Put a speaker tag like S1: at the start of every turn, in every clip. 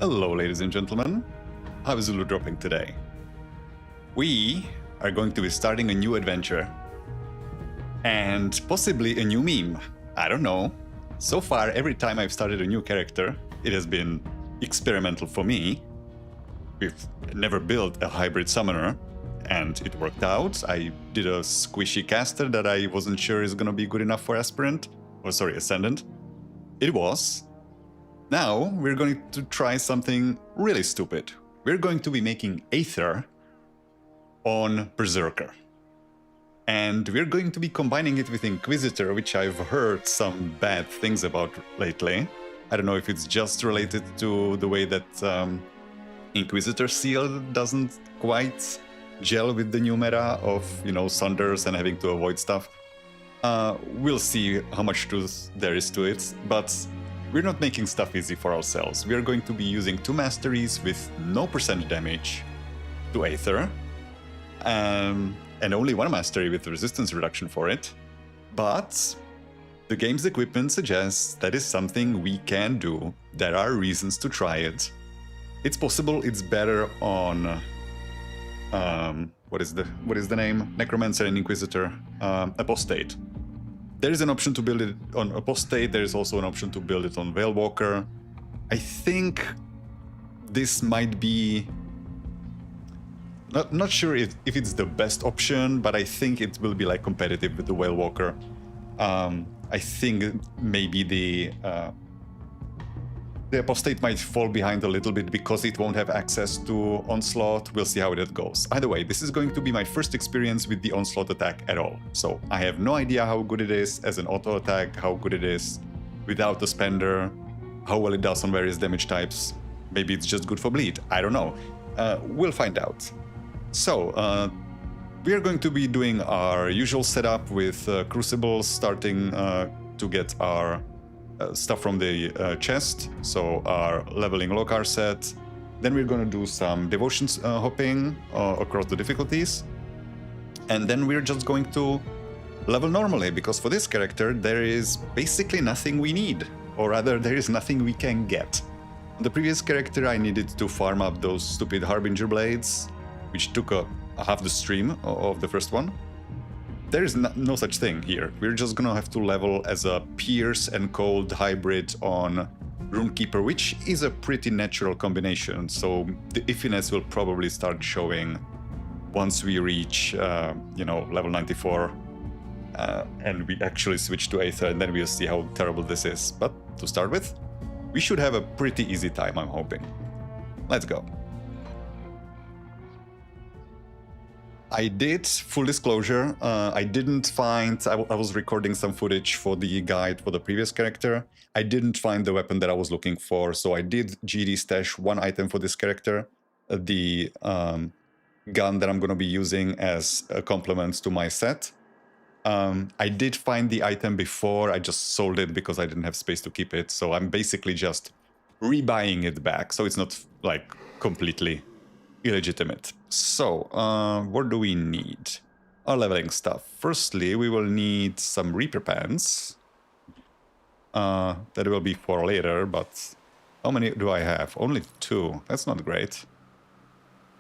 S1: Hello, ladies and gentlemen. How is Zulu dropping today? We are going to be starting a new adventure. And possibly a new meme. I don't know. So far, every time I've started a new character, it has been experimental for me. We've never built a hybrid summoner, and it worked out. I did a squishy caster that I wasn't sure is gonna be good enough for Aspirant. Or sorry, Ascendant. It was. Now, we're going to try something really stupid. We're going to be making Aether on Berserker. And we're going to be combining it with Inquisitor, which I've heard some bad things about lately. I don't know if it's just related to the way that Inquisitor seal doesn't quite gel with the new meta of, you know, Sunders and having to avoid stuff. We'll see how much truth there is to it, but we're not making stuff easy for ourselves. We're going to be using 2 masteries with no % damage to Aether, and only 1 mastery with resistance reduction for it. But the game's equipment suggests that is something we can do. There are reasons to try it. It's possible it's better on what is the name? Necromancer and Inquisitor, Apostate. There is an option to build it on Apostate. There is also an option to build it on Veilwalker. I think this might be not sure if it's the best option, but I think it will be like competitive with the Veilwalker. I think maybe the Apostate might fall behind a little bit because it won't have access to Onslaught. We'll see how that goes. Either way, this is going to be my first experience with the Onslaught attack at all. So I have no idea how good it is as an auto attack, how good it is without the spender, how well it does on various damage types. Maybe it's just good for bleed. I don't know. We'll find out. So, we are going to be doing our usual setup with Crucibles, starting to get our stuff from the chest, so our leveling Lokar set. Then we're going to do some devotions hopping across the difficulties. And then we're just going to level normally, because for this character there is basically nothing we need, or rather there is nothing we can get. On the previous character I needed to farm up those stupid Harbinger blades, which took half the stream of the first one. There is no such thing here. We're just gonna have to level as a Pierce and Cold hybrid on Runekeeper, which is a pretty natural combination, so the iffiness will probably start showing once we reach, you know, level 94, and we actually switch to Aether, and then we'll see how terrible this is. But to start with, we should have a pretty easy time, I'm hoping. Let's go. I did, full disclosure, I didn't find, I was recording some footage for the guide for the previous character. I didn't find the weapon that I was looking for, so I did GD stash 1 item for this character, the gun that I'm going to be using as a complement to my set. I did find the item before, I just sold it because I didn't have space to keep it, so I'm basically just rebuying it back, so it's not like completely illegitimate. So, what do we need? Our leveling stuff. Firstly, we will need some Reaper pants. That will be for later, but how many do I have? Only 2. That's not great.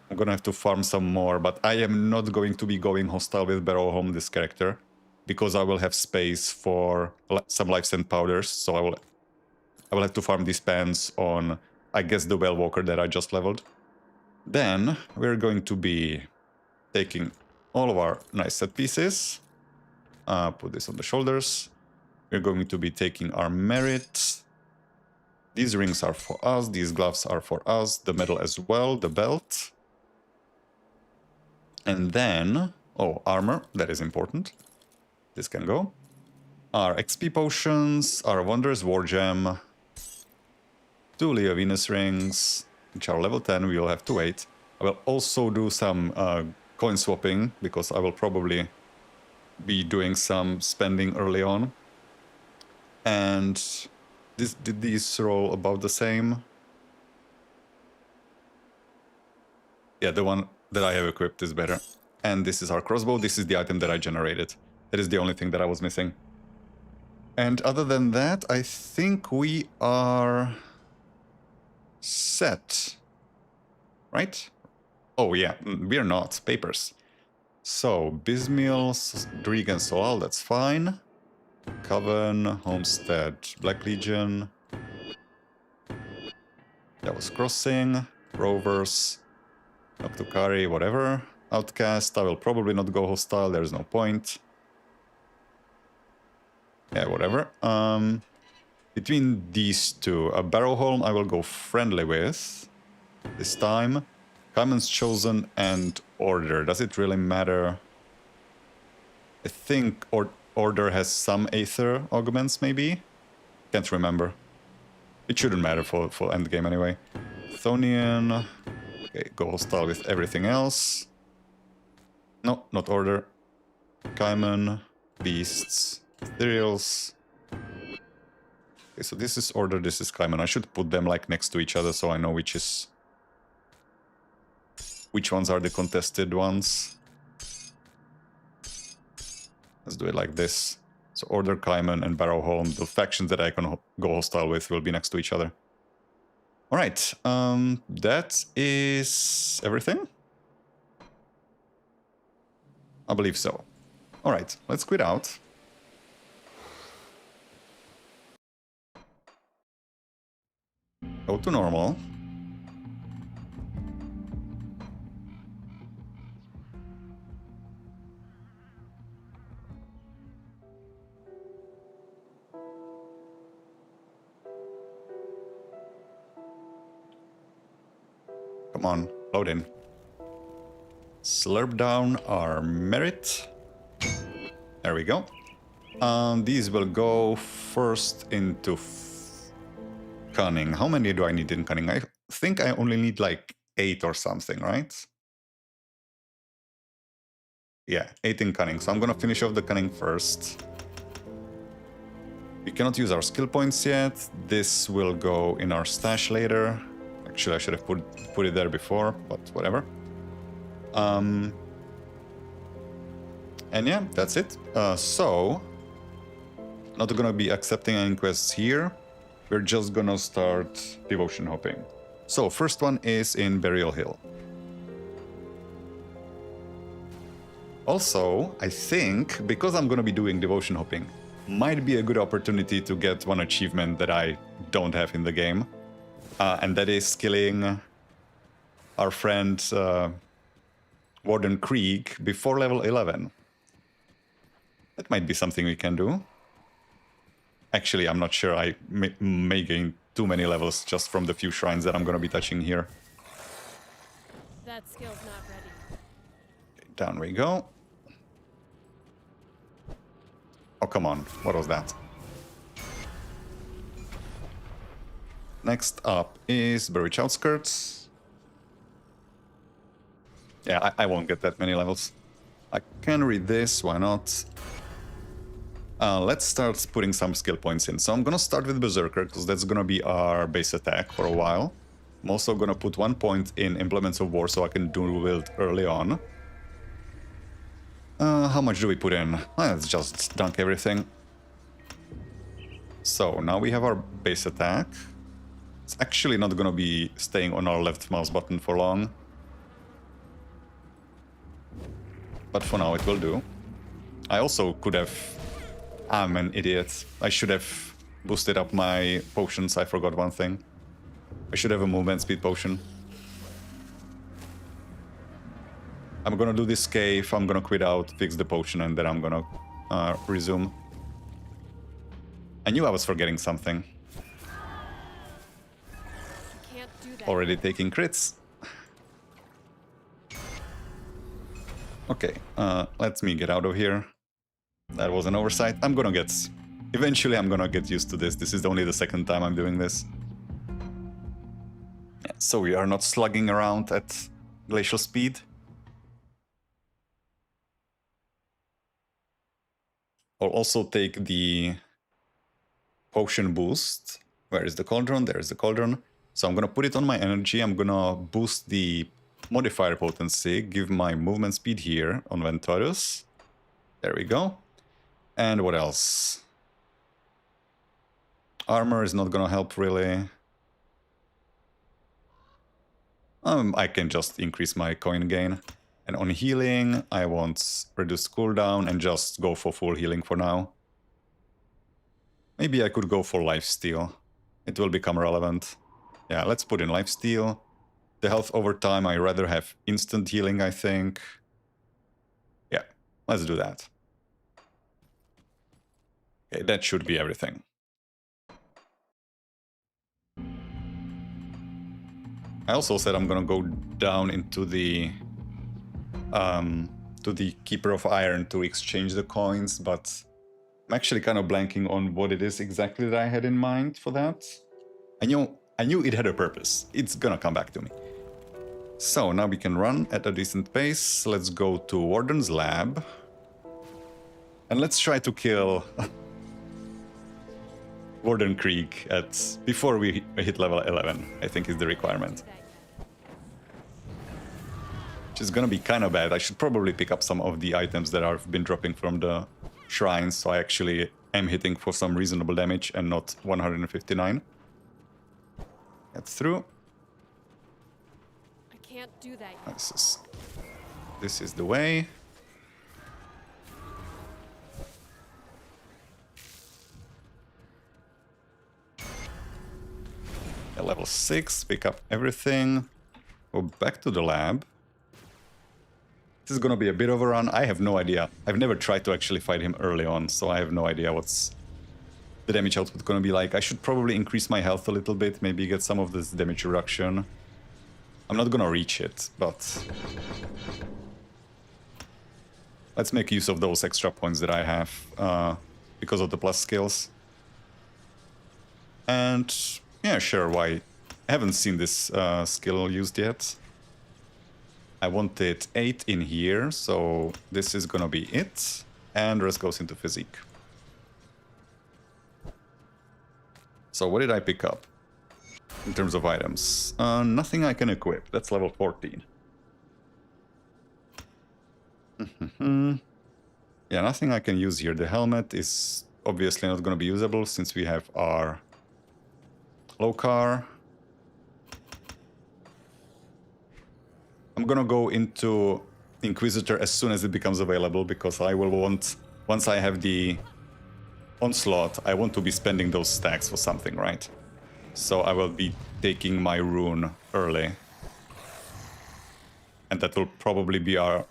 S1: I'm gonna have to farm some more, but I am not going to be going hostile with Barrow Home this character, because I will have space for some life send powders, so I will have to farm these pants on, I guess, the Veilwalker that I just leveled. Then we're going to be taking all of our nice set pieces, put this on the shoulders. We're going to be taking our merit. These rings are for us, these gloves are for us, the medal as well, the belt. And then, oh, armor, that is important. This can go. Our XP potions, our Wondrous War Gem, 2 Leo Venus rings, which are level 10, we will have to wait. I will also do some coin swapping, because I will probably be doing some spending early on. And did these roll about the same? Yeah, the one that I have equipped is better. And this is our crossbow, this is the item that I generated. That is the only thing that I was missing. And other than that, I think we are set. Right? Oh yeah, we're not. Papers. So, Bismiel, Drieg and Soal, that's fine. Coven, Homestead, Black Legion. That was Crossing. Rovers. Noctukari, whatever. Outcast, I will probably not go hostile, there's no point. Yeah, whatever. Between these two, a Barrowholm I will go friendly with this time. Kaiman's Chosen and Order. Does it really matter? I think Order has some Aether augments, maybe? Can't remember. It shouldn't matter for endgame anyway. Thonian. Okay, go hostile with everything else. No, not Order. Kaiman. Beasts. Ethereals. Okay, so this is Order, this is Kaiman. I should put them like next to each other so I know which ones are the contested ones. Let's do it like this. So Order, Kaiman, and Barrowholm, the factions that I can go hostile with, will be next to each other. Alright, that is everything? I believe so. Alright, let's quit out. Go to normal. Come on, load in. Slurp down our merit. There we go. These will go first into cunning. How many do I need in cunning? I think I only need like 8 or something, right? Yeah, 8 in cunning. So I'm gonna finish off the cunning first. We cannot use our skill points yet. This will go in our stash later. Actually, I should have put it there before, but whatever. And yeah, that's it. So, not gonna be accepting any quests here. We're just gonna start devotion hopping. So, first one is in Burial Hill. Also, I think, because I'm gonna be doing devotion hopping, might be a good opportunity to get one achievement that I don't have in the game. And that is killing our friend Warden Krieg before level 11. That might be something we can do. Actually, I'm not sure. I may gain too many levels just from the few shrines that I'm going to be touching here.
S2: That skill's not ready.
S1: Okay, down we go. Oh, come on. What was that? Next up is Burridge Outskirts. Yeah, I won't get that many levels. I can read this, why not? Let's start putting some skill points in. So I'm gonna start with Berserker, because that's gonna be our base attack for a while. I'm also gonna put 1 point in Implements of War so I can dual wield early on. How much do we put in? Let's just dunk everything. So now we have our base attack. It's actually not gonna be staying on our left mouse button for long. But for now it will do. I also could have... I'm an idiot. I should have boosted up my potions. I forgot one thing. I should have a movement speed potion. I'm gonna do this cave, I'm gonna quit out, fix the potion, and then I'm gonna resume. I knew I was forgetting something.
S2: Can't do that.
S1: Already taking crits. Okay, let me get out of here. That was an oversight. Eventually I'm gonna get used to this. This is only the second time I'm doing this. Yeah, so we are not slugging around at glacial speed. I'll also take the potion boost. Where is the cauldron? There is the cauldron. So I'm gonna put it on my energy. I'm gonna boost the modifier potency, give my movement speed here on Venturus. There we go. And what else? Armor is not gonna help really. I can just increase my coin gain. And on healing, I want reduced cooldown and just go for full healing for now. Maybe I could go for lifesteal. It will become relevant. Yeah, let's put in lifesteal. The health over time, I rather have instant healing, I think. Yeah, let's do that. Okay, that should be everything. I also said I'm gonna go down into the to the Keeper of Iron to exchange the coins, but I'm actually kind of blanking on what it is exactly that I had in mind for that. I knew it had a purpose. It's gonna come back to me. So now we can run at a decent pace. Let's go to Warden's Lab. And let's try to kill Warden Creek before we hit level 11, I think is the requirement. Which is gonna be kind of bad. I should probably pick up some of the items that have been dropping from the shrines, so I actually am hitting for some reasonable damage and not 159. Get through.
S2: I can't do that yet.
S1: This is the way. At level 6, pick up everything. Go back to the lab. This is gonna be a bit of a run. I have no idea. I've never tried to actually fight him early on, so I have no idea what's the damage output gonna be like. I should probably increase my health a little bit, maybe get some of this damage reduction. I'm not gonna reach it, but let's make use of those extra points that I have because of the plus skills. And yeah, sure, why? I haven't seen this skill used yet. I wanted 8 in here, so this is gonna be it. And the rest goes into physique. So what did I pick up in terms of items? Nothing I can equip. That's level 14. Yeah, nothing I can use here. The helmet is obviously not going to be usable since we have our Lokar. I'm gonna go into Inquisitor as soon as it becomes available, because I will want, once I have the Onslaught, I want to be spending those stacks for something, right? So I will be taking my rune early. And that will probably be our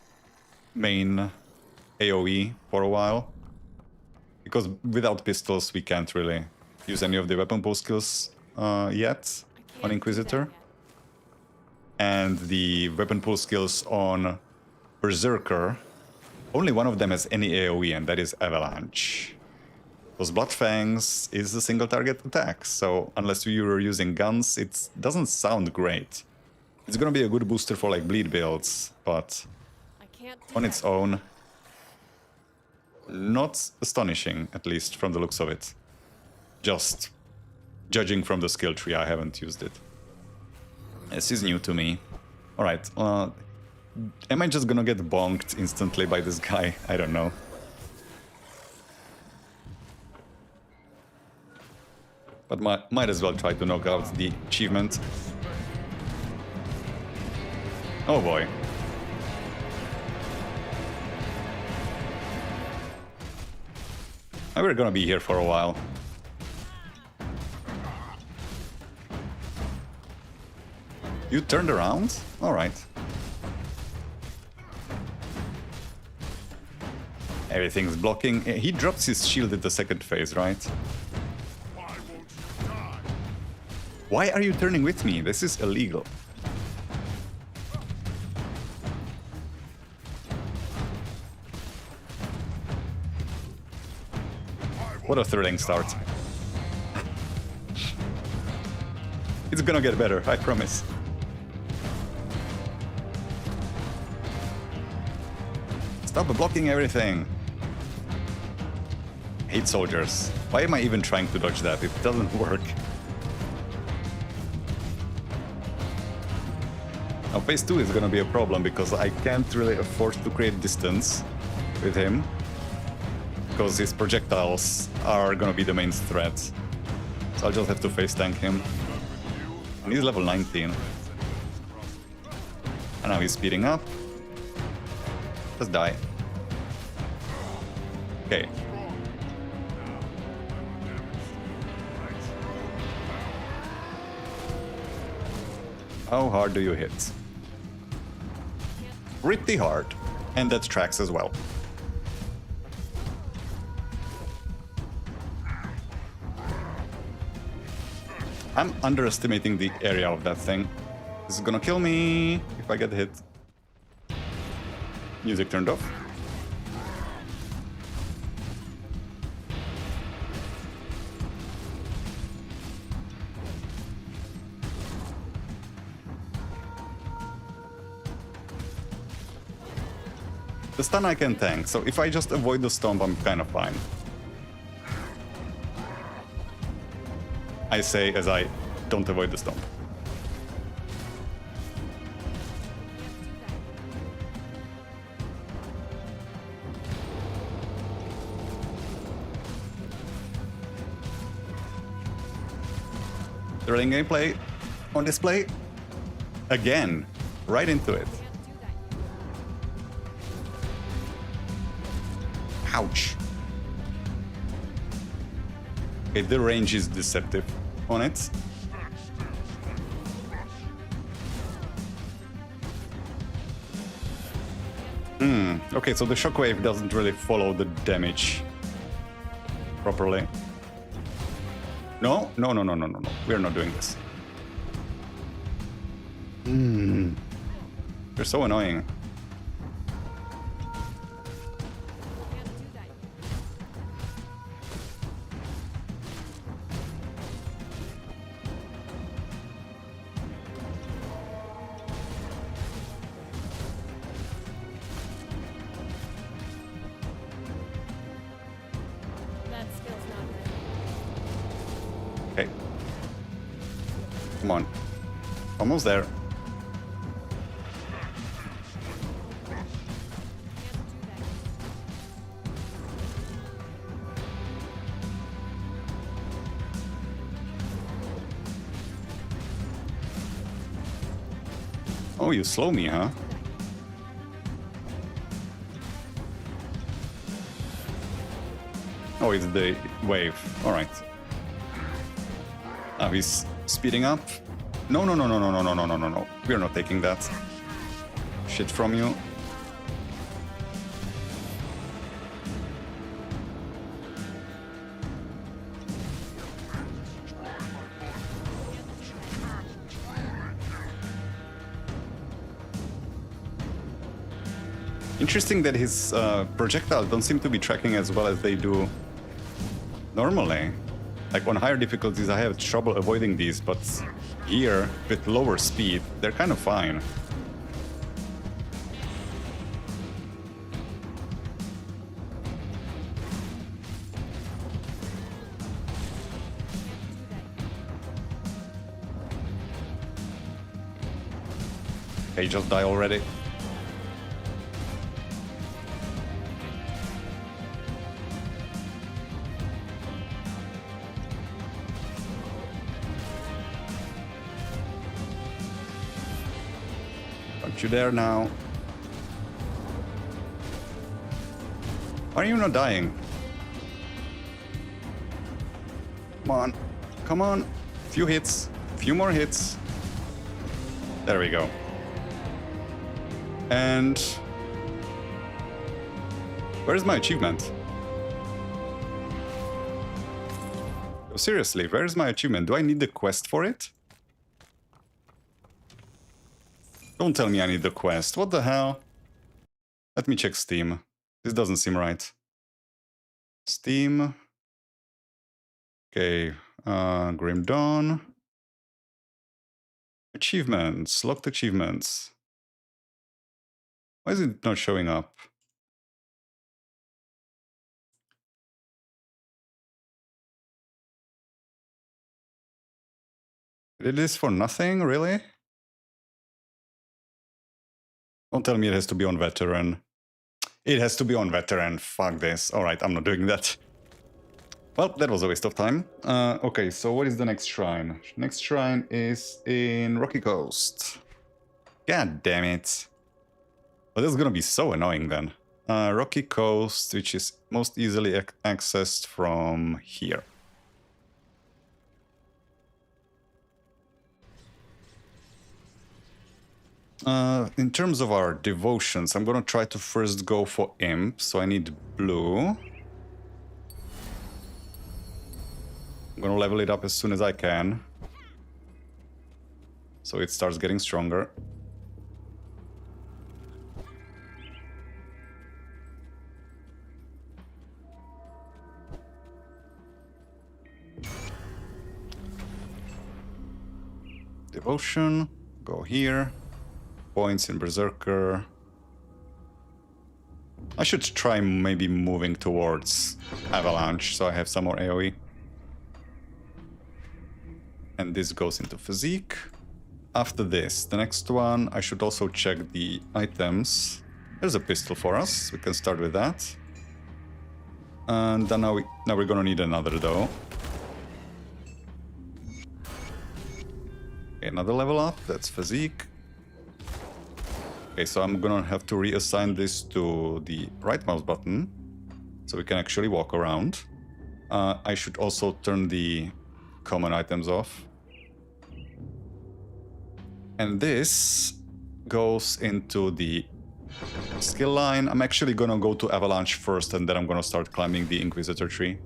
S1: main AoE for a while. Because without pistols we can't really use any of the weapon pool skills yet on Inquisitor. And the weapon pool skills on Berserker, only one of them has any AoE, and that is Avalanche. Because Bloodfangs is a single target attack, so unless you are using guns, it doesn't sound great. It's gonna be a good booster for like bleed builds, but on its own, not astonishing, at least from the looks of it. Just judging from the skill tree, I haven't used it. This is new to me. Alright, am I just gonna get bonked instantly by this guy? I don't know. But might as well try to knock out the achievement. Oh boy. We're gonna be here for a while. You turned around? Alright. Everything's blocking. He drops his shield at the second phase, right? Why are you turning with me? This is illegal. What a thrilling start. It's gonna get better, I promise. Stop blocking everything. Hate soldiers. Why am I even trying to dodge that? It doesn't work. Now phase 2 is gonna be a problem because I can't really afford to create distance with him. Because his projectiles are gonna be the main threat. So I'll just have to face tank him. And he's level 19. And now he's speeding up. Just die. Okay. How hard do you hit? Pretty hard. And that tracks as well. I'm underestimating the area of that thing. This is gonna kill me if I get hit. Music turned off. The stun I can tank, so if I just avoid the stomp, I'm kind of fine. I say as I don't avoid the stomp. Thrilling gameplay on display. Again, right into it. Ouch. Okay, the range is deceptive on it. Okay, so the shockwave doesn't really follow the damage properly. No. We're not doing this. You're so annoying.
S2: That skill's not ready.
S1: Okay. Come on. Almost there. Oh, you slow me, huh? Oh, it's the wave. Alright. Now he's speeding up. No. We're not taking that shit from you. Interesting that his projectiles don't seem to be tracking as well as they do normally. Like on higher difficulties I have trouble avoiding these, but here with lower speed they're kind of fine. Hey, just die already. Aren't you there now? Why are you not dying? Come on. Come on. Few hits. Few more hits. There we go. And where's my achievement? Oh, seriously, where's my achievement? Do I need the quest for it? Don't tell me I need the quest. What the hell? Let me check Steam. This doesn't seem right. Steam. Okay. Grim Dawn. Achievements. Locked achievements. Why is it not showing up? Did this for nothing, really? Don't tell me it has to be on veteran. It has to be on veteran. Fuck this. Alright, I'm not doing that. Well, that was a waste of time. Okay, so what is the next shrine? Next shrine is in Rocky Coast. God damn it. Well, this is gonna be so annoying then. Rocky Coast, which is most easily accessed from here. In terms of our devotions, I'm gonna try to first go for Imp, so I need blue. I'm gonna level it up as soon as I can, so it starts getting stronger. Devotion, go here. Points in Berserker. I should try maybe moving towards Avalanche, so I have some more AoE. And this goes into Physique. After this, the next one, I should also check the items. There's a pistol for us, we can start with that. And then now we're gonna need another though. Okay, another level up, that's Physique. Okay, so I'm gonna have to reassign this to the right mouse button, so we can actually walk around. I should also turn the common items off. And this goes into the skill line. I'm actually gonna go to Avalanche first, and then I'm gonna start climbing the Inquisitor tree.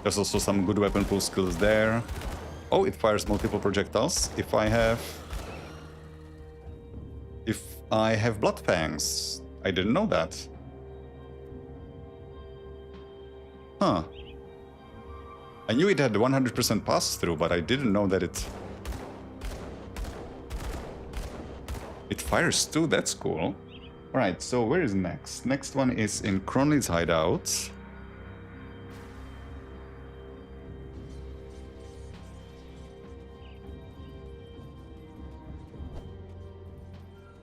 S1: There's also some good weapon pool skills there. Oh, it fires multiple projectiles. If I have Blood Fangs. I didn't know that. Huh. I knew it had 100% pass-through, but I didn't know that it fires too. That's cool. Alright, so where is next? Next one is in Cronley's hideout.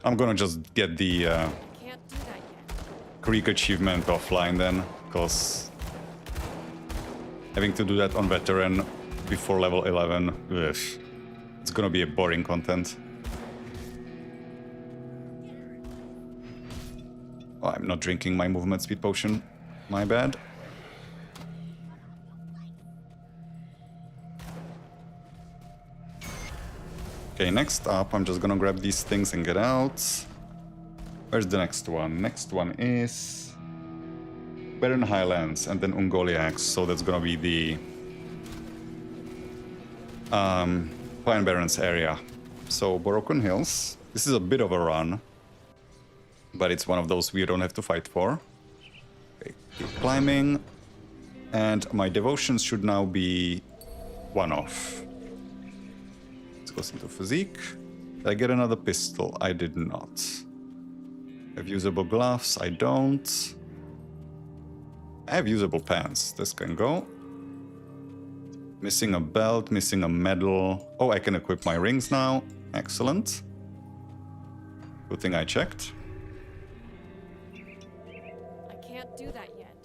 S1: I'm gonna just get the
S2: Can't do that yet.
S1: Creek achievement offline then, because having to do that on veteran before level 11, ugh, it's gonna be a boring content. Oh, I'm not drinking my movement speed potion. My bad. Okay, next up, I'm just gonna grab these things and get out. Where's the next one? Next one is Barren Highlands and then Ungoliax, so that's gonna be the Pine Barrens area. So Borokun Hills, this is a bit of a run, but it's one of those we don't have to fight for. Okay, keep climbing, and my devotions should now be one off. Goes into Physique. Did I get another pistol? I did not. Have usable gloves? I don't. I have usable pants. This can go. Missing a belt, missing a medal. Oh, I can equip my rings now. Excellent. Good thing I checked.
S2: I can't do that yet.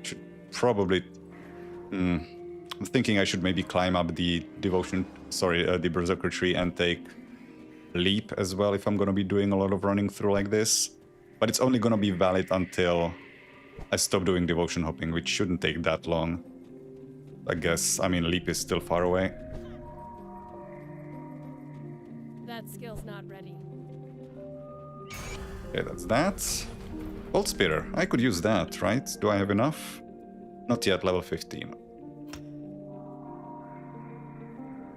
S1: Should probably... I'm thinking I should maybe climb up the the Berserker tree and take Leap as well if I'm gonna be doing a lot of running through like this. But it's only gonna be valid until I stop doing devotion hopping, which shouldn't take that long. I guess, I mean, Leap is still far away.
S2: That skill's not ready.
S1: Okay, that's that. Bolt Spitter, I could use that, right? Do I have enough? Not yet, level 15.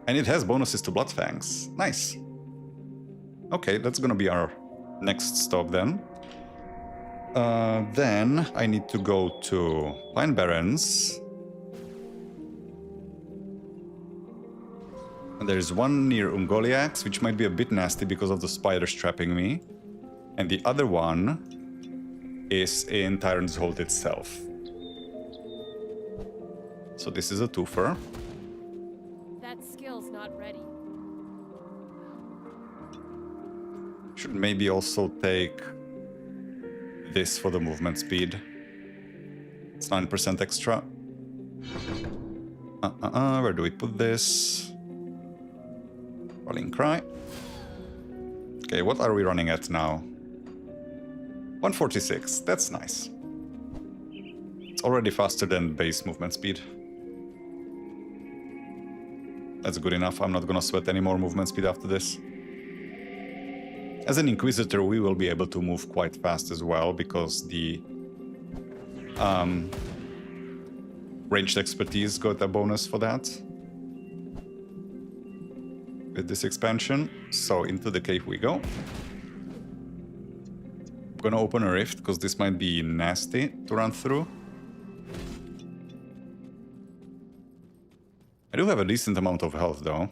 S1: And it has bonuses to Blood Fangs. Nice. Okay, that's gonna be our next stop then. Then I need to go to Pine Barrens. And there's one near Ungoliax, which might be a bit nasty because of the spiders trapping me. And the other one is in Tyrant's Hold itself. So this is a twofer.
S2: That skill's not ready.
S1: Should maybe also take this for the movement speed. It's 9% extra. Where do we put this? Rallying Cry. Okay, what are we running at now? 146, that's nice. It's already faster than base movement speed. That's good enough, I'm not gonna sweat any more movement speed after this. As an Inquisitor, we will be able to move quite fast as well, because the ranged expertise got a bonus for that with this expansion. So into the cave we go. I'm gonna open a rift, because this might be nasty to run through. I do have a decent amount of health though.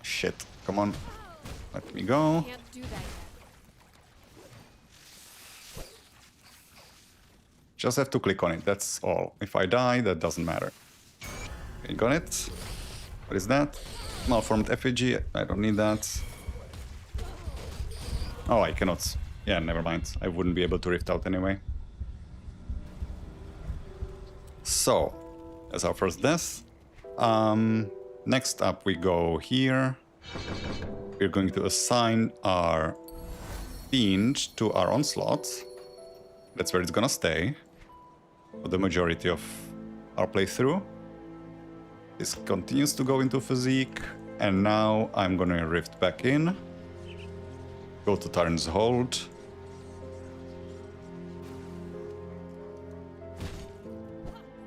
S1: Shit. Come on. Let me go.
S2: Can't do that yet.
S1: Just have to click on it, that's all. If I die, that doesn't matter. Okay, got it. What is that? Malformed effigy. I don't need that. Oh, I cannot. Yeah, never mind. I wouldn't be able to rift out anyway. So, that's our first death. Next up we go here. We're going to assign our Fiend to our Onslaught. That's where it's gonna stay for the majority of our playthrough. This continues to go into Physique, and now I'm gonna rift back in. Go to Tarn's Hold.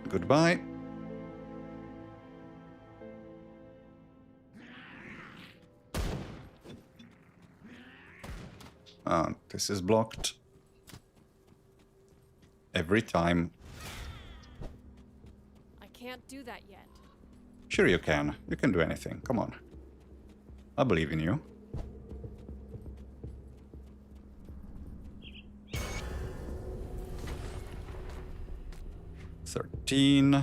S1: Goodbye. This is blocked. Every time.
S2: I can't do that yet.
S1: Sure you can. You can do anything. Come on. I believe in you. $13.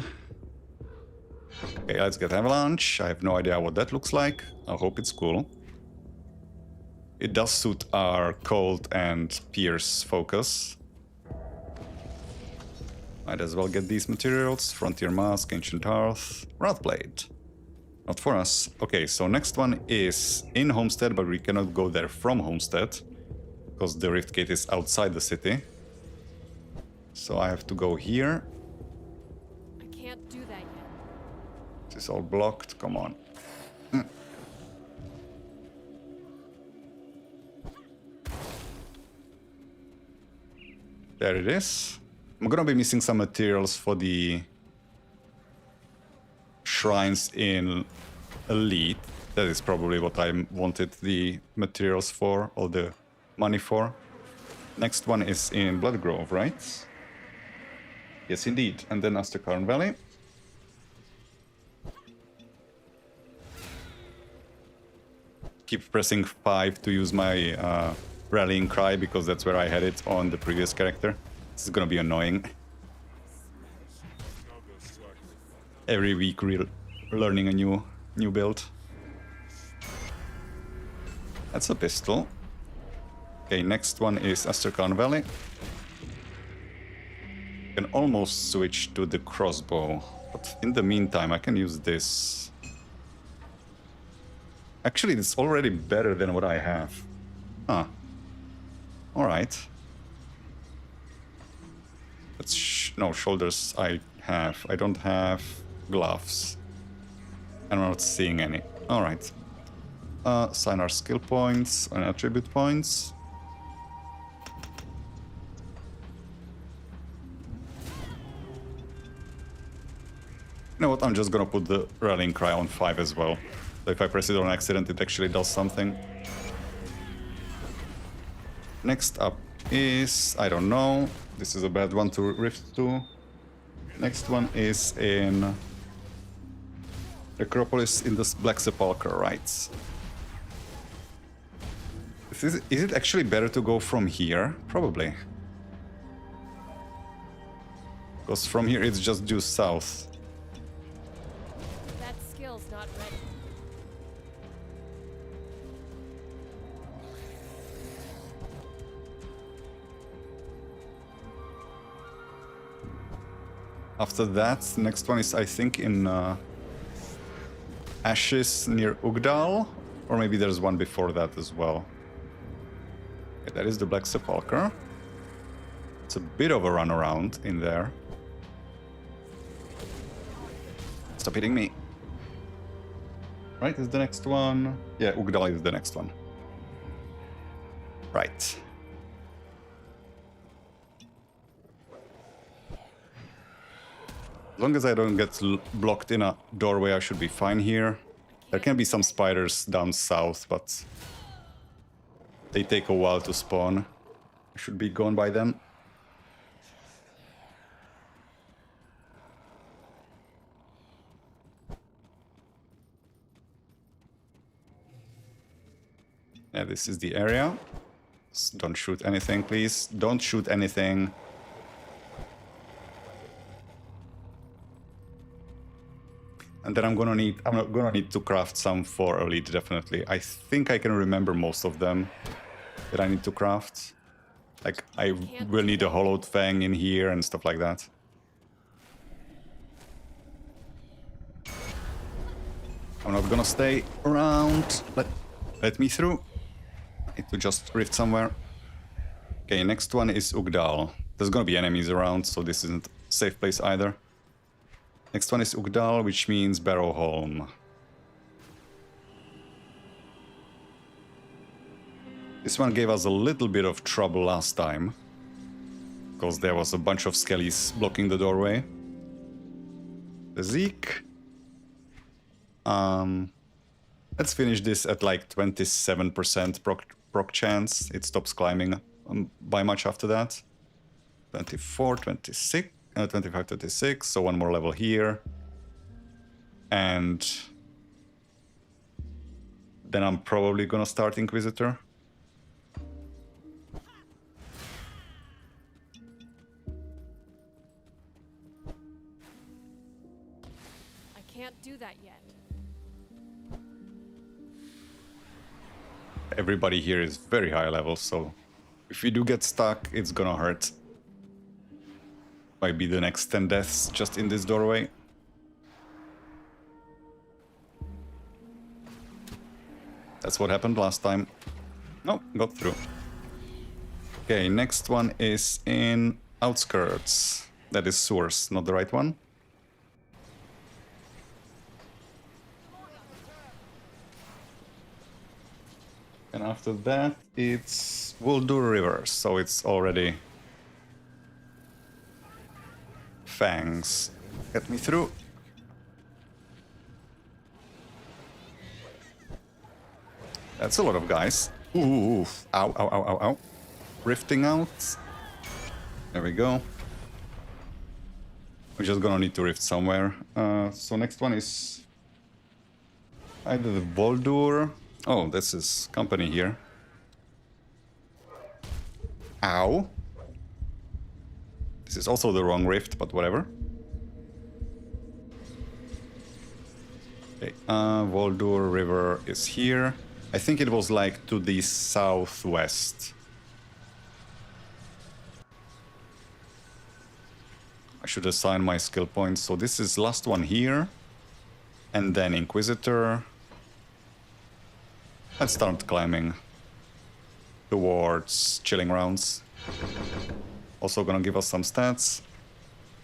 S1: Okay, let's get Avalanche. I have no idea what that looks like. I hope it's cool. It does suit our Cold and Pierce focus. Might as well get these materials. Frontier Mask, Ancient Hearth, Wrathblade. Not for us. Okay, so next one is in Homestead, but we cannot go there from Homestead, because the Rift Gate is outside the city. So I have to go here.
S2: I can't do that yet.
S1: This is all blocked. Come on. There it is. I'm gonna be missing some materials for the shrines in Elite. That is probably what I wanted the materials for, or the money for. Next one is in Bloodgrove, right? Yes, indeed. And then Asterkarn Valley. Keep pressing 5 to use my Rallying Cry, because that's where I had it on the previous character. This is gonna be annoying. Every week learning a new build. That's a pistol. Okay, next one is Asterkarn Valley. Can almost switch to the crossbow, but in the meantime I can use this. Actually, it's already better than what I have. Huh. Alright. No, shoulders I have. I don't have gloves. I'm not seeing any. Alright. Assign our skill points and attribute points. You know what, I'm just gonna put the Rallying Cry on 5 as well. So if I press it on accident, it actually does something. Next up is, I don't know, this is a bad one to rift to. Next one is in Acropolis in the Black Sepulchre, right? Is it actually better to go from here? Probably. Because from here it's just due south.
S2: That skill's not ready.
S1: After that, the next one is, I think, in Ashes near Ugdal. Or maybe there's one before that as well. Okay, that is the Black Sepulchre. It's a bit of a runaround in there. Stop hitting me. Right, is the next one? Yeah, Ugdal is the next one. Right. As long as I don't get blocked in a doorway, I should be fine here. There can be some spiders down south, but they take a while to spawn. I should be gone by then. Yeah, this is the area. Don't shoot anything, please. Don't shoot anything. And then I'm not gonna need to craft some for Elite, definitely. I think I can remember most of them that I need to craft. Like, I will need a Hollowed Fang in here and stuff like that. I'm not gonna stay around. Let me through. I need to just rift somewhere. Okay, next one is Ugdal. There's gonna be enemies around, so this isn't a safe place either. Next one is Ugdal, which means Barrowholm. This one gave us a little bit of trouble last time, because there was a bunch of skellies blocking the doorway. The Zeke. Let's finish this at like 27% proc chance. It stops climbing by much after that. 24, 26, 25, 26. So one more level here. And then I'm probably gonna start Inquisitor.
S2: I can't do that yet.
S1: Everybody here is very high level, so if you do get stuck, it's gonna hurt. Might be the next 10 deaths just in this doorway. That's what happened last time. No, got through. Okay, next one is in Outskirts. That is Source, not the right one. And after that, it's Vuldur River, so it's already Fangs. Get me through. That's a lot of guys. Ooh, ow, ow, ow, ow, ow. Rifting out. There we go. We're just gonna need to rift somewhere. So next one is either the Voldur. Oh, this is company here. Ow. This is also the wrong rift, but whatever. Okay, Voldur River is here. I think it was like to the southwest. I should assign my skill points. So this is last one here. And then Inquisitor. Let's start climbing towards Chilling Rounds. Also gonna give us some stats.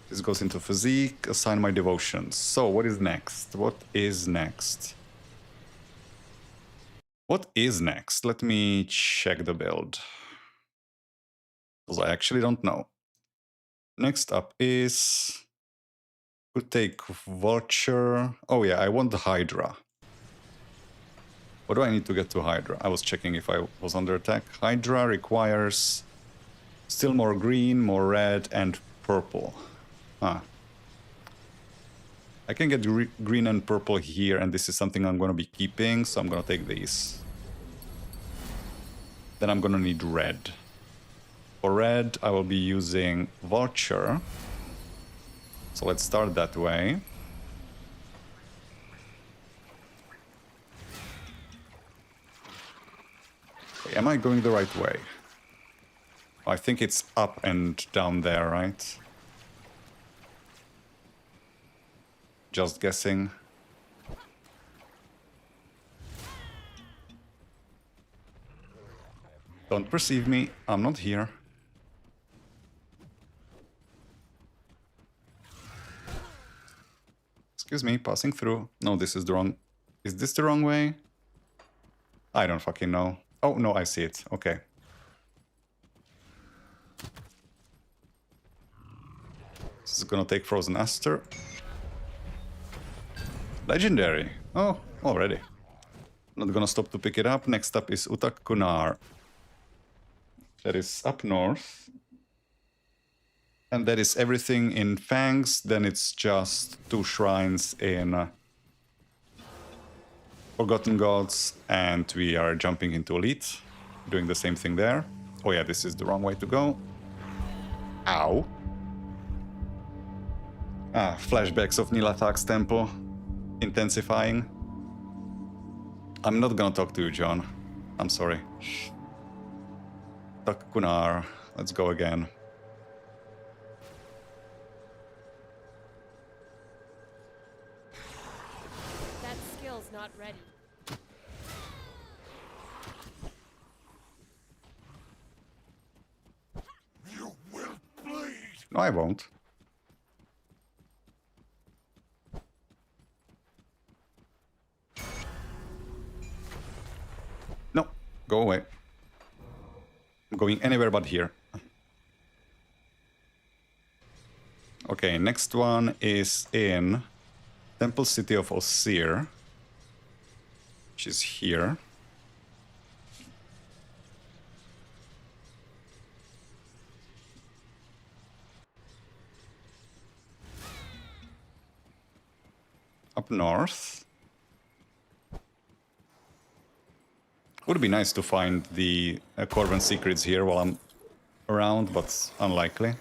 S1: This goes into Physique, assign my devotions. So what is next? What is next? What is next? Let me check the build. Because I actually don't know. Next up is... Could take Vulture. Oh yeah, I want the Hydra. What do I need to get to Hydra? I was checking if I was under attack. Hydra requires still more green, more red, and purple. Ah. I can get green and purple here, and this is something I'm going to be keeping, so I'm going to take these. Then I'm going to need red. For red, I will be using Vulture. So let's start that way. Okay, am I going the right way? I think it's up and down there, right? Just guessing. Don't perceive me, I'm not here. Excuse me, passing through. No, this is the wrong... Is this the wrong way? I don't fucking know. Oh, no, I see it. Okay. This is gonna take Frozen Aster. Legendary. Oh, already. Not gonna stop to pick it up. Next up is Utak Kunar. That is up north. And that is everything in Fangs. Then it's just 2 shrines in Forgotten Gods. And we are jumping into Elite. Doing the same thing there. Oh yeah, this is the wrong way to go. Ow. Ah, flashbacks of Nilathak's temple. Intensifying. I'm not gonna talk to you, John. I'm sorry. Kunar. Let's go again.
S2: That skill's not ready.
S3: You will bleed!
S1: No, I won't. No, go away. I'm going anywhere but here. Okay, next one is in Temple City of Osir, which is here. Up north. Would be nice to find the Corvan secrets here while I'm around, but unlikely.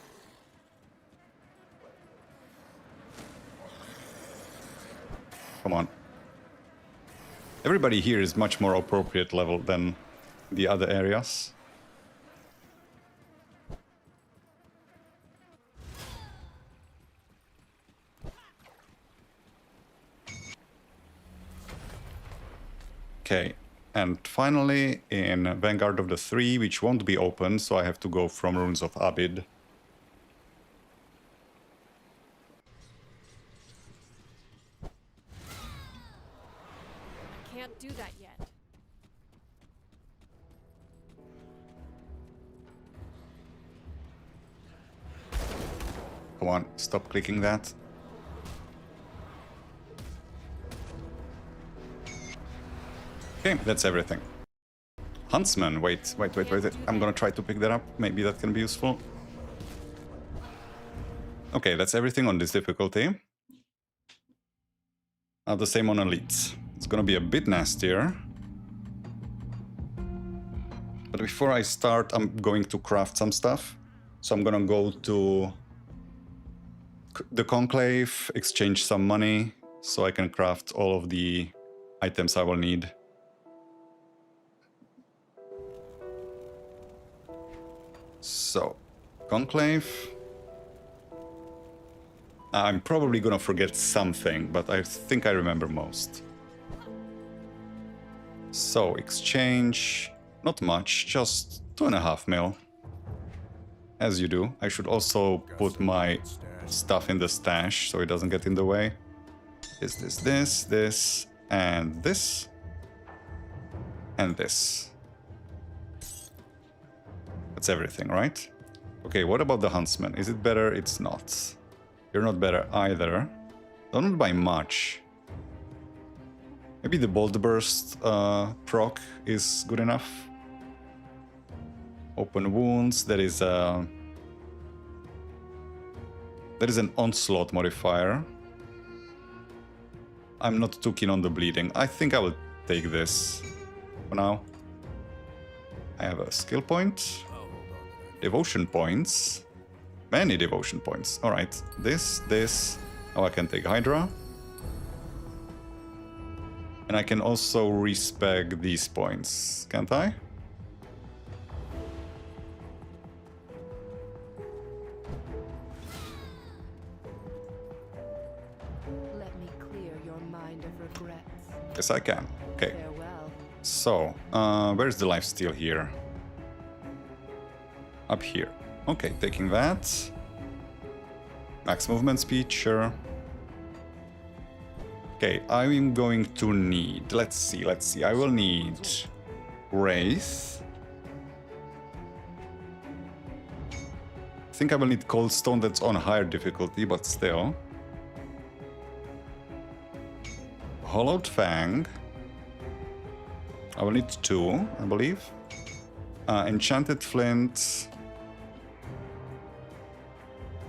S1: Come on. Everybody here is much more appropriate level than the other areas. Okay. And finally, in Vanguard of the Three, which won't be open, so I have to go from Runes of Abid.
S2: I can't do that yet.
S1: Come on, stop clicking that. Okay, that's everything. Huntsman, wait. I'm gonna try to pick that up. Maybe that can be useful. Okay, that's everything on this difficulty. Now the same on Elite. It's gonna be a bit nastier. But before I start, I'm going to craft some stuff. So I'm gonna go to the Conclave, exchange some money, so I can craft all of the items I will need. So, Conclave. I'm probably gonna forget something, but I think I remember most. So, exchange. Not much, just 2.5 mil. As you do. I should also put my stuff in the stash so it doesn't get in the way. This, and this. And this. That's everything, right? Okay, what about the Huntsman? Is it better? It's not. You're not better either. Not by much. Maybe the Bolt Burst proc is good enough. Open wounds. There is an onslaught modifier. I'm not too keen on the bleeding. I think I will take this for now. I have a skill point. Devotion points. Many devotion points. Alright. This. Now I can take Hydra. And I can also respec these points. Can't I?
S4: Let me kind of regrets.
S1: Yes, I can. Okay.
S4: Farewell.
S1: So, where's the lifesteal here? Up here. Okay, taking that. Max movement speed, sure. Okay, I'm going to need... Let's see. I will need... Wraith. I think I will need Cold Stone, that's on higher difficulty, but still. Hollowed Fang. I will need 2, I believe. Enchanted Flint.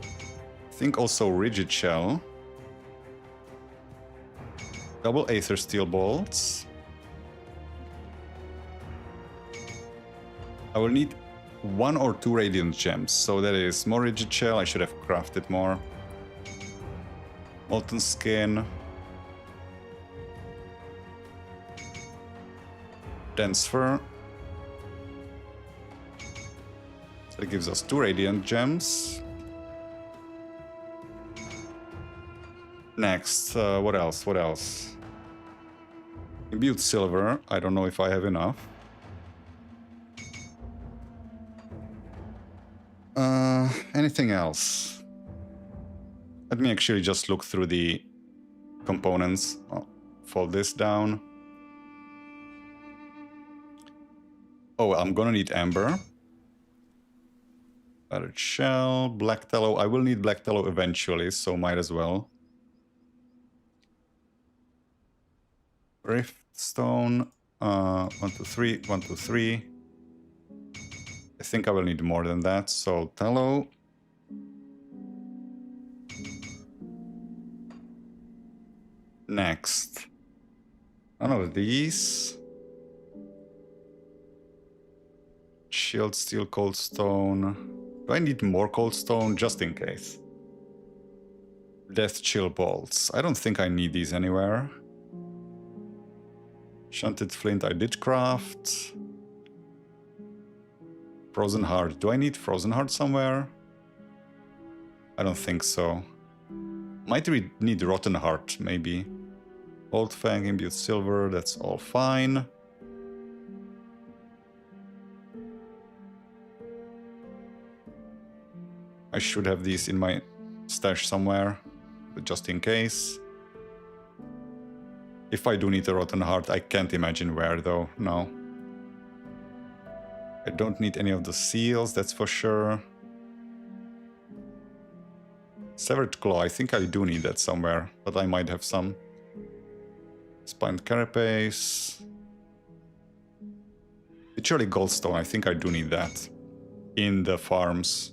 S1: I think also Rigid Shell. Double Aether Steel Bolts. I will need 1 or 2 Radiant Gems, so that is more Rigid Shell. I should have crafted more. Molten Skin. Dense Fur. That gives us 2 Radiant Gems. Next, what else? Imbued Silver. I don't know if I have enough. Anything else? Let me actually just look through the components. I'll fold this down. Oh, I'm gonna need Amber. Battered Shell, Black Tallow. I will need Black Tallow eventually, so might as well. Rift Stone. 1, 2, 3. 1, 2, 3. I think I will need more than that, so Tallow. Next. None of these. Shield Steel, Cold Stone. Do I need more Cold Stone? Just in case. Death Chill Bolts. I don't think I need these anywhere. Shunted Flint I did craft. Frozen Heart. Do I need Frozen Heart somewhere? I don't think so. Might need Rotten Heart, maybe. Old Fang, Imbued Silver, that's all fine. I should have these in my stash somewhere, but just in case. If I do need a Rotten Heart, I can't imagine where though, no. I don't need any of the seals, that's for sure. Severed Claw, I think I do need that somewhere, but I might have some. Spined Carapace. Literally Goldstone, I think I do need that. In the farms.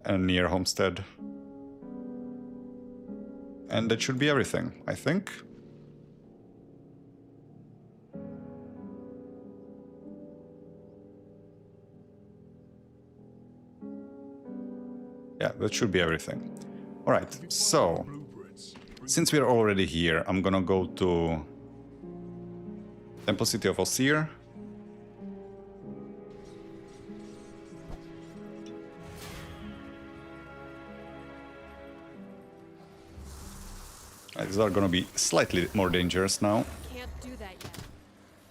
S1: And near Homestead. And that should be everything, I think. Yeah, that should be everything. Alright, so since we're already here, I'm gonna go to Temple City of Osir. These are gonna be slightly more dangerous now.
S2: Can't do that yet.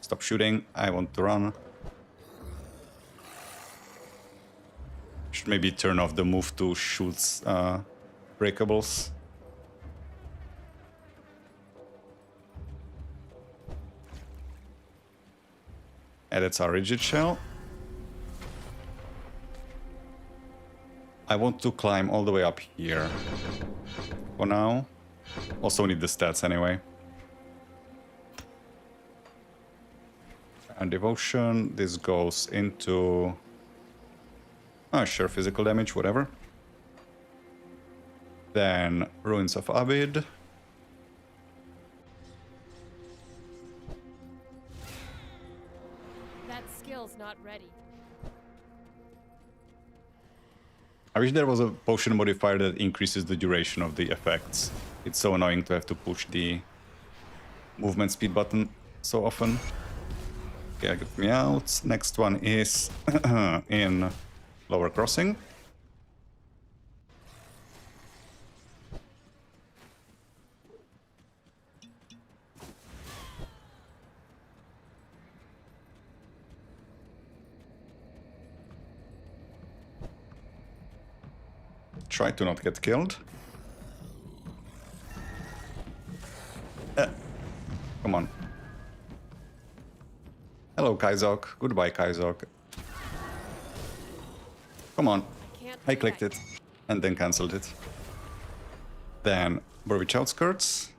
S1: Stop shooting, I want to run. Should maybe turn off the move to shoot breakables. And that's our Rigid Shell. I want to climb all the way up here. For now. Also need the stats anyway. And Devotion, this goes into... Oh, sure, physical damage, whatever. Then Ruins of Abid.
S2: That skill's not ready.
S1: I wish there was a potion modifier that increases the duration of the effects. It's so annoying to have to push the movement speed button so often. Okay, get me out. Next one is in Lower Crossing. try to not get killed. Come on. Hello, Kaizok. Goodbye, Kaizok. Come on.
S2: Can't
S1: I
S2: do
S1: clicked
S2: that
S1: it and then cancelled it. Then Burwich Outskirts.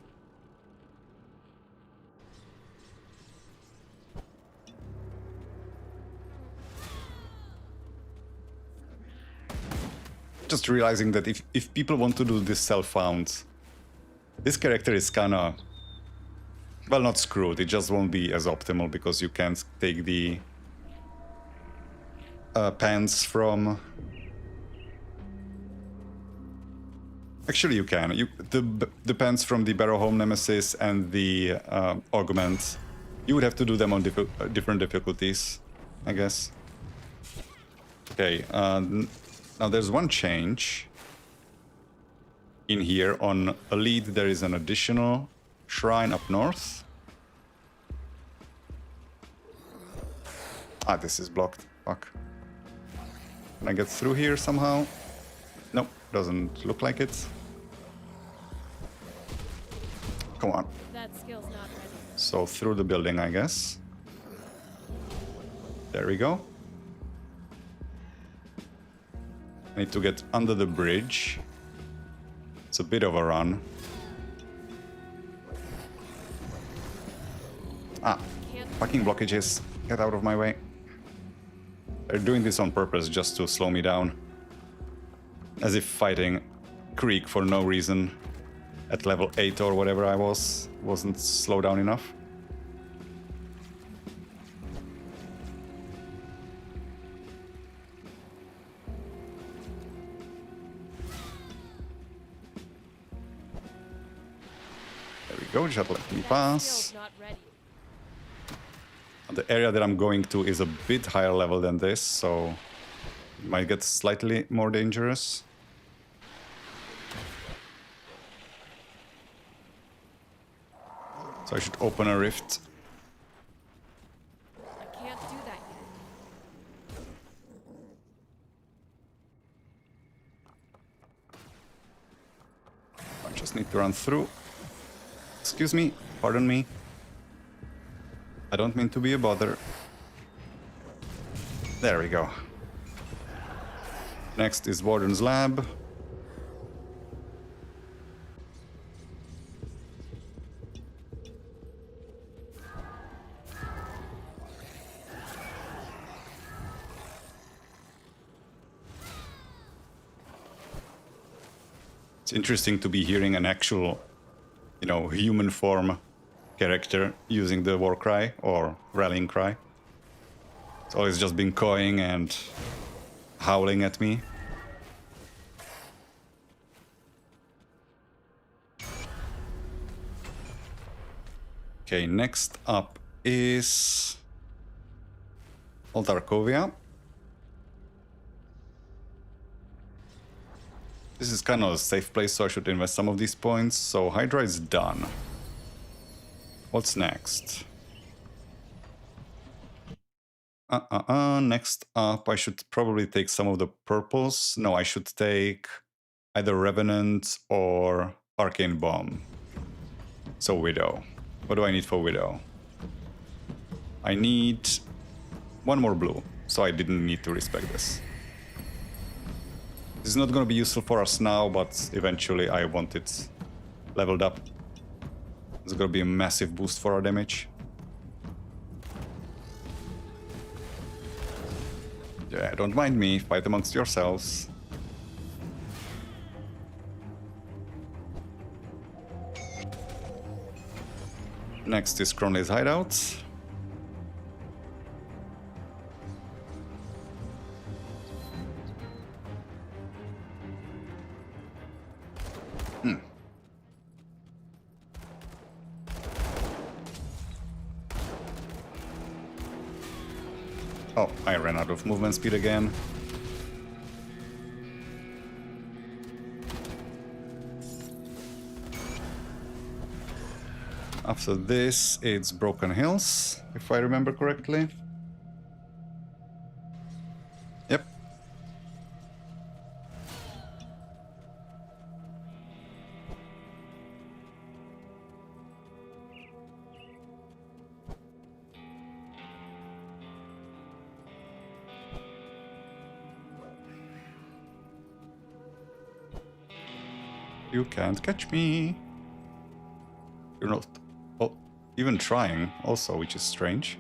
S1: Just realizing that if people want to do this self-found, this character is kinda, well, not screwed, it just won't be as optimal because you can't take the pants from... Actually, you can. The pants from the Barrow Home Nemesis and the Augment, you would have to do them on different difficulties, I guess. Okay, now there's one change. In here on Elite there is an additional shrine up north. Ah, this is blocked. Fuck. Can I get through here somehow? Nope, doesn't look like it. Come on.
S2: That skill's not ready.
S1: So through the building, I guess. There we go. I need to get under the bridge. It's a bit of a run. Ah, fucking blockages. Get out of my way. They're doing this on purpose just to slow me down. As if fighting Creek for no reason at level 8 or whatever I wasn't slowed down enough. There we go, just let me
S2: That
S1: pass.
S2: skill's not ready.
S1: The area that I'm going to is a bit higher level than this, so it might get slightly more dangerous. So I should open a rift.
S2: I can't do that yet.
S1: I just need to run through. Excuse me, pardon me. I don't mean to be a bother. There we go. Next is Warden's Lab. It's interesting to be hearing an actual, you know, human form character using the war cry or rallying cry. It's always just been cawing and howling at me. Okay, next up is Altarkovia. This is kind of a safe place, so I should invest some of these points. So Hydra is done. What's next? Next up, I should probably take some of the purples. No, I should take either Revenant or Arcane Bomb. So Widow. What do I need for Widow? I need one more blue, so I didn't need to respec this. This is not going to be useful for us now, but eventually I want it leveled up. It's going to be a massive boost for our damage. Yeah, don't mind me, fight amongst yourselves. Next is Cronley's Hideout. Oh, I ran out of movement speed again. After this, it's Broken Hills, if I remember correctly. Yep. You can't catch me. You're not even trying, also, which is strange.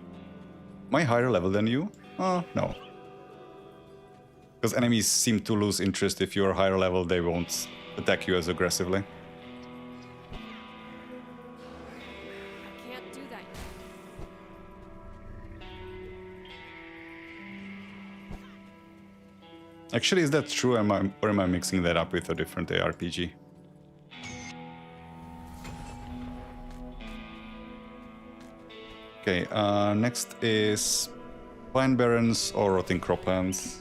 S1: Am I higher level than you? No. Because enemies seem to lose interest if you're higher level, they won't attack you as aggressively.
S2: I can't do that yet.
S1: Actually, is that true, or am I mixing that up with a different ARPG? Okay, next is Pine Barrens or Rotting Croplands.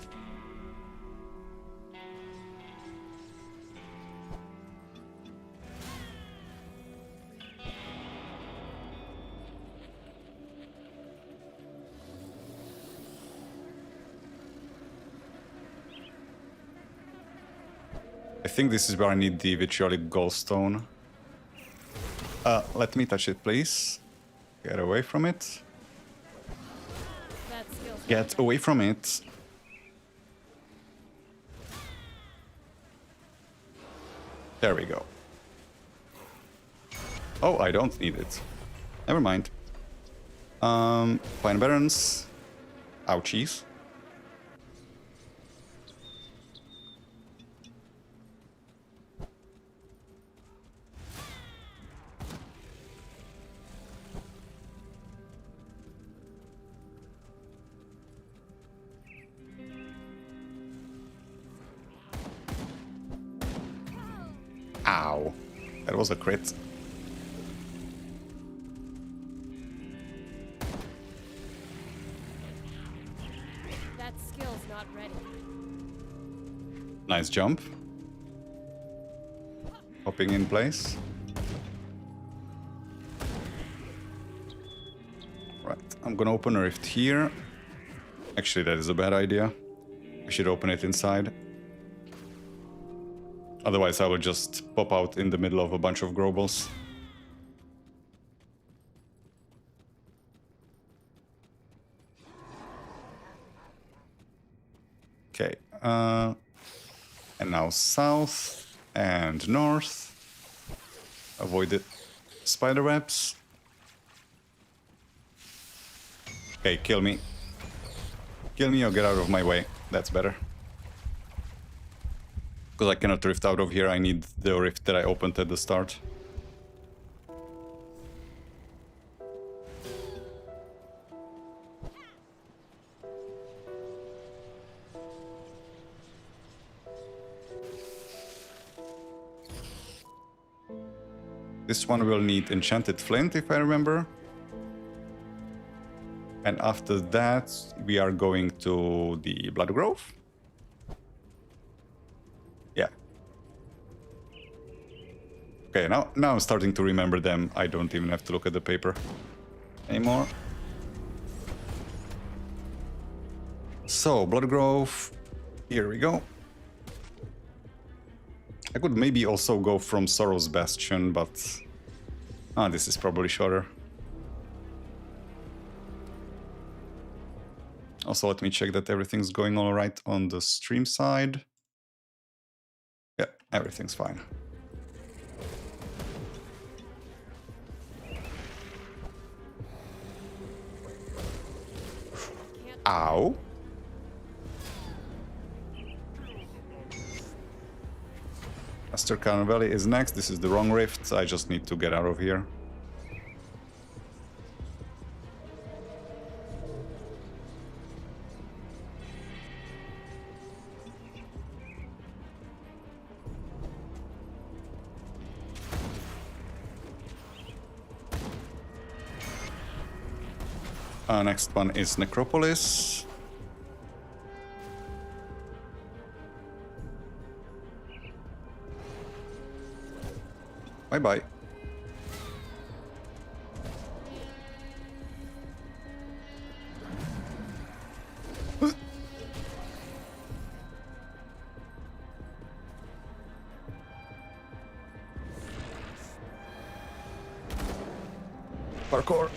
S1: I think this is where I need the vitriolic gallstone. Let me touch it, please. Get away from it.
S2: That skill's not
S1: Get away from it. There we go. Oh, I don't need it. Never mind. Pine Barrens. Ouchies. Ow. That was a crit.
S2: That skill's not ready.
S1: Nice jump. Hopping in place. Right, I'm gonna open a rift here. Actually, that is a bad idea. I should open it inside. Otherwise, I will just pop out in the middle of a bunch of Grobles. Okay, and now south and north. Avoid the spider webs. Okay, kill me. Kill me or get out of my way. That's better. Because I cannot rift out of here, I need the rift that I opened at the start. This one will need enchanted flint, if I remember. And after that, we are going to the Blood Grove. Yeah. Okay, now I'm starting to remember them. I don't even have to look at the paper anymore. So, Blood Grove. Here we go. I could maybe also go from Sorrow's Bastion, but... this is probably shorter. Also, let me check that everything's going all right on the stream side. Yeah, everything's fine. Ow. Master Cannon Valley is next. This is the wrong rift. I just need to get out of here. Next one is Necropolis. Bye-bye. Parkour.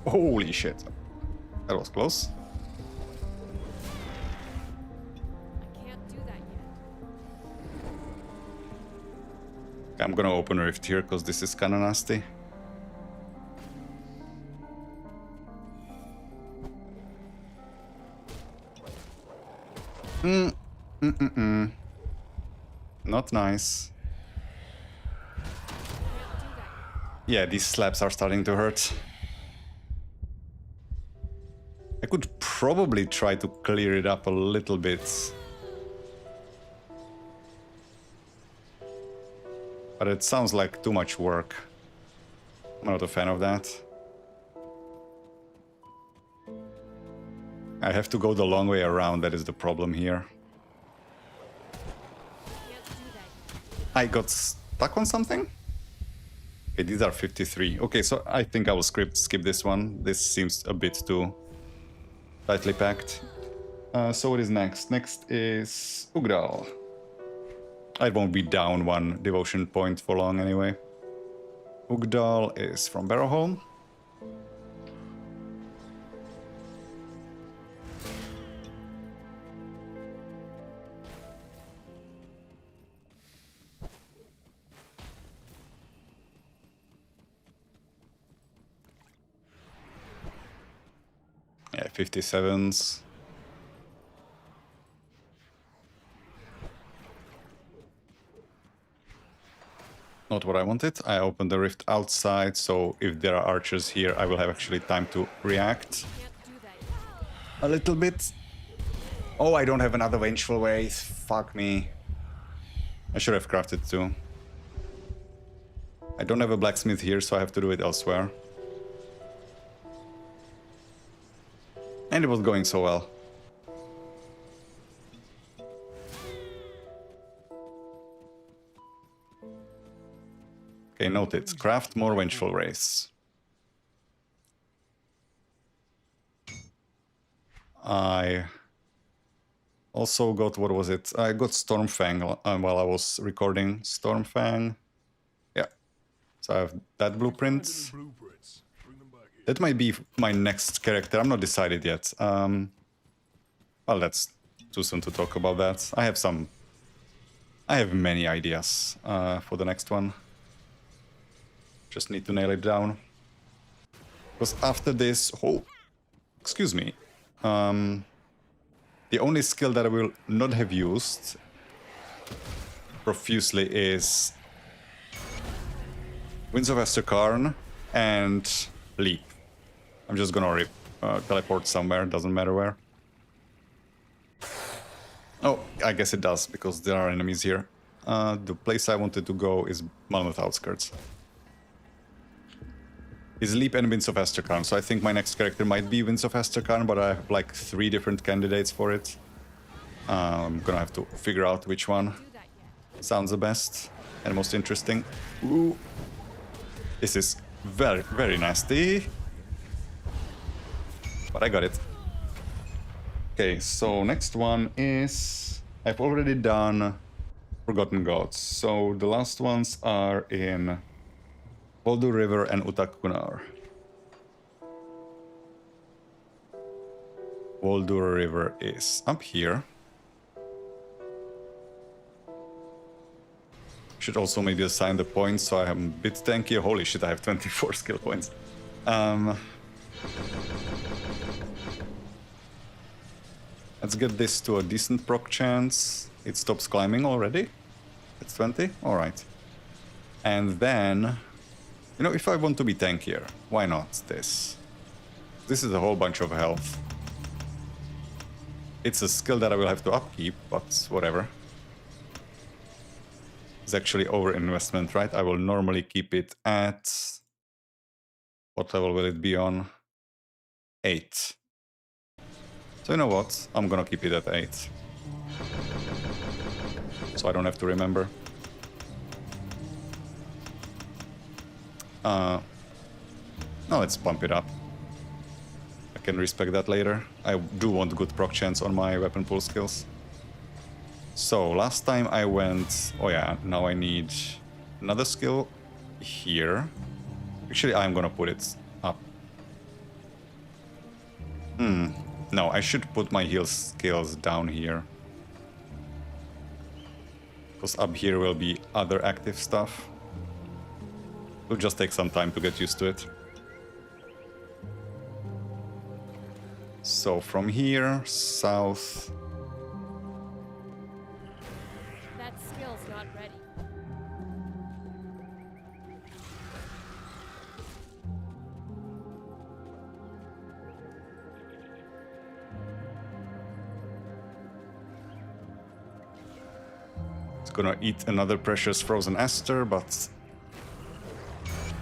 S1: Holy shit. That was close.
S2: I can't do that yet.
S1: I'm gonna open a rift here because this is kind of nasty. Not nice. Yeah, these slabs are starting to hurt. I could probably try to clear it up a little bit. But it sounds like too much work. I'm not a fan of that. I have to go the long way around, that is the problem here. I got stuck on something? Okay, these are 53. Okay, so I think I will skip this one. This seems a bit too tightly packed. So what is next? Next is Ugdal. I won't be down one devotion point for long anyway. Ugdal is from Barrowholm. Yeah, 57s. Not what I wanted. I opened the rift outside, so if there are archers here, I will have actually time to react. A little bit. Oh, I don't have another Vengeful Wraith. Fuck me. I should have crafted too. I don't have a blacksmith here, so I have to do it elsewhere. And it was going so well. Okay, noted. Craft more Vengeful Wraiths. I also got, what was it? I got Stormfang while I was recording. Stormfang. Yeah. So I have that blueprint. That might be my next character. I'm not decided yet. Well, that's too soon to talk about that. I have many ideas for the next one. Just need to nail it down. Because after this... Oh, excuse me. The only skill that I will not have used profusely is Winds of Asterkarn and Leap. I'm just gonna teleport somewhere, doesn't matter where. Oh, I guess it does, because there are enemies here. The place I wanted to go is Malmouth Outskirts. Is Leap and Winds of Asterkarn, so I think my next character might be Winds of Asterkarn, but I have like 3 different candidates for it. I'm gonna have to figure out which one sounds the best and most interesting. Ooh. This is very, very nasty. But I got it. Okay, so next one is... I've already done Forgotten Gods. So the last ones are in Voldur River and Utakunar. Voldur River is up here. Should also maybe assign the points so I am a bit tankier. Holy shit, I have 24 skill points. Let's get this to a decent proc chance. It stops climbing already. It's 20? Alright. And then... You know, if I want to be tankier, why not this? This is a whole bunch of health. It's a skill that I will have to upkeep, but whatever. It's actually over-investment, right? I will normally keep it at... What level will it be on? 8. So you know what? I'm gonna keep it at 8. So I don't have to remember. Now let's bump it up. I can respect that later. I do want good proc chance on my weapon pool skills. So last time I went... Oh yeah, now I need another skill here. Actually, I'm gonna put it up. No, I should put my heal skills down here. Because up here will be other active stuff. It'll just take some time to get used to it. So from here, south.
S2: That skill's not ready.
S1: It's gonna eat another precious frozen Aether, but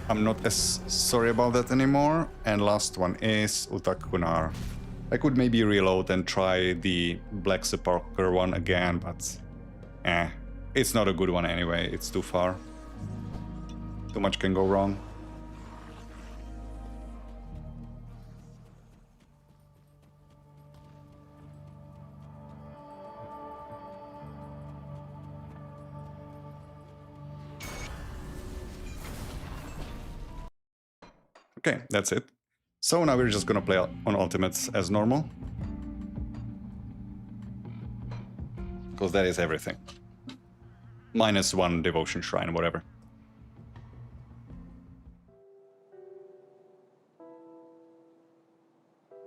S1: I'm not as sorry about that anymore. And last one is Utakunar. I could maybe reload and try the Black Sepulchre one again, but it's not a good one anyway. It's too far. Too much can go wrong. Okay, that's it. So now we're just gonna play on ultimates as normal. Because that is everything. -1 devotion shrine, whatever.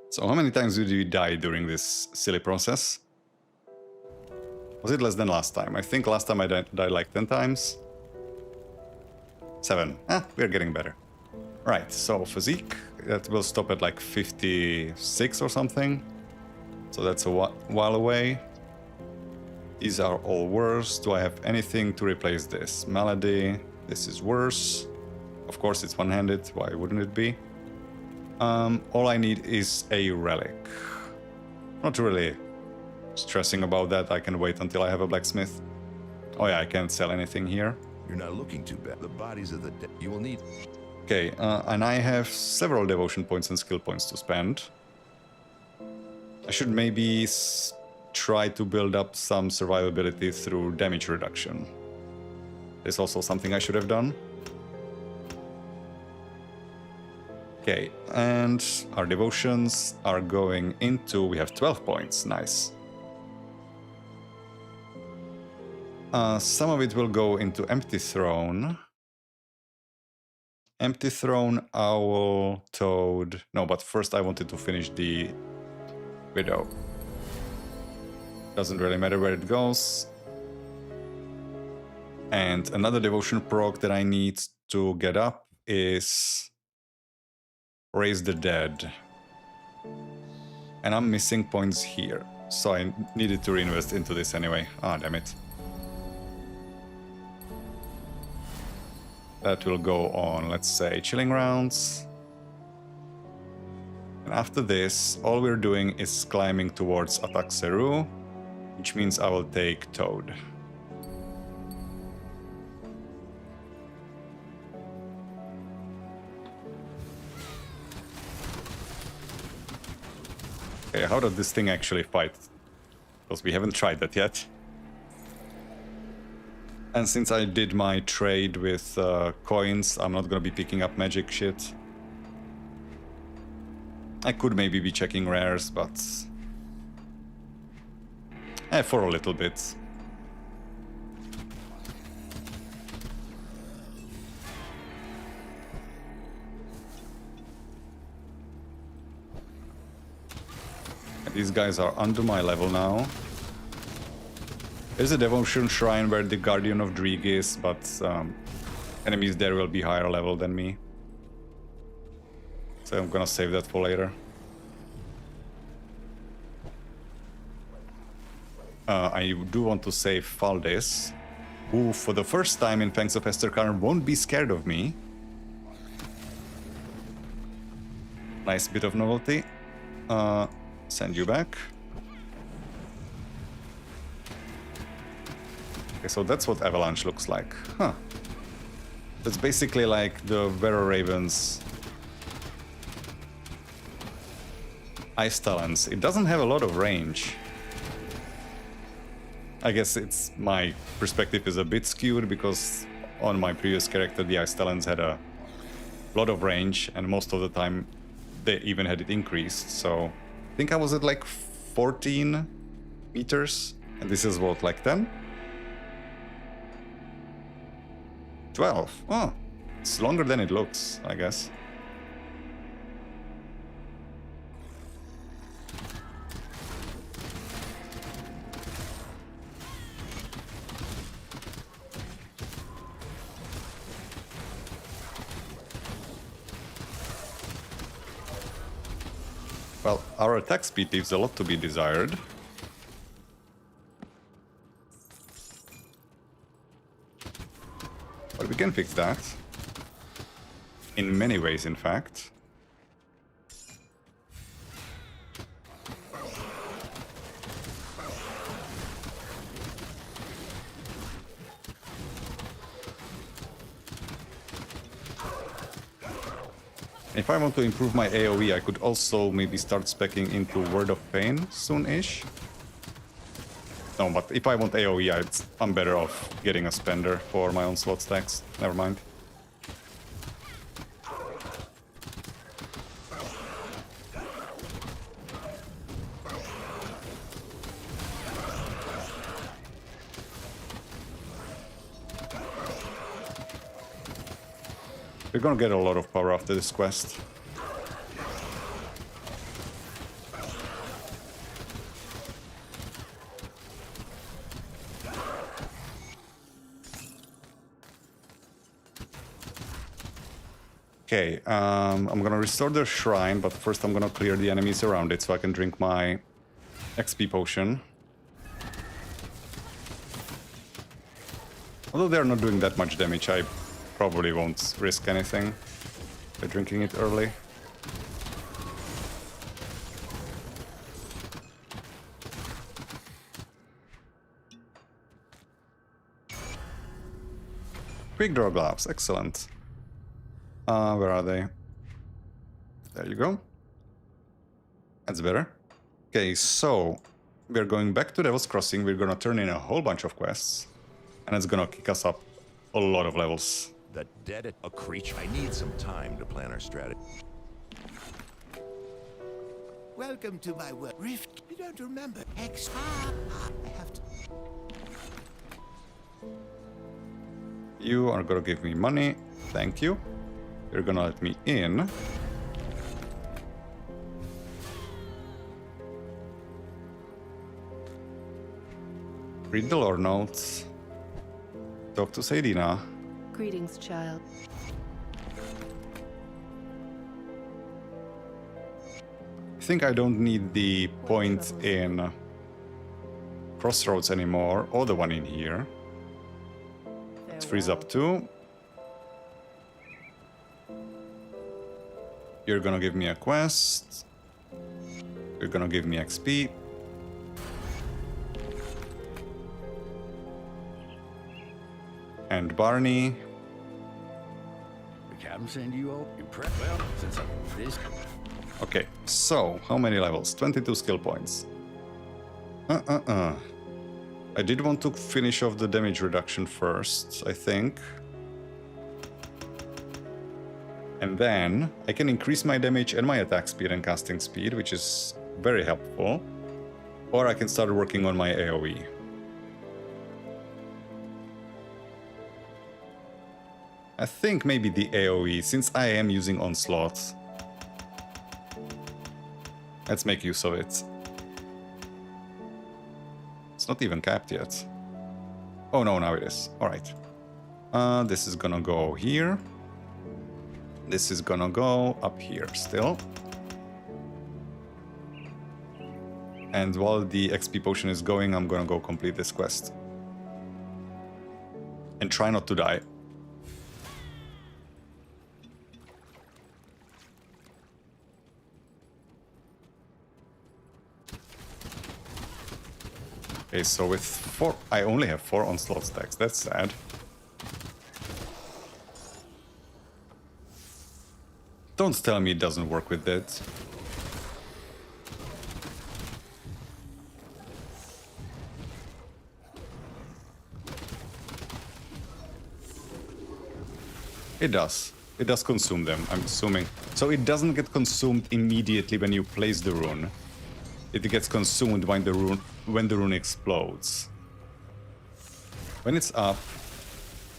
S1: So how many times did you die during this silly process? Was it less than last time? I think last time I died like 10 times. 7. We're getting better. Right, so physique, that will stop at like 56 or something. So that's a while away. These are all worse. Do I have anything to replace this? Malady, this is worse. Of course it's one-handed, why wouldn't it be? All I need is a relic. Not really stressing about that, I can wait until I have a blacksmith. Oh yeah, I can't sell anything here.
S4: You're not looking too bad. The bodies of the dead you will need.
S1: Okay, and I have several devotion points and skill points to spend. I should maybe try to build up some survivability through damage reduction. There's also something I should have done. Okay, and our devotions are going into... We have 12 points, nice. Some of it will go into Empty Throne. Empty Throne, Owl, Toad... No, but first I wanted to finish the Widow. Doesn't really matter where it goes. And another devotion proc that I need to get up is Raise the Dead. And I'm missing points here, so I needed to reinvest into this anyway. Ah, damn it. That will go on, let's say, chilling rounds. And after this, all we're doing is climbing towards Atakseru, which means I will take Toad. Okay, how does this thing actually fight? Because we haven't tried that yet. And since I did my trade with coins, I'm not gonna be picking up magic shit. I could maybe be checking rares, but... for a little bit. These guys are under my level now. There's a devotion shrine where the Guardian of Dreeg is, but enemies there will be higher level than me. So I'm gonna save that for later. I do want to save Faldis, who for the first time in Fangs of Esterkarn won't be scared of me. Nice bit of novelty. Send you back. Okay, so that's what Avalanche looks like. Huh. That's basically like the Vera Raven's Ice Talons. It doesn't have a lot of range. I guess it's my perspective is a bit skewed because on my previous character the Ice Talons had a lot of range and most of the time they even had it increased. So I think I was at like 14 meters and this is what, like 10? 12. Oh, it's longer than it looks, I guess. Well, our attack speed leaves a lot to be desired. But we can fix that. In many ways, in fact. If I want to improve my AoE, I could also maybe start speccing into Word of Pain soon-ish. No, but if I want AoE, I'm better off getting a spender for my own slot stacks. Never mind. We're gonna get a lot of power after this quest. Okay, I'm gonna restore the shrine, but first I'm gonna clear the enemies around it so I can drink my XP potion. Although they're not doing that much damage, I probably won't risk anything by drinking it early. Quick draw gloves, excellent. Where are they? There you go. That's better. Okay, so we're going back to Devil's Crossing. We're gonna turn in a whole bunch of quests, and it's gonna kick us up a lot of levels.
S4: The dead a creature. I need some time to plan our strategy.
S3: Welcome to my world. Rift. You don't remember. X. I have to.
S1: You are gonna give me money. Thank you. You're gonna let me in. Read the lore notes. Talk to Sadina.
S5: Greetings, child.
S1: I think I don't need the point in Crossroads anymore, or the one in here. Let's freeze up too. You're gonna give me a quest. You're gonna give me XP. And Barney.
S6: The captain send you all impressed. Well, since I'm this.
S1: Okay, so how many levels? 22 skill points. I did want to finish off the damage reduction first, I think. And then I can increase my damage and my attack speed and casting speed, which is very helpful. Or I can start working on my AoE. I think maybe the AoE, since I am using Onslaught. Let's make use of it. It's not even capped yet. Oh no, now it is. Alright. This is gonna go here. This is gonna go up here still. And while the XP potion is going, I'm gonna go complete this quest. And try not to die. Okay, so with 4... I only have 4 onslaught stacks. That's sad. Don't tell me it doesn't work with that. It does. It does consume them, I'm assuming. So it doesn't get consumed immediately when you place the rune. It gets consumed when the rune explodes. When it's up,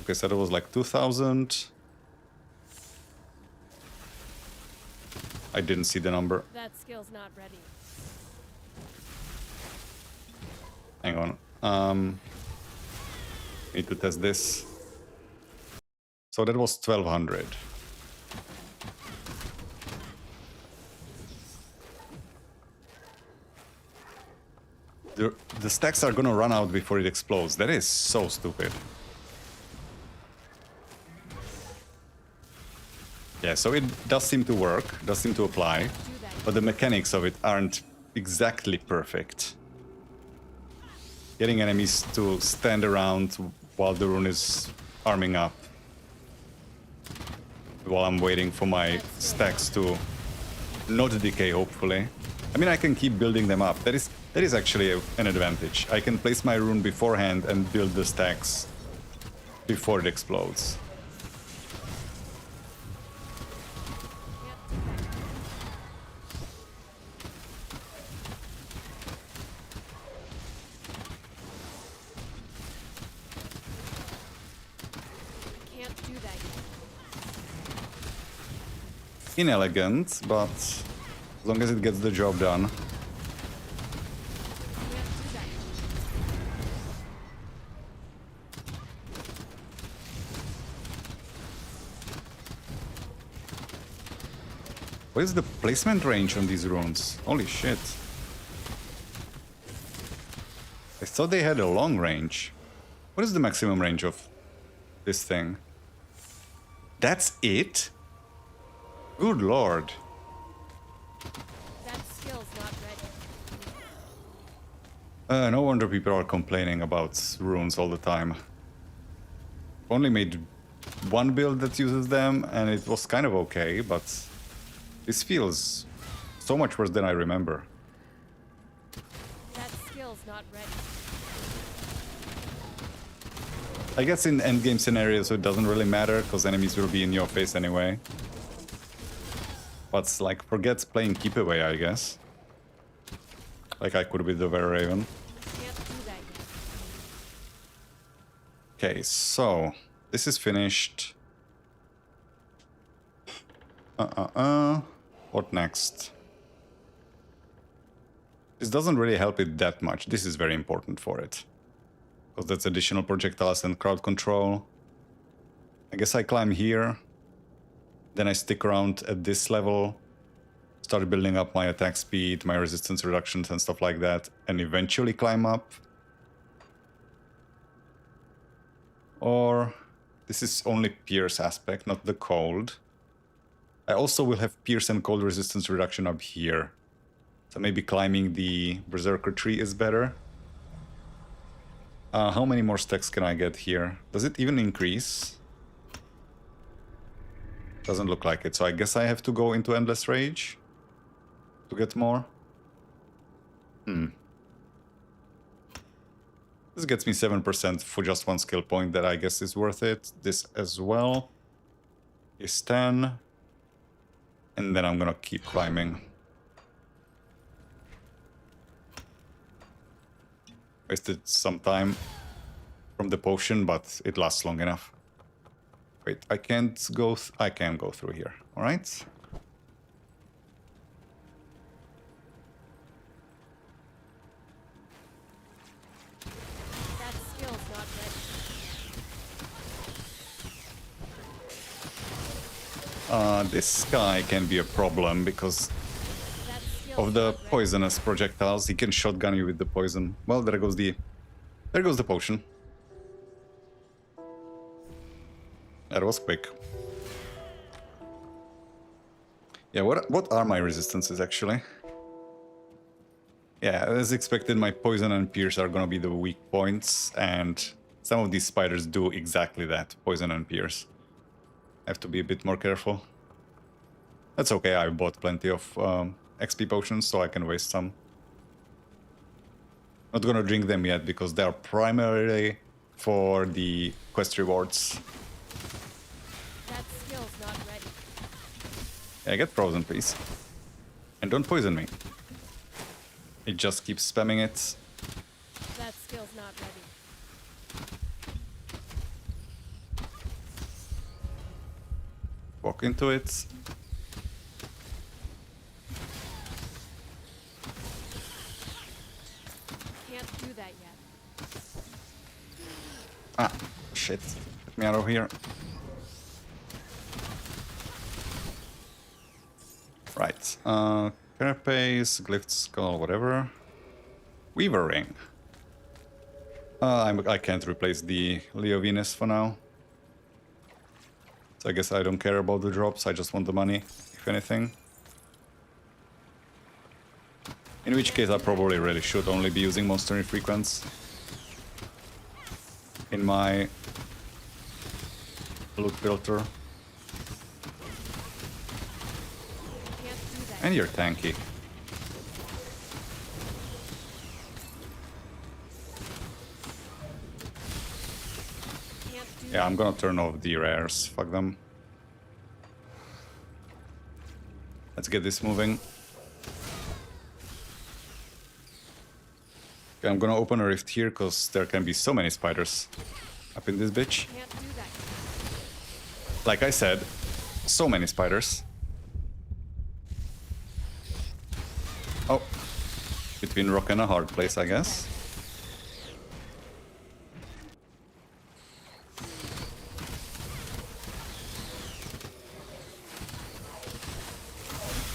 S1: Okay, so that was like 2,000. I didn't see the number.
S2: That skill's not ready.
S1: Hang on. Need to test this. So that was 1,200. The stacks are gonna run out before it explodes. That is so stupid. Yeah, so it does seem to work, does seem to apply, but the mechanics of it aren't exactly perfect. Getting enemies to stand around while the rune is arming up, while I'm waiting for my stacks to not decay, hopefully. I mean, I can keep building them up. That is actually an advantage. I can place my rune beforehand and build the stacks before it explodes.
S2: Can't do that yet.
S1: Inelegant, but as long as it gets the job done.
S2: Can't do that yet.
S1: What is the placement range on these runes? Holy shit. I thought they had a long range. What is the maximum range of this thing? That's it? Good lord.
S2: That skill's not ready.
S1: No wonder people are complaining about runes all the time. Only made one build that uses them, and it was kind of okay, but this feels so much worse than I remember.
S2: That skill's not ready.
S1: I guess in endgame scenarios it doesn't really matter, because enemies will be in your face anyway. But like, forget playing keep away, I guess. Like I could with the Vera Raven.
S2: Can't do that yet.
S1: Okay, so this is finished. What next? This doesn't really help it that much. This is very important for it, because that's additional projectiles and crowd control. I guess I climb here. Then I stick around at this level. Start building up my attack speed, my resistance reductions and stuff like that. And eventually climb up. Or this is only pierce aspect, not the cold. I also will have pierce and cold resistance reduction up here. So maybe climbing the berserker tree is better. How many more stacks can I get here? Does it even increase? Doesn't look like it, so I guess I have to go into Endless Rage to get more. This gets me 7% for just one skill point, that I guess is worth it. This as well is 10. And then I'm gonna keep climbing. Wasted some time from the potion, but it lasts long enough. Wait, I can't go... I can go through here, alright?
S2: That skill's not ready.
S1: This guy can be a problem because
S2: That skill's
S1: of the
S2: not ready.
S1: poisonous projectiles. He can shotgun you with the poison. Well, there goes the potion. That was quick. Yeah, what are my resistances actually? Yeah, as expected, my poison and pierce are gonna be the weak points, and some of these spiders do exactly that, poison and pierce. I have to be a bit more careful. That's okay, I bought plenty of XP potions, so I can waste some. Not gonna drink them yet, because they are primarily for the quest rewards.
S2: That skill's not ready.
S1: Yeah, get frozen, please. And don't poison me. It just keeps spamming it.
S2: That skill's not ready.
S1: Walk into it.
S2: Can't do that yet.
S1: Ah, shit. Get me out of here. Right. Carapace, Glyph Skull, whatever. Weaver Ring. I can't replace the Leo Venus for now. So I guess I don't care about the drops, I just want the money, if anything. In which case I probably really should only be using Monster Frequency in my loot filter.
S2: Can't do that.
S1: And you're tanky.
S2: Can't do
S1: Yeah, I'm gonna turn off the rares. Fuck them. Let's get this moving. Okay, I'm gonna open a rift here because there can be so many spiders up in this bitch.
S2: Can't do that.
S1: Like I said, so many spiders. Oh, between rock and a hard place, I guess.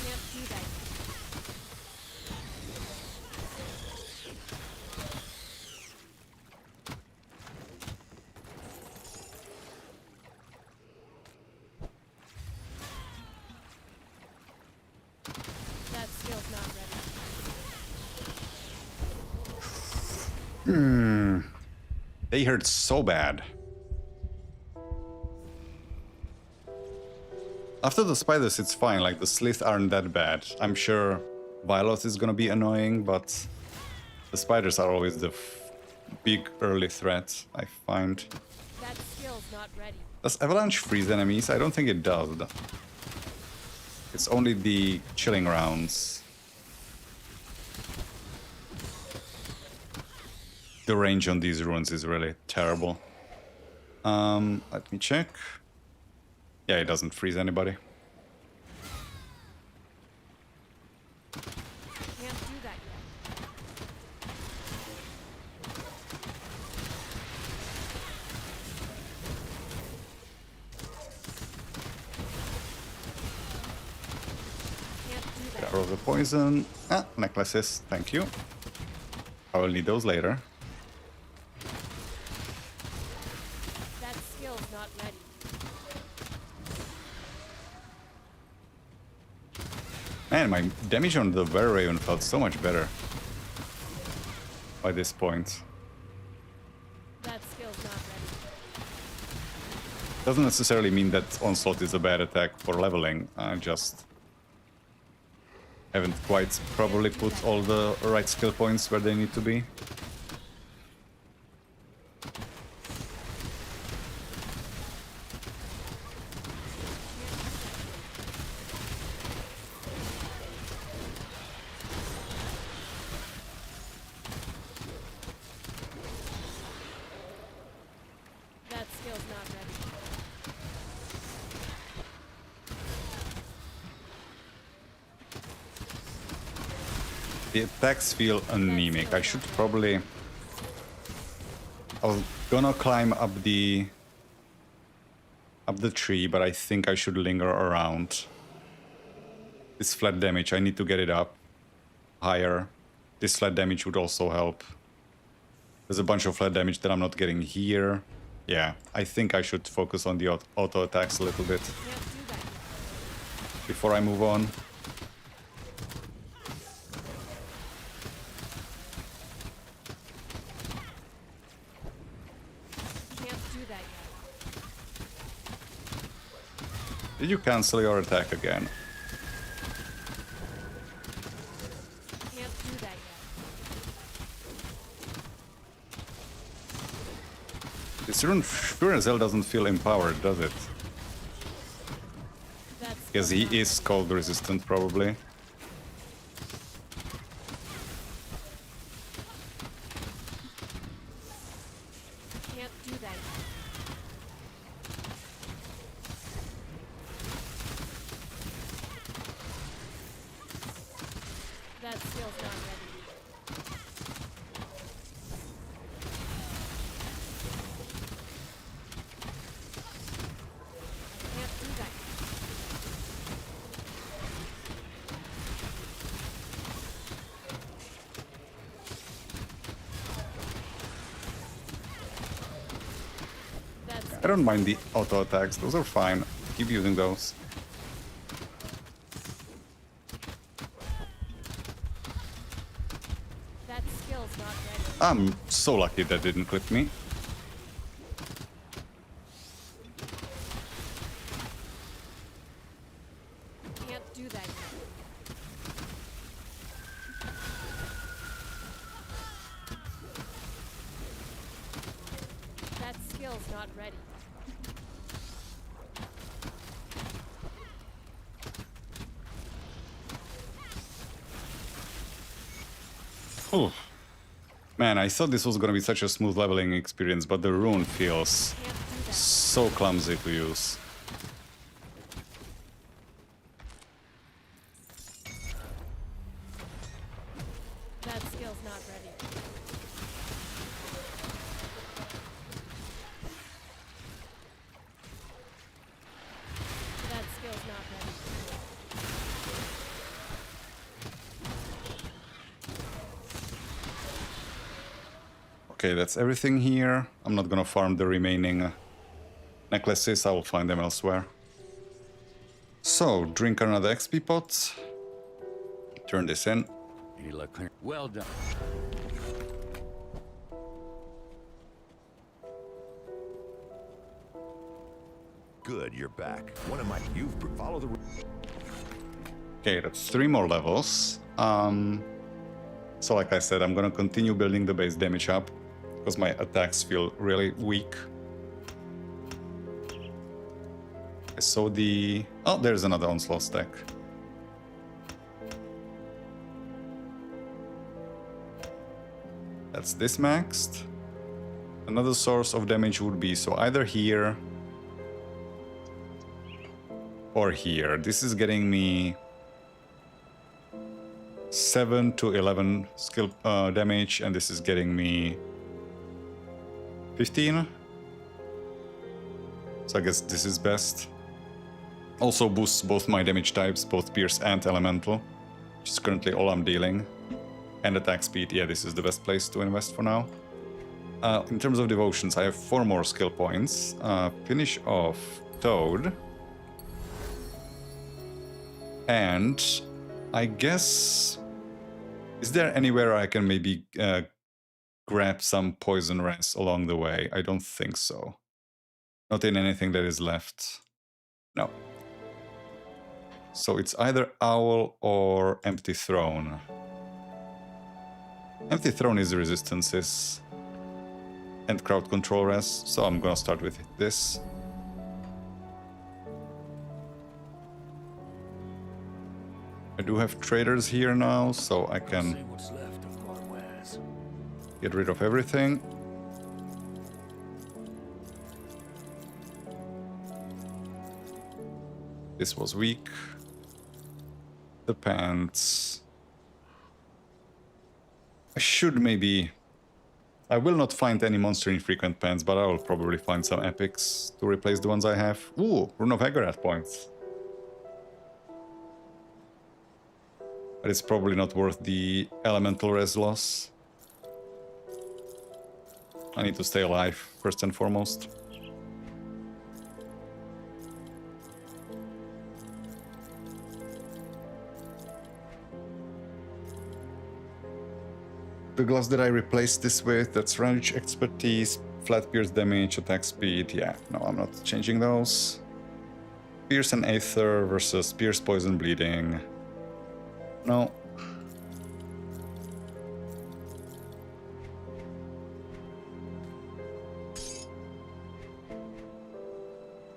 S2: Can't do that. That skill's not ready.
S1: They hurt so bad. After the spiders, it's fine. Like, the slith aren't that bad. I'm sure Violet is gonna be annoying, but the spiders are always the big early threat, I find.
S2: That skill's not ready.
S1: Does Avalanche freeze enemies? I don't think it does. It's only the chilling rounds. The range on these runes is really terrible. Let me check. Yeah, it doesn't freeze anybody.
S2: Can't do that yet. Can't do that.
S1: Get out of the poison. Ah, necklaces. Thank you. I will need those later.
S2: That skill's not ready.
S1: Man, my damage on the Raven felt so much better by this point.
S2: That skill's not ready.
S1: Doesn't necessarily mean that Onslaught is a bad attack for leveling. I just haven't quite probably put all the right skill points where they need to be.
S2: That skill's not ready.
S1: The attacks feel anemic. I should probably... I was gonna climb up the tree, but I think I should linger around. This flat damage, I need to get it up higher. This flat damage would also help. There's a bunch of flat damage that I'm not getting here. Yeah, I think I should focus on the auto attacks a little bit
S2: Can't do that yet.
S1: before I move on.
S2: Can't do that yet.
S1: Did you cancel your attack again?
S2: Can't do that yet.
S1: This rune sure as hell doesn't feel empowered, does it?
S2: That
S1: Because
S2: skill's not
S1: he is cold resistant, probably.
S2: ready. Can't do that yet. That skill's not ready. I can't do that yet. That's
S1: I don't mind the auto attacks, those are fine. Keep using those.
S2: that skill's not ready.
S1: I'm so lucky that didn't clip me.
S2: Can't do that yet. That skill's not ready.
S1: Whew. Man, I thought this was gonna be such a smooth leveling experience, but the rune feels
S2: Can't do that.
S1: so clumsy to use.
S2: That skill's not ready. That skill's not ready.
S1: Okay, that's everything here. I'm not gonna farm the remaining necklaces, I will find them elsewhere. So, drink another XP pot. Turn this in.
S6: Any luck clear? Well done.
S4: Good, you're back. One of my... You've... Follow the...
S1: Okay, that's 3 more levels. So like I said, I'm gonna continue building the base damage up, because my attacks feel really weak. So the... Oh, there's another onslaught stack. That's this maxed. Another source of damage would be so either here or here. This is getting me 7 to 11 skill damage, and this is getting me 15. So I guess this is best. Also boosts both my damage types, both Pierce and Elemental, which is currently all I'm dealing. And attack speed, yeah, this is the best place to invest for now. In terms of devotions, I have 4 more skill points. Finish off Toad. And I guess... Is there anywhere I can maybe grab some poison res along the way? I don't think so. Not in anything that is left. No. So it's either Owl or Empty Throne. Empty Throne is the resistances and crowd control res, so I'm gonna start with this. I do have traders here now, so I can
S6: what's left of my wares.
S1: get rid of everything. This was weak. The pants. I should maybe... I will not find any monster infrequent pants, but I will probably find some epics to replace the ones I have. Ooh, Rune of Hagarat points. But it's probably not worth the elemental res loss. I need to stay alive, first and foremost. The gloves that I replaced this with, that's range expertise, flat pierce damage, attack speed. Yeah, no, I'm not changing those. Pierce and Aether versus Pierce, Poison, Bleeding. No.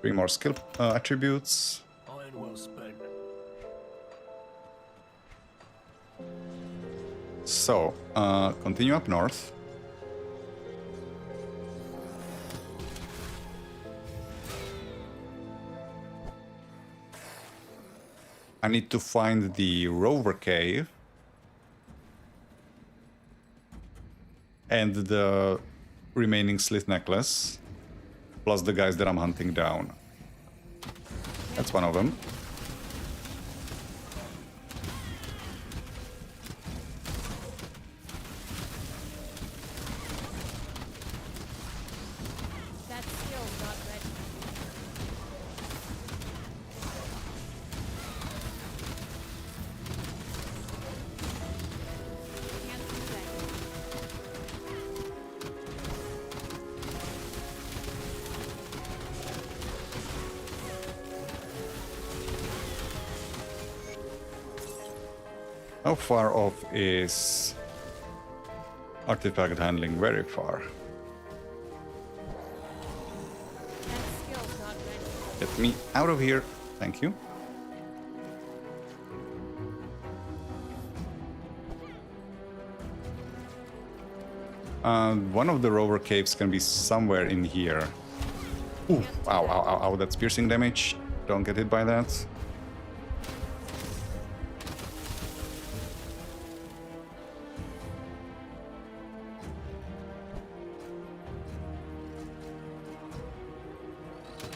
S1: Three more skill attributes.
S6: Iron well spent.
S1: So, continue up north. I need to find the Rover Cave, and the remaining Slith necklace, plus the guys that I'm hunting down. That's one of them.
S2: That skill's not ready. Can't do that yet.
S1: How far off is artifact handling? Very far.
S2: That skill's not ready.
S1: Get me out of here. Thank you. One of the rover caves can be somewhere in here. Ooh, ow, ow, ow, ow, that's piercing damage. Don't get hit by that.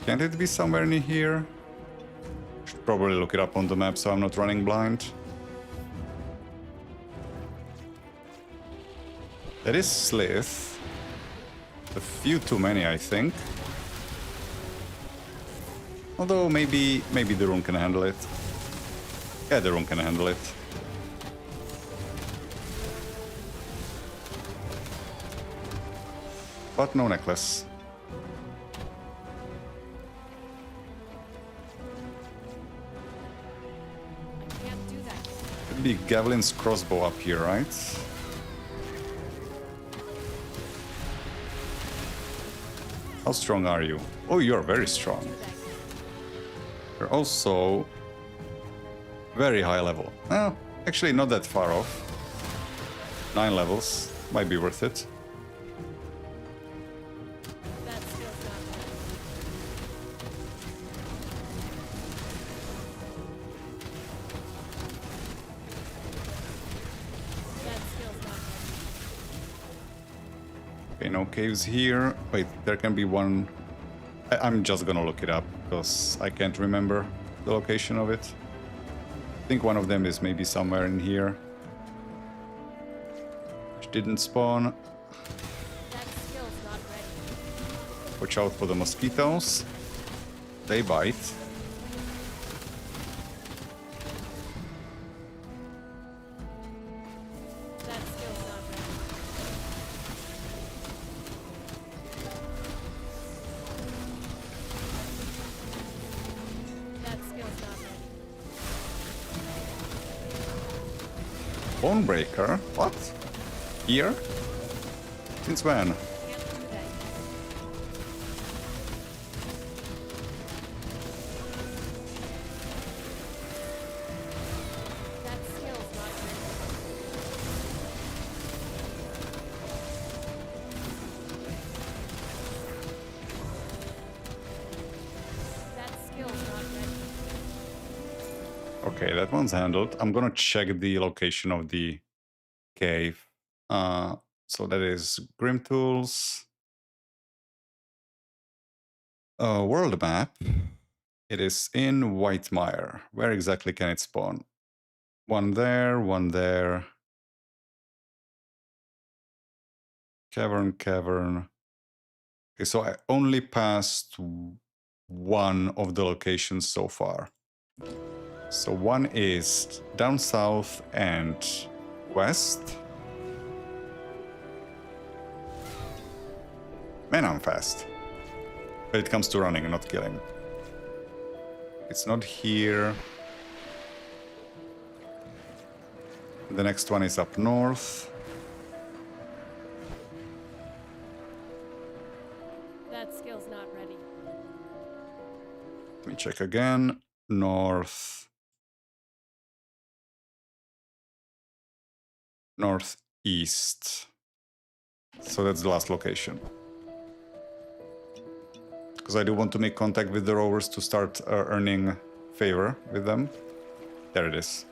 S1: Can't it be somewhere in here? Should probably look it up on the map so I'm not running blind. That is Slith. A few too many, I think. Although maybe the rune can handle it. Yeah, the rune can handle it. But no necklace.
S2: I can't do that yet.
S1: Could be Gavlin's crossbow up here, right? How strong are you? Oh, you're very strong.
S2: Do that yet.
S1: You're also very high level. Well, actually not that far off. 9 levels. Might be worth it.
S2: That skill's not ready. That skill's not ready.
S1: Okay, no caves here. Wait, there can be one. I'm just gonna look it up because I can't remember the location of it. I think one of them is maybe somewhere in here. Which didn't spawn.
S2: That skill's not ready.
S1: Watch out for the mosquitoes. They bite.
S2: That skill's not ready. That skill's not ready.
S1: Bonebreaker? What? Here? Since when?
S2: Can't do that yet. That skill's not ready. That skill's not ready.
S1: Okay, that one's handled. I'm gonna check the location of the cave. So that is Grim Tools. World map. It is in Whitemire. Where exactly can it spawn? One there, one there. Cavern, cavern. Okay, so I only passed one of the locations so far. So one is down south and west. Man, I'm fast. But it comes to running, not killing. It's not here. The next one is up north.
S2: That skill's not ready.
S1: Let me check again. North. Northeast. So that's the last location. Because I do want to make contact with the rovers to start earning favor with them. There it is.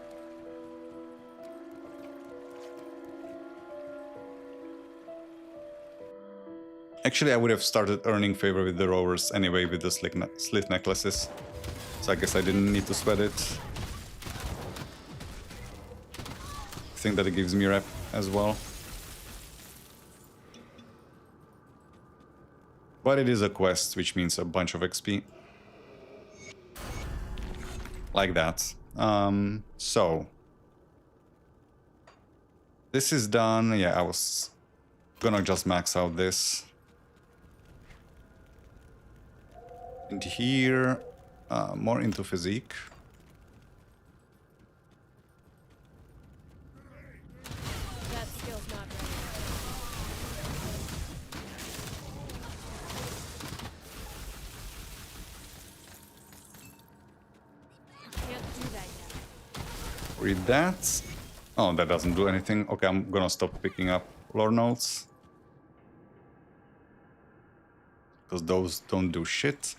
S1: Actually, I would have started earning favor with the rovers anyway with the slit necklaces. So I guess I didn't need to sweat it. I think that it gives me rep as well. But it is a quest, which means a bunch of XP. Like that. So. This is done. Yeah, I was gonna just max out this. And here, more into physique.
S2: That skill's not ready. Can't do that yet.
S1: Read that. Oh, that doesn't do anything. Okay, I'm gonna stop picking up lore notes. Because those don't do shit.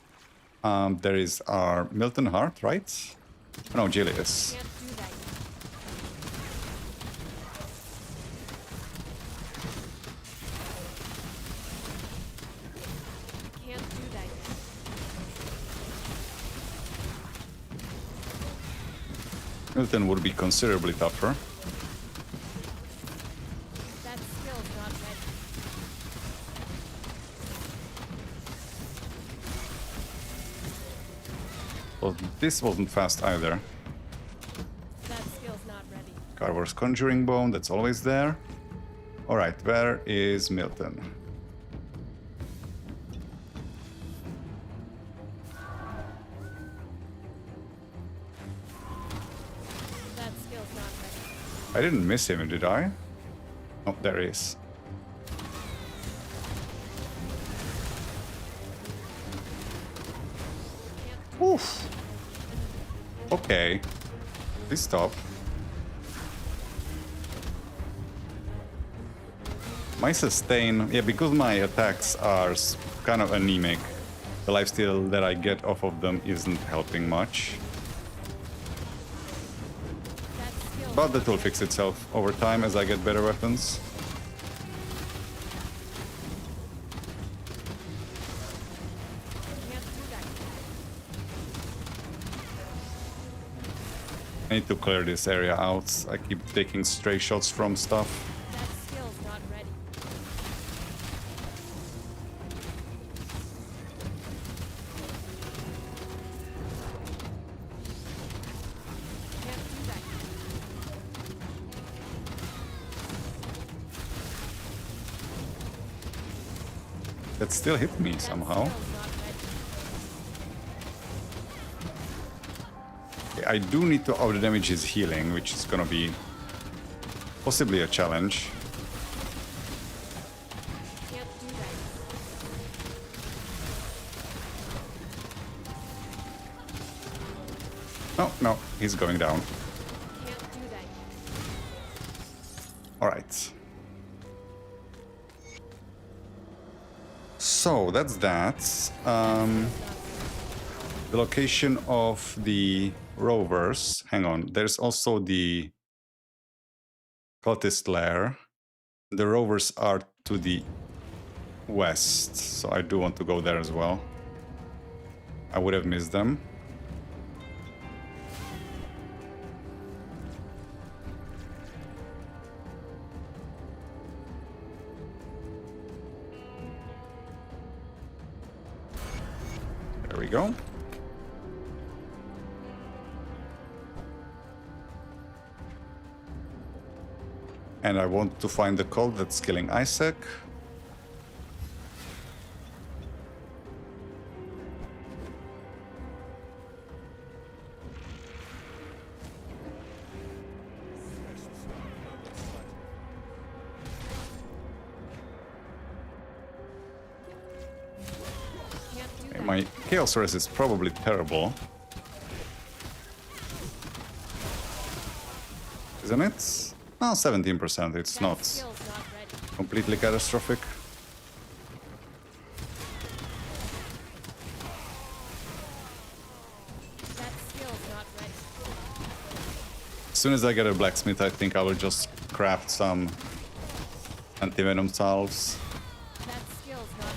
S1: There is our Milton Heart, right? No, Julius.
S2: Can't do that yet. Can't do that yet.
S1: Milton would be considerably tougher.
S2: That skill's not ready.
S1: Well, this wasn't fast either.
S2: That skill's not ready.
S1: Carver's Conjuring Bone, that's always there. Alright, where is Milton?
S2: That skill's not ready.
S1: I didn't miss him, did I? Oh, there he is. Oof. Okay. Please stop. My sustain... Yeah, because my attacks are kind of anemic, the lifesteal that I get off of them isn't helping much.
S2: That skill's
S1: But that will fix itself over time as I get better weapons.
S2: can't do that yet.
S1: I need to clear this area out. I keep taking stray shots from stuff.
S2: That skill's not ready. Can't do that yet.
S1: That still hit me
S2: That
S1: somehow.
S2: skill's not ready.
S1: I do need to out-damage his healing, which is gonna be possibly a challenge.
S2: Can't do that yet.
S1: No, no, he's going down.
S2: Can't do that yet.
S1: Alright. So, that's that. The location of the rovers. Hang on, there's also the cultist lair. The rovers are to the west, so I do want to go there as well. I would have missed them. There we go. And I want to find the cult that's killing Isaac.
S2: Can't do that.
S1: My Chaos Res is probably terrible. Isn't it? Oh, 17%. It's
S2: That
S1: not
S2: skill's not ready.
S1: completely catastrophic.
S2: That skill's not ready.
S1: As soon as I get a blacksmith, I think I will just craft some anti-venom salves.
S2: That skill's not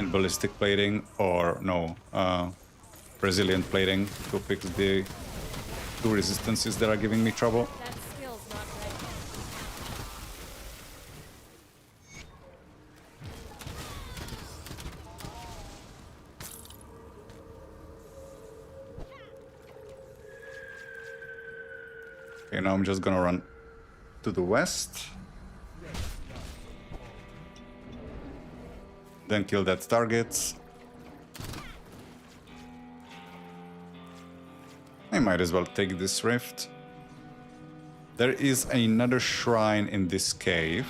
S1: with ballistic plating or no, resilient plating to fix the two resistances that are giving me trouble.
S2: That skill's not ready.
S1: Okay, now I'm just gonna run to the west. Then kill that target. I might as well take this rift. There is another shrine in this cave.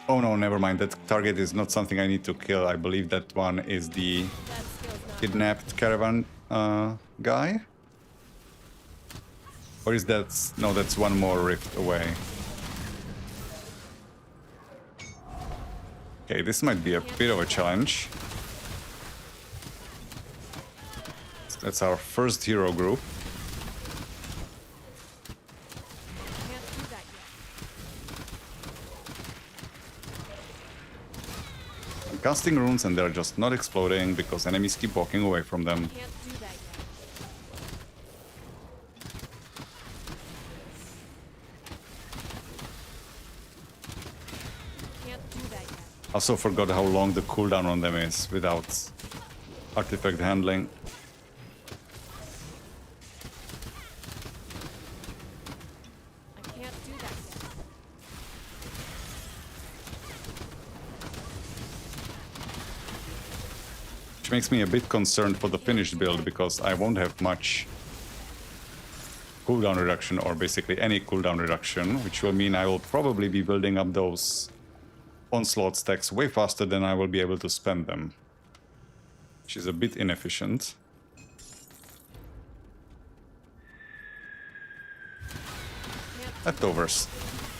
S1: Oh no, never mind. That target is not something I need to kill. I believe that one is the
S2: That skill's not
S1: kidnapped caravan guy. Or is that... No, that's one more rift away. Okay, this might be a bit of a challenge. That's our first hero group.
S2: Can't do that yet.
S1: I'm casting runes and they're just not exploding because enemies keep walking away from them.
S2: Can't do that yet. Can't do that yet.
S1: Also forgot how long the cooldown on them is without artifact handling.
S2: I can't do that yet.
S1: Which makes me a bit concerned for the finished build because I won't have much cooldown reduction or basically any cooldown reduction, which will mean I will probably be building up those onslaught stacks way faster than I will be able to spend them, which is a bit inefficient. Leftovers,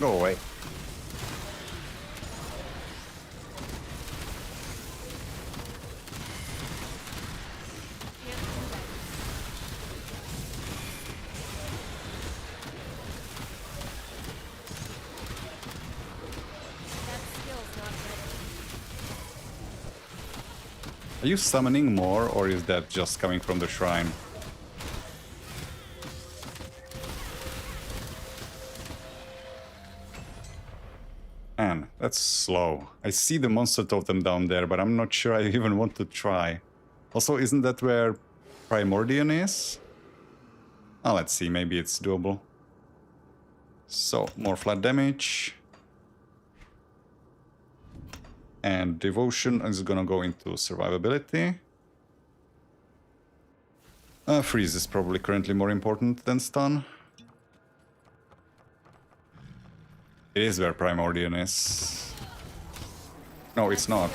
S1: go away.
S2: Can't do that yet. That skill's not ready.
S1: Are you summoning more or is that just coming from the shrine? Man, that's slow. I see the monster totem down there, but I'm not sure I even want to try. Also, isn't that where Primordian is? Oh, let's see, maybe it's doable. So, more flat damage. And Devotion is gonna go into survivability. Freeze is probably currently more important than stun. It is where Primordian is. No, it's not.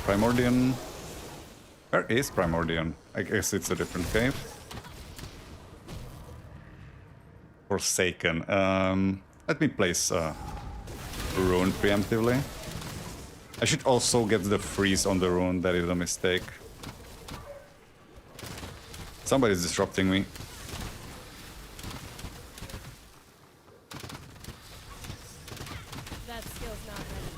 S1: Primordian... Where is Primordian? I guess it's a different cave. Forsaken. Let me place a rune preemptively. I should also get the freeze on the rune. That is a mistake. Somebody's disrupting me.
S2: That skill's not ready.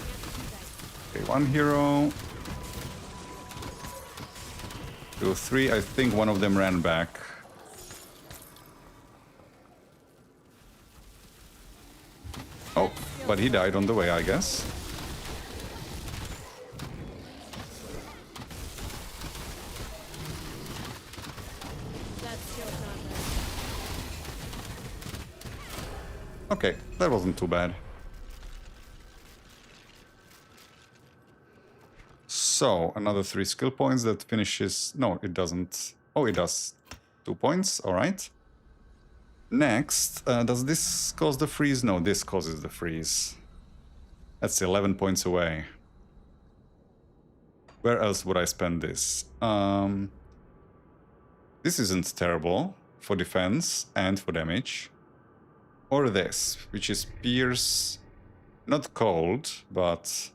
S2: Can't do that.
S1: Okay, one hero. 2, 3. I think one of them ran back. Oh, but he died on the way, I guess.
S2: That skill's not ready.
S1: Okay, that wasn't too bad. So, another 3 skill points that finishes... No, it doesn't. Oh, it does. 2 points, alright. Next, does this cause the freeze? No, this causes the freeze. That's 11 points away. Where else would I spend this? This isn't terrible for defense and for damage. Or this, which is Pierce... Not cold, but...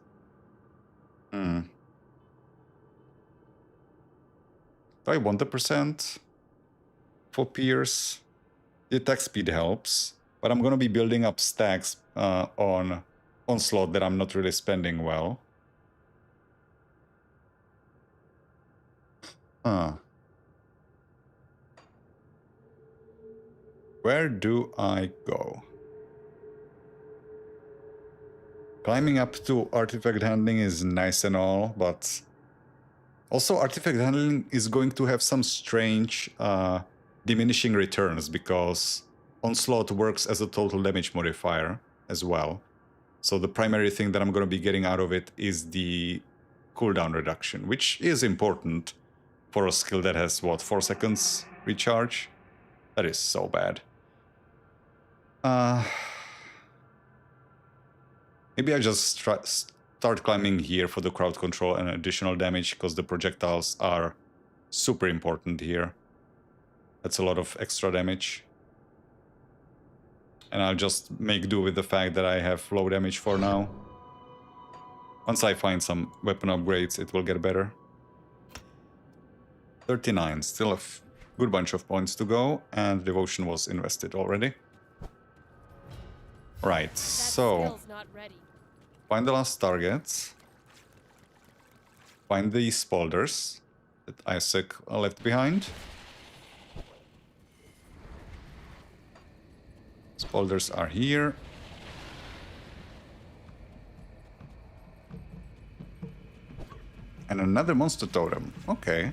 S1: Do I want the percent for Pierce? The attack speed helps, but I'm gonna be building up stacks on Onslaught that I'm not really spending well. Where do I go? Climbing up to artifact handling is nice and all, but also artifact handling is going to have some strange diminishing returns because Onslaught works as a total damage modifier as well. So the primary thing that I'm going to be getting out of it is the cooldown reduction, which is important for a skill that has, what, 4 seconds recharge? That is so bad. Maybe I just start climbing here for the crowd control and additional damage, because the projectiles are super important here. That's a lot of extra damage. And I'll just make do with the fact that I have low damage for now. Once I find some weapon upgrades, it will get better. 39, still a good bunch of points to go, and devotion was invested already. Right, so
S2: Skill's not ready.
S1: find the last targets. Find the spolders that Isaac left behind. Spolders are here. And another monster totem. Okay.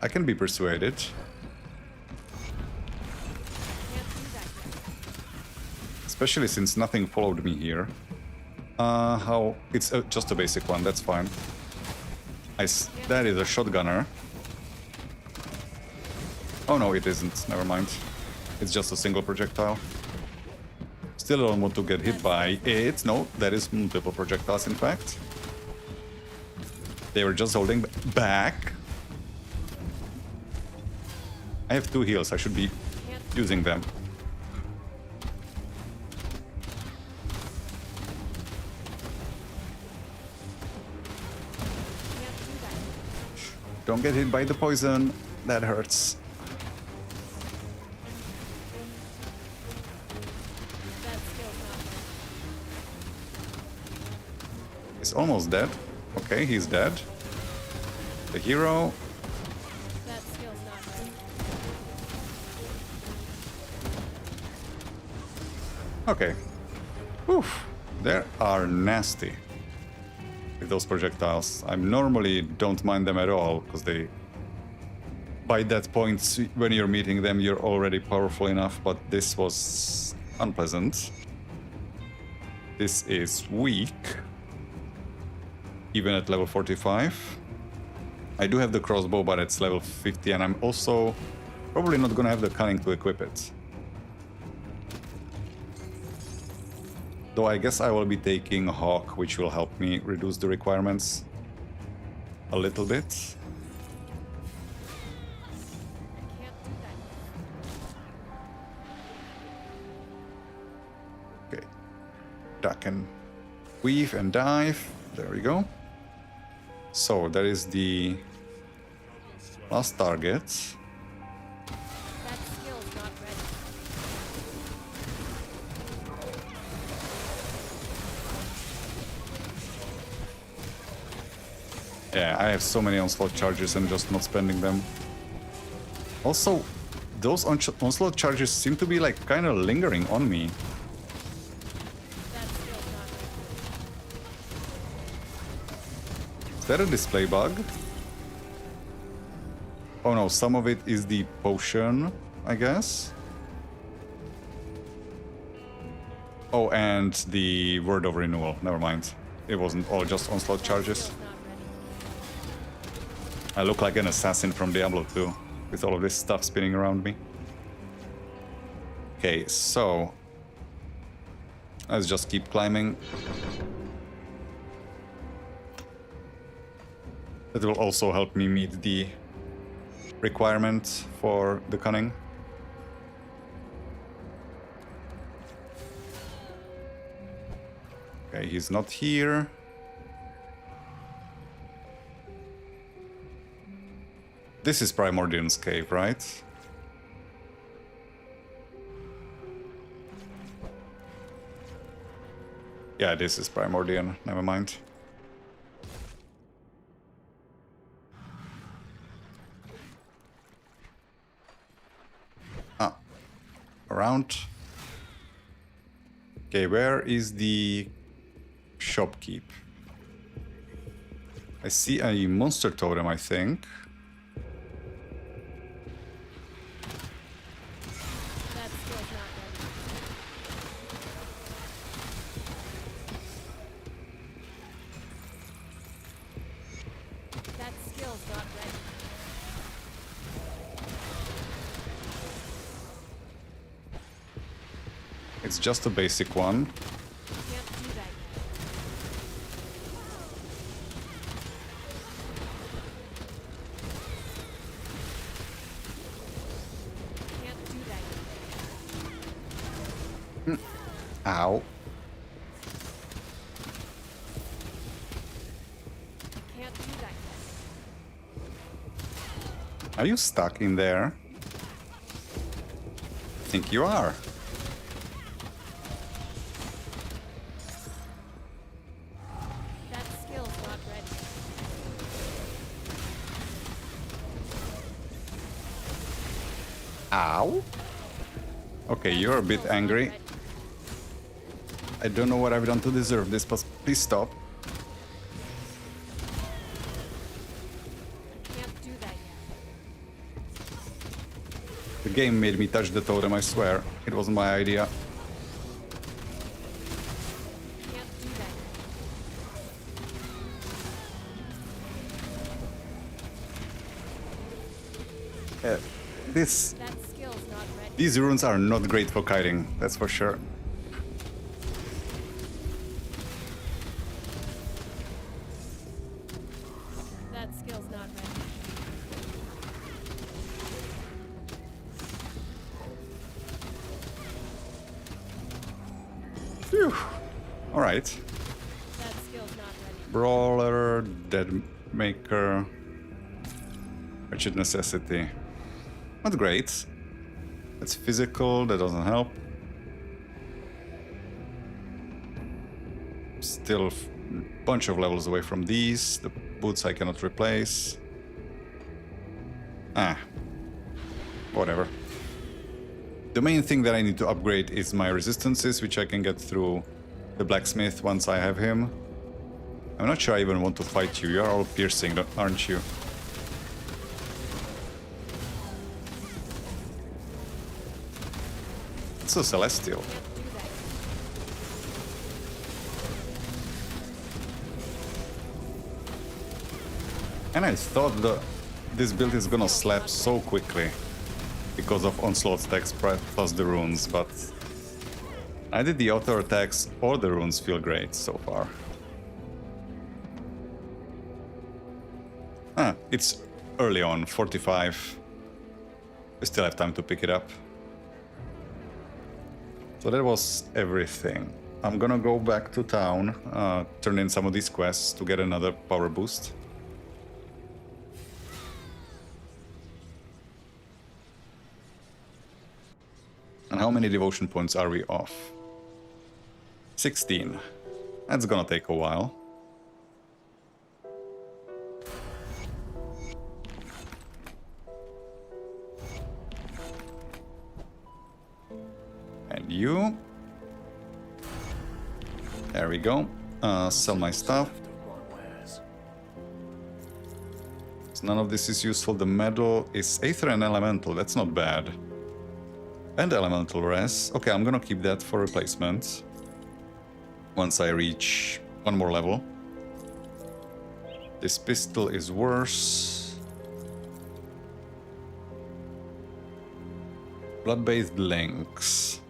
S1: I can be persuaded.
S2: Can't do that yet.
S1: Especially since nothing followed me here. How? It's just a basic one, that's fine. That is a shotgunner. Oh no, it isn't. Never mind. It's just a single projectile. Still don't want to get hit by it. No, that is multiple projectiles, in fact. They were just holding back. I have 2 heals. I should be using them.
S2: Can't do that.
S1: Don't get hit by the poison. That hurts.
S2: That skill's not ready.
S1: He's almost dead. Okay, he's dead. The hero.
S2: That skill's not ready.
S1: Okay. Oof. They are nasty with those projectiles. I normally don't mind them at all, because they... By that point, when you're meeting them, you're already powerful enough, but this was unpleasant. This is weak. Even at level 45. I do have the crossbow, but it's level 50, and I'm also probably not gonna have the cunning to equip it. Though I guess I will be taking Hawk, which will help me reduce the requirements a little bit.
S2: Can't do that.
S1: Okay. Duck and weave and dive. There we go. So that is the last target.
S2: That skill's not ready.
S1: Yeah, I have so many onslaught charges and just not spending them. Also, those onslaught charges seem to be like kind of lingering on me.
S2: That skill's not ready.
S1: Is that a display bug? Oh no, some of it is the potion, I guess. Oh, and the word of renewal. Never mind. It wasn't all just onslaught charges.
S2: Skill's not ready.
S1: I look like an assassin from Diablo 2, with all of this stuff spinning around me. Okay, so let's just keep climbing. That will also help me meet the requirement for the cunning. Okay, he's not here. This is Primordian's cave, right? Yeah, this is Primordian. Never mind. Ah. Around. Okay, where is the shopkeep? I see a monster totem, I think.
S2: That skill's not ready. That skill's not ready.
S1: It's just a basic one.
S2: Can't do that yet. Can't do that yet.
S1: Ow.
S2: Can't do that yet.
S1: Are you stuck in there? I think you are.
S2: That skill's not ready.
S1: Ow. Okay, you're a bit
S2: Skill's not
S1: angry.
S2: ready.
S1: I don't know what I've done to deserve this, but please stop.
S2: Can't do that yet.
S1: The game made me touch the totem, I swear. It wasn't my idea.
S2: Can't do that yet.
S1: This
S2: That skill's not ready.
S1: These runes are not great for kiting, that's for sure.
S2: That skill's not ready.
S1: Phew. Alright.
S2: That skill's not ready.
S1: Brawler, Dead Maker, Wretched Necessity. Not great. That's physical, that doesn't help. Still a bunch of levels away from these. The boots I cannot replace. Ah. Whatever. The main thing that I need to upgrade is my resistances, which I can get through the blacksmith once I have him. I'm not sure I even want to fight you. You're all piercing, aren't you? It's a celestial.
S2: Can't do that yet.
S1: And I thought this build is gonna slap so quickly because of onslaught attacks plus the runes, but either the auto attacks or the runes feel great so far. Ah, it's early on, 45. We still have time to pick it up. So that was everything. I'm gonna go back to town, turn in some of these quests to get another power boost. And how many devotion points are we off? 16. That's gonna take a while. And you. There we go. Sell my stuff. So none of this is useful. The medal is Aether and Elemental. That's not bad. And Elemental Res. Okay, I'm gonna keep that for replacement. Once I reach one more level. This pistol is worse. Blood-bathed links.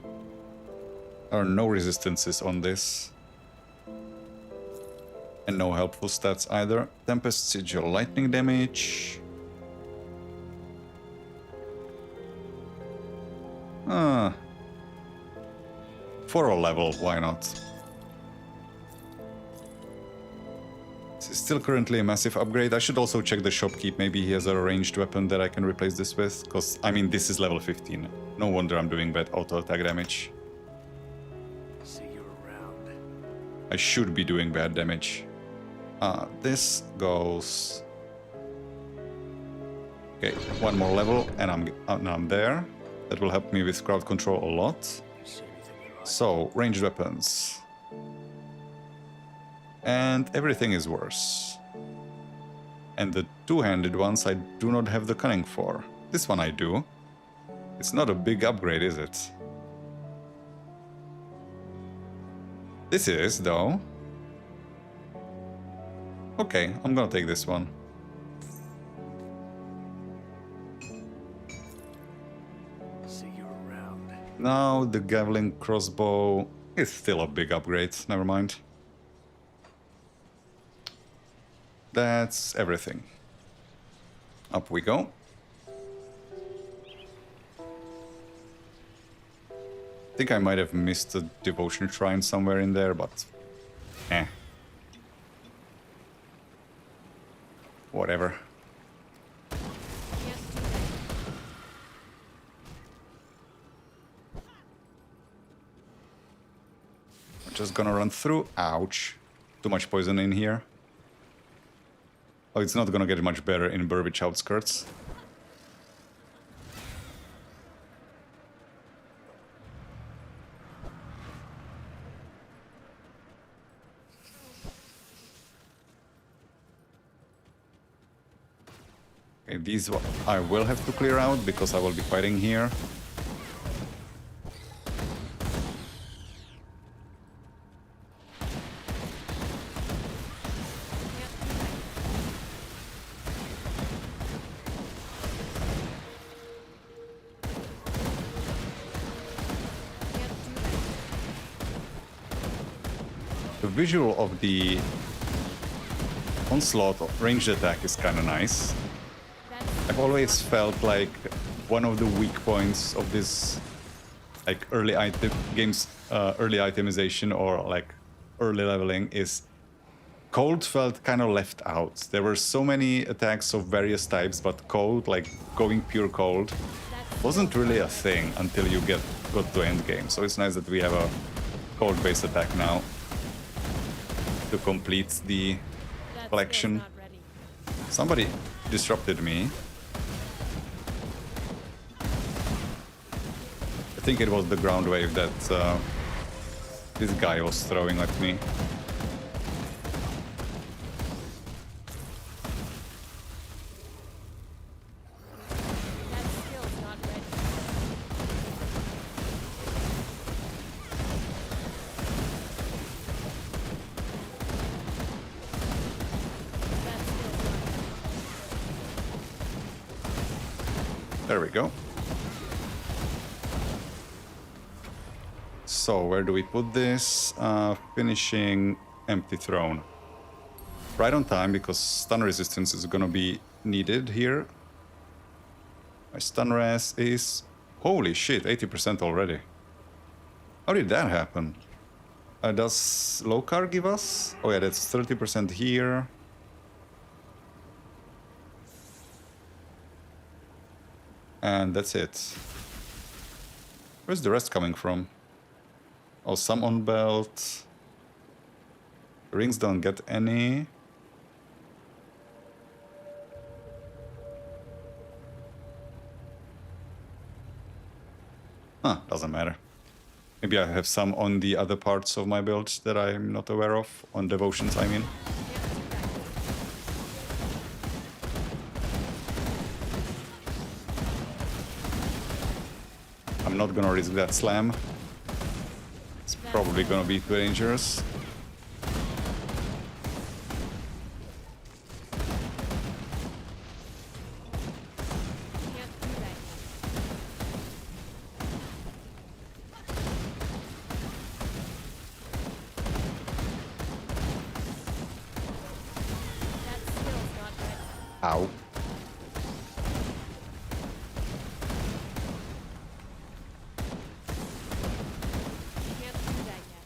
S1: There are no resistances on this. And no helpful stats either. Tempest Sigil, lightning damage. For a level, why not? This is still currently a massive upgrade. I should also check the shopkeep. Maybe he has a ranged weapon that I can replace this with. Because, I mean, this is level 15. No wonder I'm doing bad auto attack damage.
S6: See you around.
S1: I should be doing bad damage. This goes... Okay, one more level and I'm there. That will help me with crowd control a lot.
S6: See anything you like?
S1: So, ranged weapons. And everything is worse. And the two-handed ones I do not have the cunning for. This one I do. It's not a big upgrade, is it? This is, though. Okay, I'm gonna take this one.
S6: See you around.
S1: Now the Javelin crossbow is still a big upgrade, never mind. That's everything. Up we go. I think I might have missed a devotion shrine somewhere in there, but... Whatever.
S2: Can't do that.
S1: I'm just gonna run through. Ouch. Too much poison in here. Oh, it's not gonna get much better in Burbage outskirts. Okay, these I will have to clear out because I will be fighting here. The visual of the onslaught ranged attack is kind of nice. I've always felt like one of the weak points of this, like early item games, early itemization or like early leveling is cold felt kind of left out. There were so many attacks of various types, but cold, like going pure cold, wasn't really a thing until you got to end game. So it's nice that we have a cold-based attack now to complete the
S2: That
S1: collection.
S2: skill's not ready.
S1: Somebody disrupted me. I think it was the ground wave that this guy was throwing at me.
S2: That skill's not ready. That skill's not ready.
S1: There we go. So, where do we put this? Finishing empty throne. Right on time, because stun resistance is gonna be needed here. My stun res is... Holy shit, 80% already. How did that happen? Does Lokar give us? Oh yeah, that's 30% here. And that's it. Where's the rest coming from? Oh, some on belt. Rings don't get any. Huh, doesn't matter. Maybe I have some on the other parts of my build that I'm not aware of. On devotions, I mean. I'm not gonna risk that slam. It's probably gonna be too dangerous.
S2: Can't do that. That skill's not ready.
S1: Ow.
S2: Can't do that yet.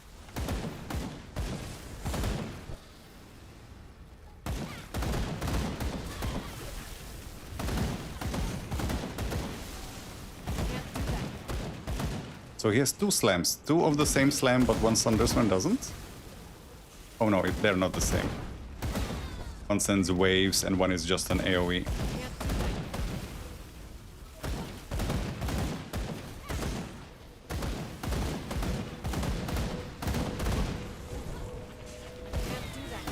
S1: So he has two slams. Two of the same slam, but one Thundersman doesn't? Oh no, they're not the same. One sends waves and one is just an AoE.
S2: Can't do that. Can't do that.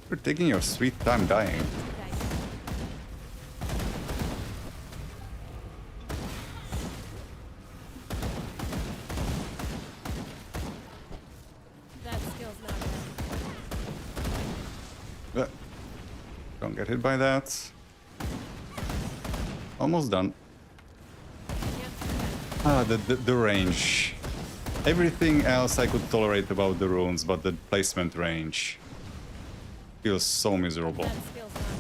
S1: You're taking your sweet time dying.
S2: Do that. That skill's not bad.
S1: Don't get hit by that. Almost done.
S2: Can't do that.
S1: Ah, the range. Everything else I could tolerate about the runes, but the placement range feels so miserable.
S2: That skill's not bad.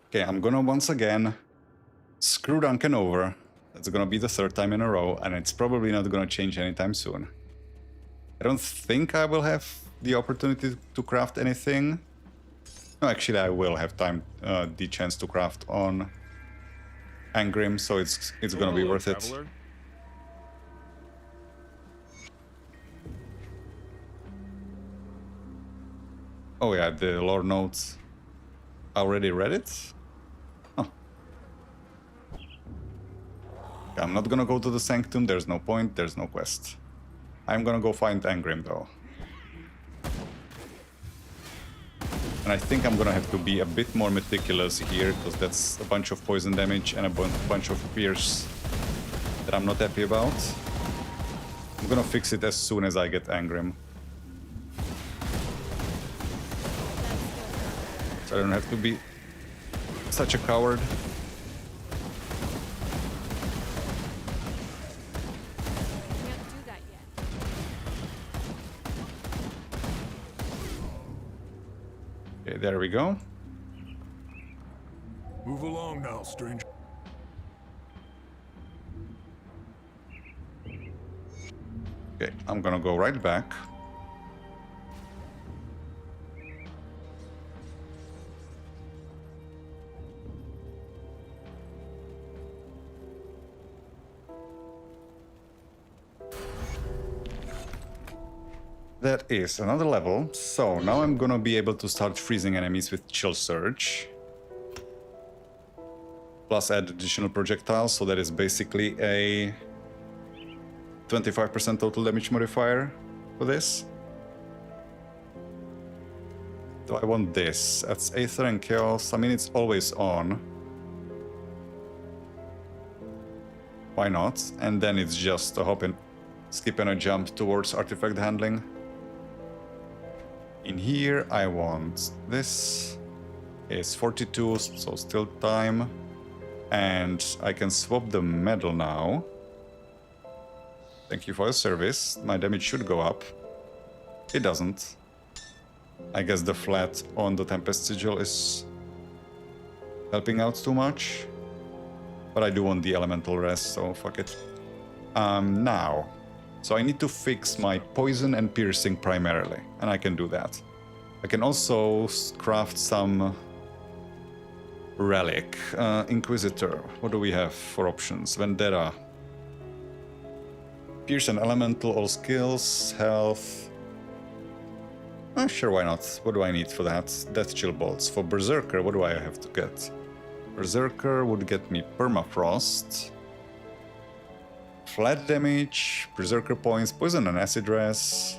S1: Okay, I'm gonna once again screw Duncan over. That's gonna be the third time in a row, and it's probably not gonna change anytime soon. I don't think I will have the opportunity to craft anything. No, actually, I will have the chance to craft on Angrim, so it's gonna be
S4: Hello,
S1: worth it.
S4: traveler.
S1: Oh yeah, the lore notes. Already read it? Oh. I'm not gonna go to the Sanctum, there's no point, there's no quest. I'm gonna go find Angrim though. And I think I'm gonna have to be a bit more meticulous here, because that's a bunch of poison damage and a bunch of pierce that I'm not happy about. I'm gonna fix it as soon as I get Angrim. So I don't have to be such a coward.
S2: Can't do that yet.
S1: Okay, there we go.
S4: Move along now, stranger.
S1: Okay, I'm gonna go right back. That is another level. So now I'm gonna be able to start freezing enemies with Chill Surge. Plus add additional projectiles, so that is basically a 25% total damage modifier for this. Do I want this? That's Aether and Chaos. I mean, it's always on. Why not? And then it's just a hop and skip and a jump towards artifact handling. In here, I want this. It's 42, so still time. And I can swap the medal now. Thank you for your service. My damage should go up. It doesn't. I guess the flat on the Tempest Sigil is helping out too much. But I do want the elemental rest, so fuck it. Now. So I need to fix my poison and piercing primarily, and I can do that. I can also craft some relic. Inquisitor. What do we have for options? Vendetta. Pierce and elemental, all skills, health. Sure, why not? What do I need for that? Death Chill Bolts. For Berserker, what do I have to get? Berserker would get me Permafrost. Flat damage, Berserker points, poison and acid res.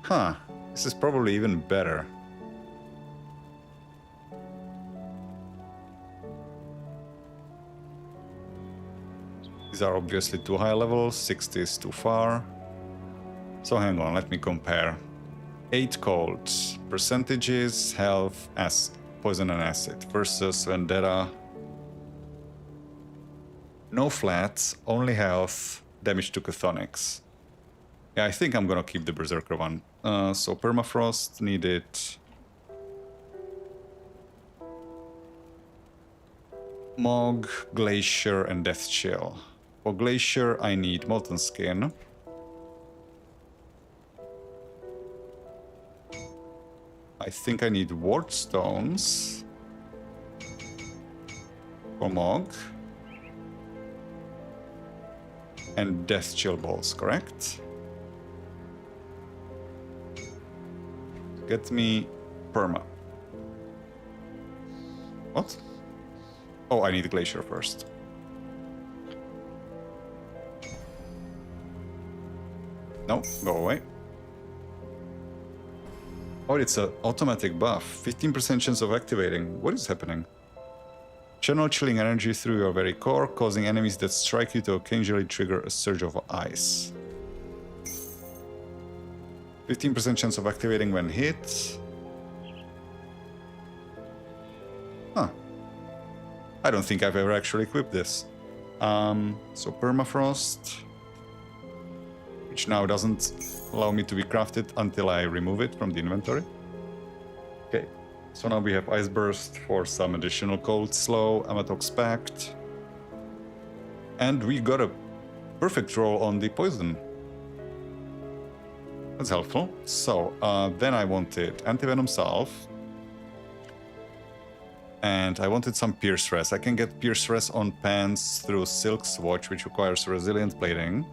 S1: Huh, this is probably even better. These are obviously too high levels, 60 is too far. So hang on, let me compare. 8 cold, percentages, health, poison and acid versus Vendetta. No flats, only health, damage to Chthonics. Yeah, I think I'm gonna keep the Berserker one. So Permafrost needed. Mog, Glacier, and Death Chill. For Glacier, I need Molten Skin. I think I need Ward Stones. For Mog. And Death Chill Balls, correct? Get me Perma. What? Oh, I need Glacier first. No, go away. Oh, it's an automatic buff. 15% chance of activating. What is happening? Channel chilling energy through your very core, causing enemies that strike you to occasionally trigger a surge of ice. 15% chance of activating when hit. Huh. I don't think I've ever actually equipped this. So Permafrost, which now doesn't allow me to be crafted until I remove it from the inventory. Okay, so now we have Ice Burst for some additional cold slow, Amatox Pact. And we got a perfect roll on the poison. That's helpful. So, then I wanted Antivenom Salve. And I wanted some Pierce Res. I can get Pierce Res on pants through Silk Swatch, which requires Resilient Plating.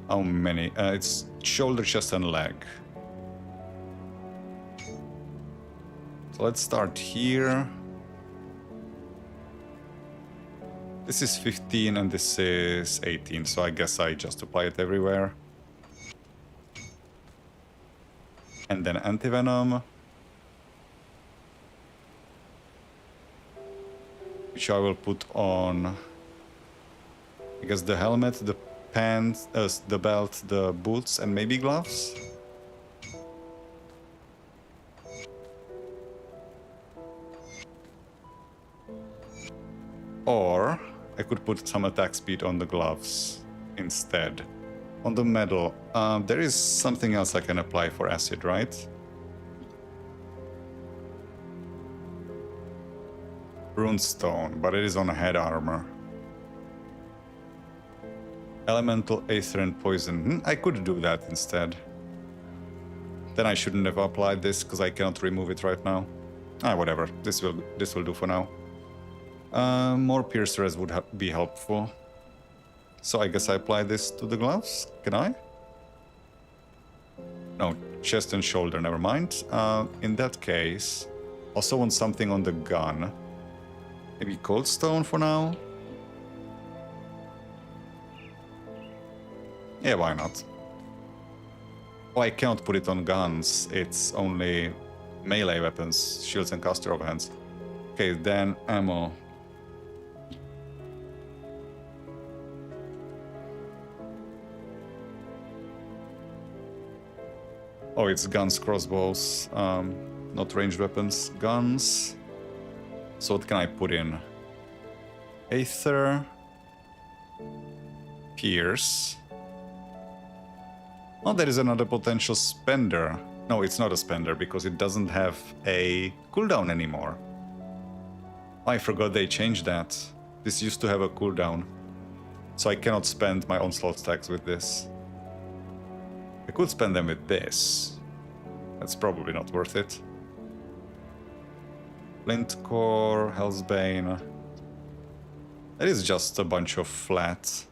S1: How many? It's shoulder, chest, and leg. So let's start here. This is 15 and this is 18, so I guess I just apply it everywhere. And then Antivenom. Which I will put on, I guess, the helmet, the pants, the belt, the boots, and maybe gloves. Or I could put some attack speed on the gloves instead. On the medal, there is something else I can apply for acid, right? Runestone, but it is on head armor. Elemental, Aether, and Poison. I could do that instead. Then I shouldn't have applied this because I cannot remove it right now. Whatever. This will do for now. More Pierce Res would be helpful. So I guess I apply this to the gloves. Can I? No, chest and shoulder, never mind. In that case, also want something on the gun. Maybe Cold Stone for now? Yeah, why not? Oh, I cannot put it on guns. It's only melee weapons, shields and caster of hands. Okay, then ammo. Oh, it's guns, crossbows, not ranged weapons. Guns. So what can I put in? Aether. Pierce. Oh, there is another potential spender. No, it's not a spender because it doesn't have a cooldown anymore. I forgot they changed that. This used to have a cooldown. So I cannot spend my onslaught stacks with this. I could spend them with this. That's probably not worth it. Flint Core, Hellsbane. That is just a bunch of flat.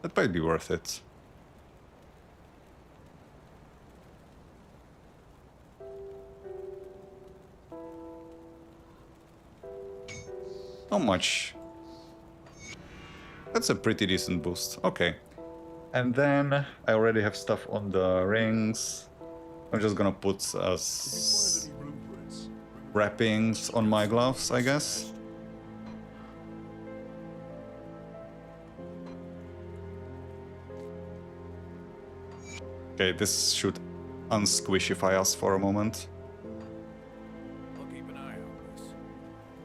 S1: That might be worth it. How much? That's a pretty decent boost. Okay. And then I already have stuff on the rings. I'm just gonna put wrappings on my gloves, I guess. Okay, this should unsquishify us for a moment.
S6: I'll keep an eye on this.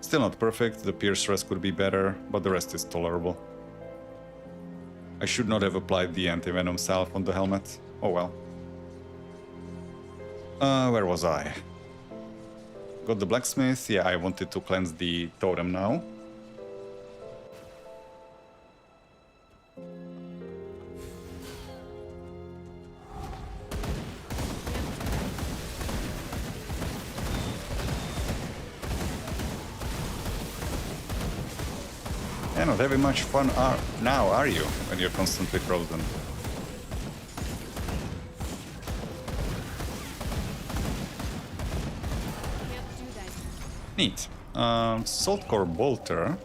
S1: Still not perfect, the Pierce Res could be better, but the rest is tolerable. I should not have applied the Antivenom Salve on the helmet. Oh well. Where was I? Got the blacksmith. Yeah, I wanted to cleanse the totem now. Yeah, not having much fun now, are you? When you're constantly frozen.
S2: Can't do that.
S1: Neat. Saltcore bolter.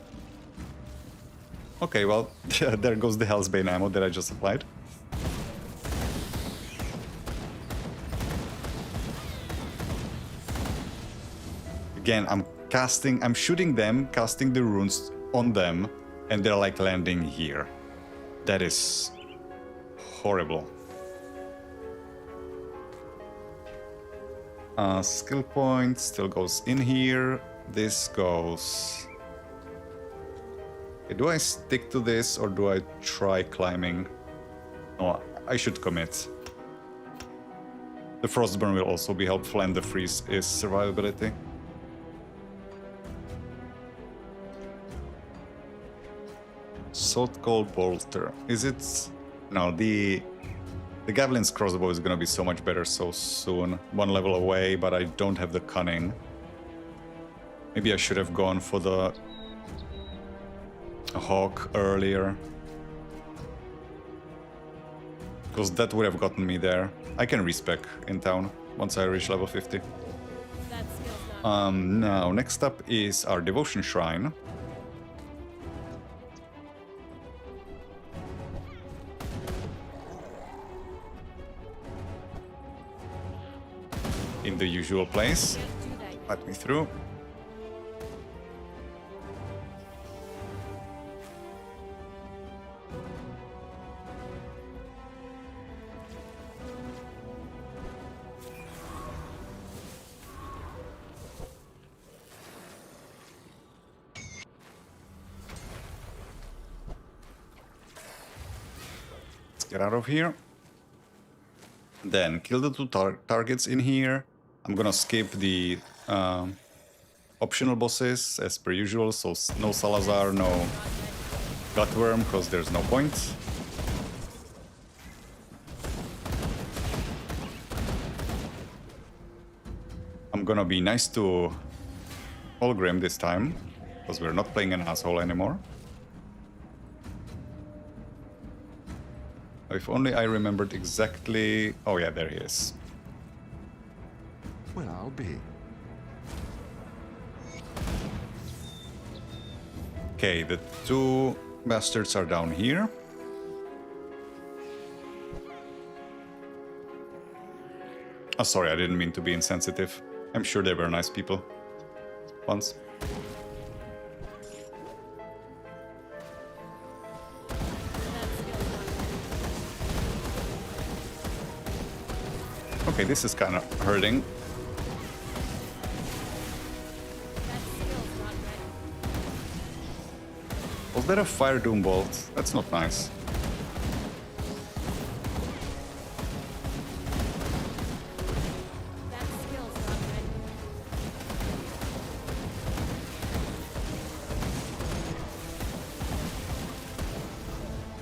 S1: Okay, well, there goes the Hellsbane ammo that I just applied. Again, I'm shooting them, casting the runes on them, and they're like landing here. That is horrible. Skill point still goes in here. This goes... Okay, do I stick to this or do I try climbing? No, I should commit. The Frostburn will also be helpful, and the freeze is survivability. Salt Cold Bolter. Is it... No, the Gavilin's crossbow is gonna be so much better so soon. One level away, but I don't have the cunning. Maybe I should have gone for the Hawk earlier. Because that would have gotten me there. I can respec in town once I reach level 50.
S2: That skill's not.
S1: Now, next up is our Devotion Shrine. In the usual place.
S2: Can't do that.
S1: Let me through. Let's get out of here. Then kill the two targets in here. I'm gonna skip the optional bosses as per usual, so no Salazar, no Gutworm, because there's no point. I'm gonna be nice to Holgrim this time, because we're not playing an asshole anymore. If only I remembered exactly... Oh yeah, there he is.
S4: Well, I'll be.
S1: Okay, the two bastards are down here. Oh, sorry, I didn't mean to be insensitive. I'm sure they were nice people. Once. Okay, this is kind of hurting.
S2: That skill's not ready.
S1: Was there a Fire Doom Bolt? That's not nice.
S2: That skill's not ready.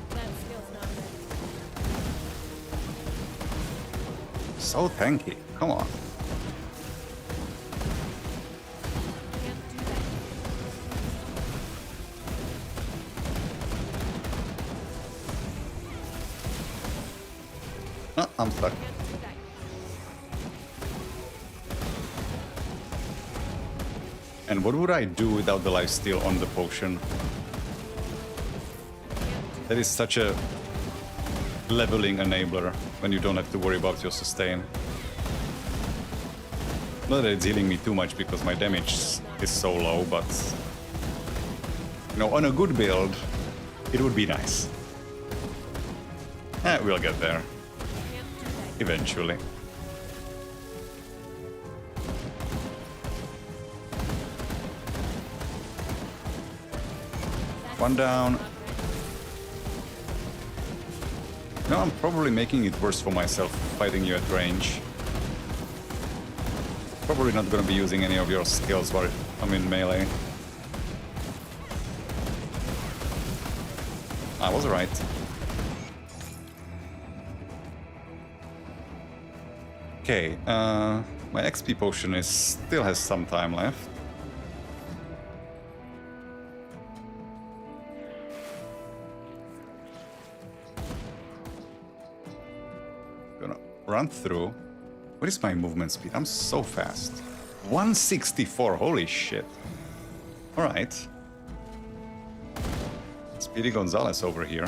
S2: That skill's not ready.
S1: So tanky. Come on.
S2: Can't do that.
S1: I'm stuck.
S2: Can't do that.
S1: And what would I do without the lifesteal on the potion? That is such a leveling enabler when you don't have to worry about your sustain. Not that it's healing me too much because my damage is so low, but you know, on a good build, it would be nice. We'll get there
S2: Can't do that.
S1: eventually. One down.
S2: Not ready.
S1: No, I'm probably making it worse for myself fighting you at range. Probably not gonna be using any of your skills while I'm in melee. I was right. Okay, my XP potion still has some time left. Gonna run through. What is my movement speed? I'm so fast. 164, holy shit. Alright. Speedy Gonzalez over here.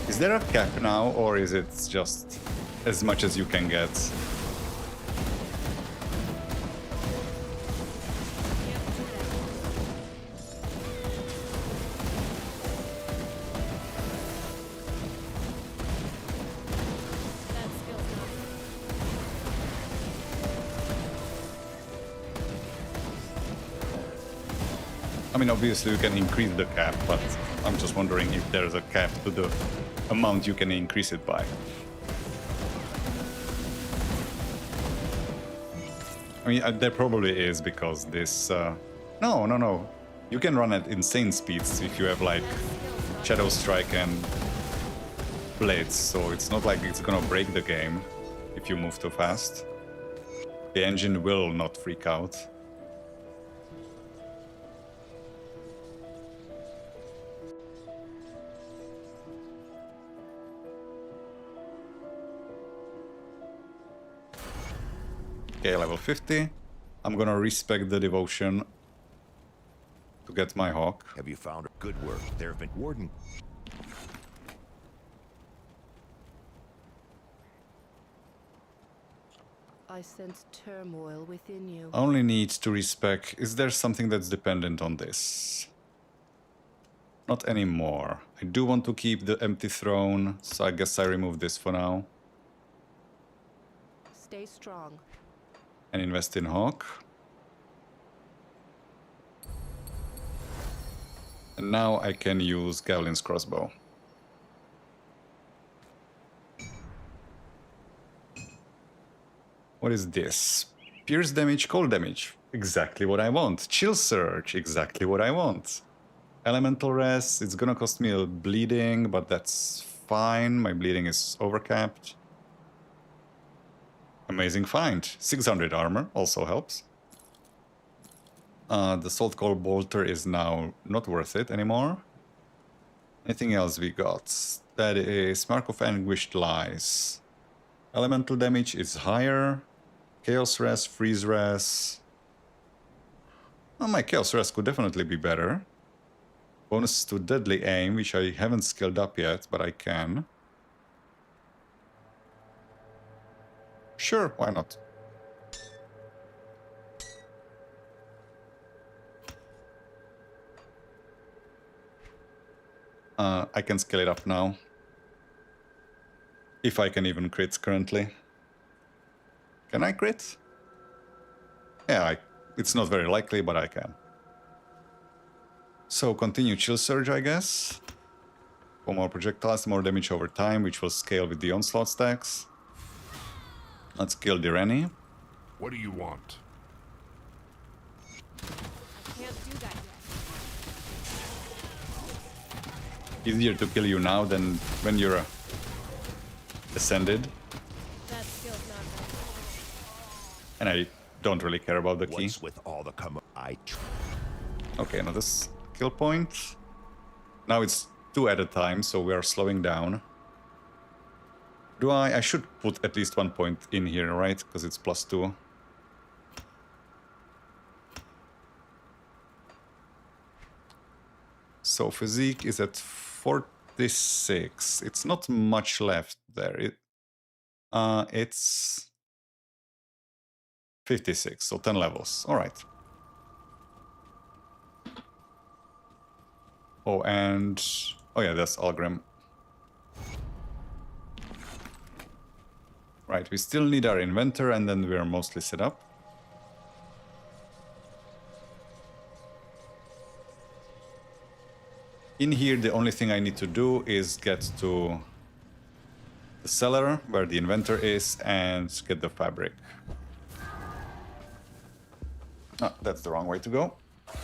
S1: Is there a cap now, or is it just as much as you can get?
S2: That skill's not
S1: I mean, obviously you can increase the cap, but I'm just wondering if there's a cap to the amount you can increase it by. I mean, there probably is, because this... No. You can run at insane speeds if you have, like, Shadow Strike and Blades, so it's not like it's gonna break the game if you move too fast. The engine will not freak out. Okay, level 50. I'm gonna respec the devotion to get my hawk.
S4: Have you found her? Good work. There have been Warden.
S5: I sense turmoil within you.
S1: Only need to respec. Is there something that's dependent on this? Not anymore. I do want to keep the empty throne, so I guess I remove this for now.
S5: Stay strong.
S1: And invest in hawk. And now I can use Gavlin's crossbow. What is this? Pierce damage, cold damage. Exactly what I want. Chill surge. Exactly what I want. Elemental rest. It's gonna cost me a bleeding, but that's fine. My bleeding is overcapped. Amazing find. 600 armor also helps. The Salt Cold Bolter is now not worth it anymore. Anything else we got? That is Mark of Anguished Lies. Elemental damage is higher. Chaos Rest, Freeze Rest. Oh, my Chaos Rest could definitely be better. Bonus to Deadly Aim, which I haven't skilled up yet, but I can. Sure, why not? I can scale it up now. If I can even crit currently. Can I crit? Yeah, it's not very likely, but I can. So continue Chill Surge, I guess. For more projectiles, more damage over time, which will scale with the onslaught stacks. Let's kill Direni.
S7: What do you want?
S2: I can't do that yet.
S1: Easier to kill you now than when you're ascended.
S2: That skill's not bad.
S1: And I don't really care about the key.
S4: What's with all the
S1: Okay, now this kill point. Now it's 2 at a time, so we are slowing down. Do I should put at least 1 point in here, right? Because it's +2. So physique is at 46. It's not much left there. It's 56, so 10 levels. All right. Oh, and... Oh yeah, that's Algrim. Right, we still need our inventor, and then we are mostly set up. In here, the only thing I need to do is get to the cellar where the inventor is and get the fabric. Ah, that's the wrong way to go.
S2: Can't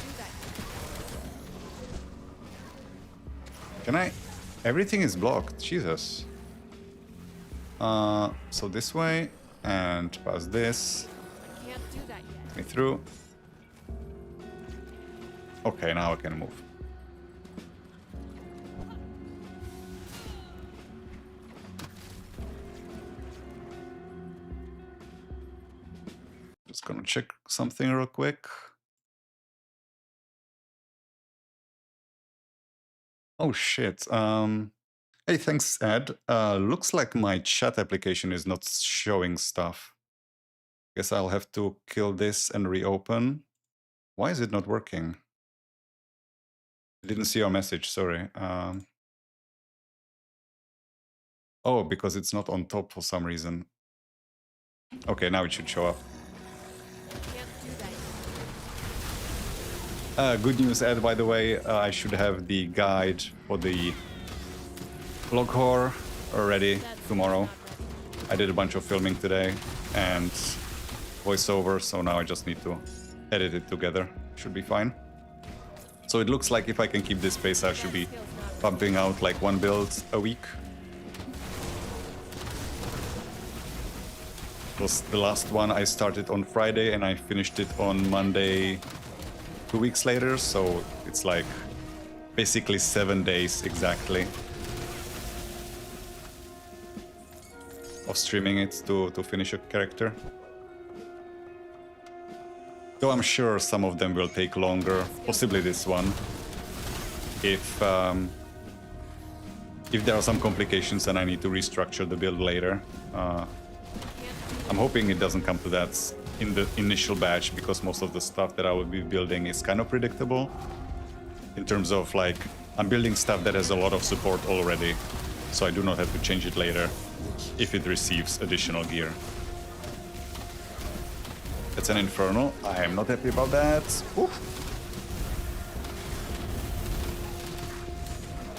S2: do that.
S1: Can I? Everything is blocked. Jesus. So this way and past this.
S2: Can't do that yet.
S1: Me through. Okay, now I can move. Just gonna check something real quick. Oh shit. Hey, thanks, Ed. Looks like my chat application is not showing stuff. Guess I'll have to kill this and reopen. Why is it not working? I didn't see your message, sorry. Oh, because it's not on top for some reason. Okay, now it should show up.
S2: Can't do that yet.
S1: Good news, Ed, by the way. I should have the guide for the log horror ready
S2: That's
S1: tomorrow.
S2: not ready.
S1: I did a bunch of filming today and voiceover, so now I just need to edit it together. Should be fine. So it looks like if I can keep this pace, I should be pumping out like 1 build a week. Was the last one I started on Friday and I finished it on Monday 2 weeks later, so it's like basically 7 days exactly of streaming it to finish a character. Though I'm sure some of them will take longer, possibly this one. If there are some complications and I need to restructure the build later. I'm hoping it doesn't come to that in the initial batch, because most of the stuff that I will be building is kind of predictable. In terms of like, I'm building stuff that has a lot of support already, so I do not have to change it later if it receives additional gear. It's an Infernal. I am not happy about that. Oof.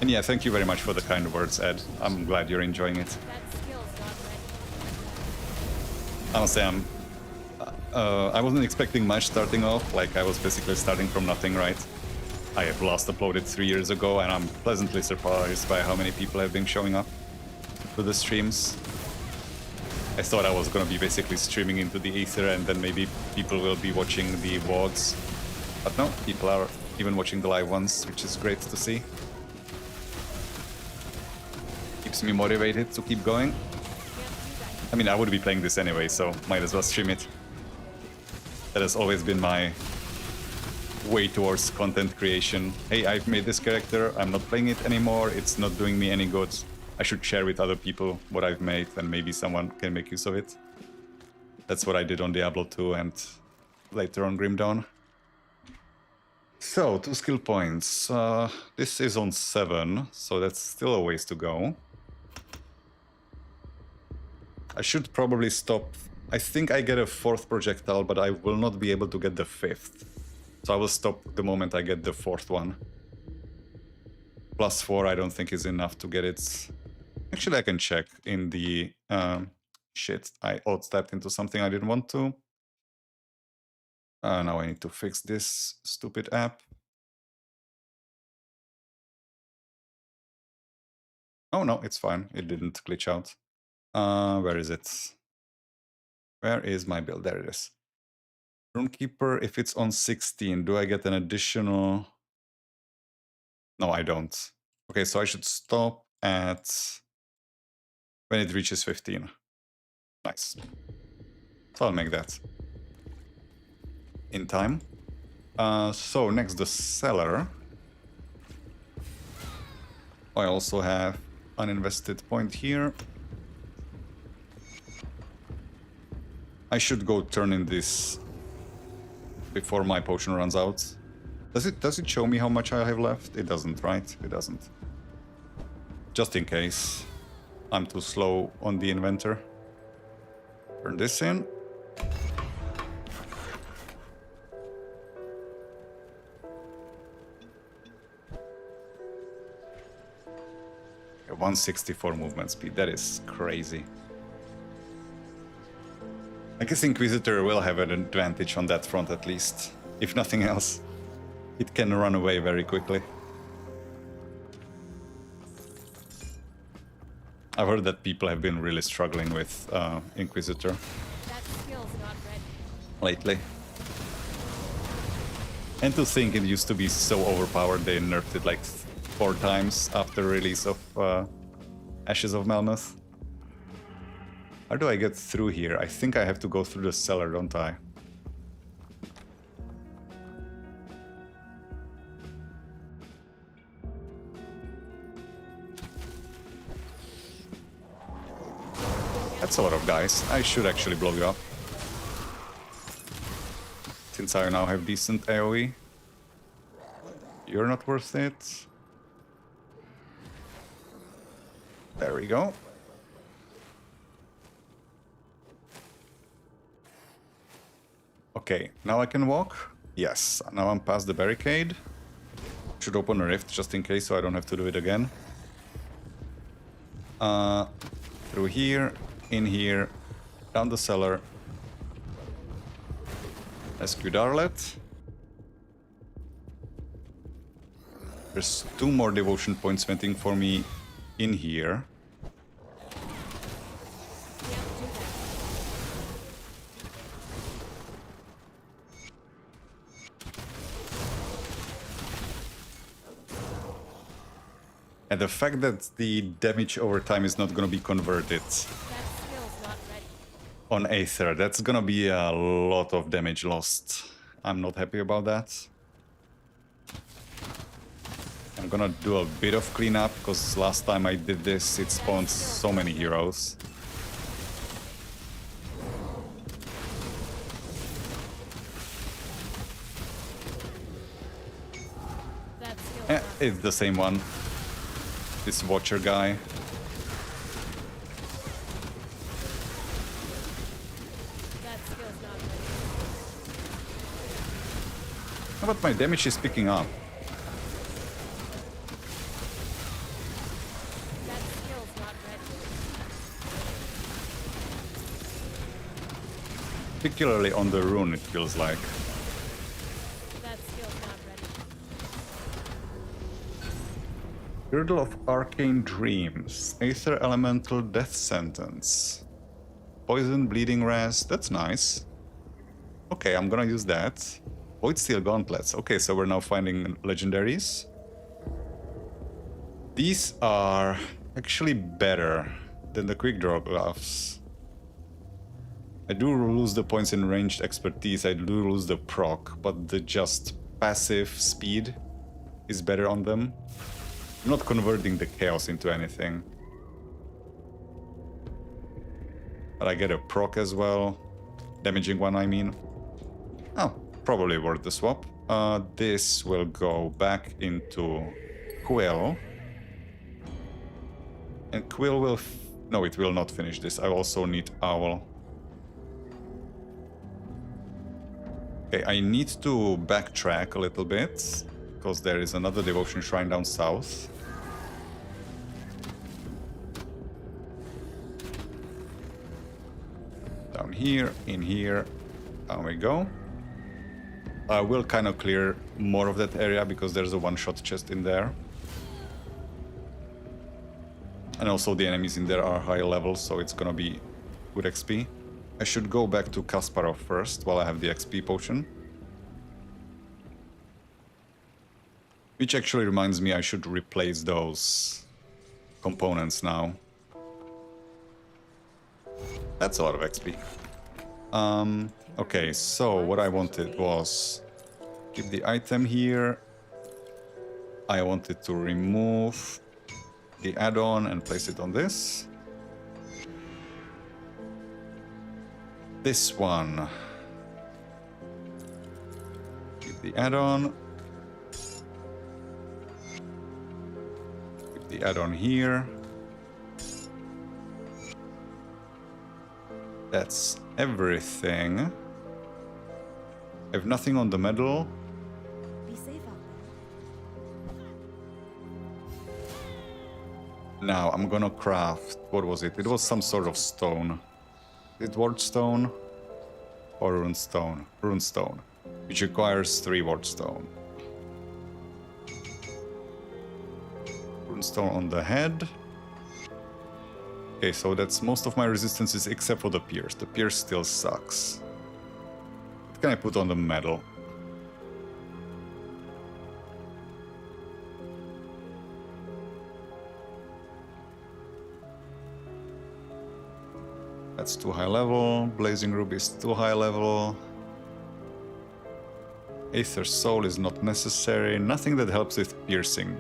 S1: And yeah, thank you very much for the kind words, Ed. I'm glad you're enjoying it.
S2: That skill's not ready.
S1: Honestly, I wasn't expecting much starting off. Like, I was basically starting from nothing, right? I have last uploaded 3 years ago, and I'm pleasantly surprised by how many people have been showing up to the streams. I thought I was gonna be basically streaming into the Aether, and then maybe people will be watching the VODs. But no, people are even watching the live ones, which is great to see. Keeps me motivated to keep going. I mean, I would be playing this anyway, so might as well stream it. That has always been my way towards content creation. Hey, I've made this character, I'm not playing it anymore, it's not doing me any good. I should share with other people what I've made, and maybe someone can make use of it. That's what I did on Diablo 2 and later on Grim Dawn. So, 2 skill points. This is on 7, so that's still a ways to go. I should probably stop. I think I get a 4th projectile, but I will not be able to get the 5th. So I will stop the moment I get the 4th one. +4 I don't think is enough to get it. Actually, I can check in the... shit, I alt-tapped into something I didn't want to. Now I need to fix this stupid app. Oh no, it's fine. It didn't glitch out. Where is it? Where is my build? There it is. Runekeeper, if it's on 16, do I get an additional... No, I don't. Okay, so I should stop at when it reaches 15. Nice. So I'll make that in time. So next, the cellar. I also have an invested point here. I should go turn in this before my potion runs out. Does it show me how much I have left? It doesn't, right? It doesn't. Just in case I'm too slow on the inventor. Turn this in. 164 movement speed, that is crazy. I guess Inquisitor will have an advantage on that front at least. If nothing else, it can run away very quickly. I've heard that people have been really struggling with Inquisitor
S2: That skill's not ready.
S1: lately. And to think it used to be so overpowered, they nerfed it like 4 times after release of Ashes of Melmoth. How do I get through here? I think I have to go through the cellar, don't I? That's a lot of guys. I should actually blow you up. Since I now have decent AoE. You're not worth it. There we go. Okay, now I can walk. Yes, now I'm past the barricade. Should open a rift just in case so I don't have to do it again. Through here, in here, down the cellar. Rescue Darlet. There's 2 more devotion points waiting for me in here. And the fact that the damage over time is not going to be converted
S2: That skill's not ready.
S1: on Aether, that's going to be a lot of damage lost. I'm not happy about that. I'm gonna do a bit of cleanup, because last time I did this, it spawned so many heroes.
S2: That skill's
S1: Eh,
S2: not
S1: it's the same one. This Watcher guy.
S2: That skill's not ready.
S1: But my damage is picking up.
S2: That skill's not ready.
S1: Particularly on the rune, it feels like.
S2: That skill's not ready.
S1: Girdle of Arcane Dreams. Aether Elemental Death Sentence. Poison, Bleeding Ras. That's nice. Okay, I'm gonna use that. Void Steel Gauntlets. Okay, so we're now finding legendaries. These are actually better than the Quick Draw Gloves. I do lose the points in ranged expertise, I do lose the proc, but the just passive speed is better on them. I'm not converting the chaos into anything. But I get a proc as well. Damaging one, I mean. Oh, probably worth the swap. This will go back into Quill. And Quill will... No, it will not finish this. I also need Owl. Okay, I need to backtrack a little bit, because there is another devotion shrine down south. Down here, in here, down we go. I will kind of clear more of that area, because there's a one-shot chest in there. And also the enemies in there are high levels, so it's gonna be good XP. I should go back to Kasparov first, while I have the XP potion. Which actually reminds me I should replace those components now. That's a lot of XP. Okay, so what I wanted was... keep the item here. I wanted to remove the add-on and place it on this. This one. Keep the add-on. Keep the add-on here. That's everything. I have nothing on the medal.
S5: Be safe out
S1: Now I'm gonna craft, what was it? It was some sort of stone. Is it ward stone or rune stone? Rune stone, which requires 3 ward stone. Rune stone on the head. Okay, so that's most of my resistances except for the pierce. The pierce still sucks. What can I put on the metal? That's too high level. Blazing Ruby is too high level. Aether Soul is not necessary. Nothing that helps with piercing.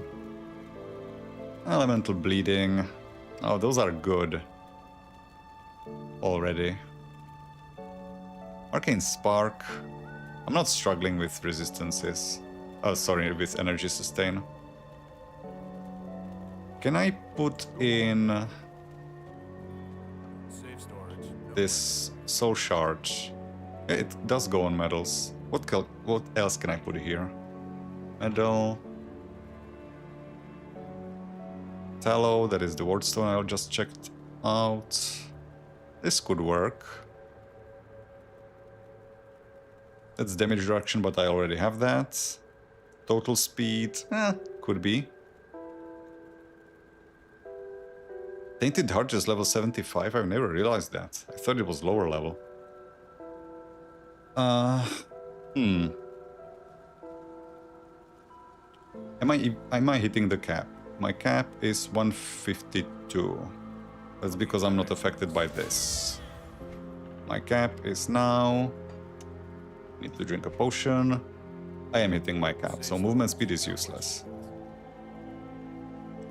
S1: Elemental Bleeding. Oh, those are good. Already. Arcane Spark. I'm not struggling with resistances. Oh, sorry, with energy sustain. Can I put in this soul shard? Yeah, it does go on medals. What else can I put here? Medal. Tallow, that is the ward stone I just checked out. This could work. That's damage reduction, but I already have that. Total speed, could be. Tainted Heart is level 75, I've never realized that. I thought it was lower level. Am I hitting the cap? My cap is 152. That's because I'm not affected by this. My cap is now... Need to drink a potion. I am hitting my cap, so movement speed is useless.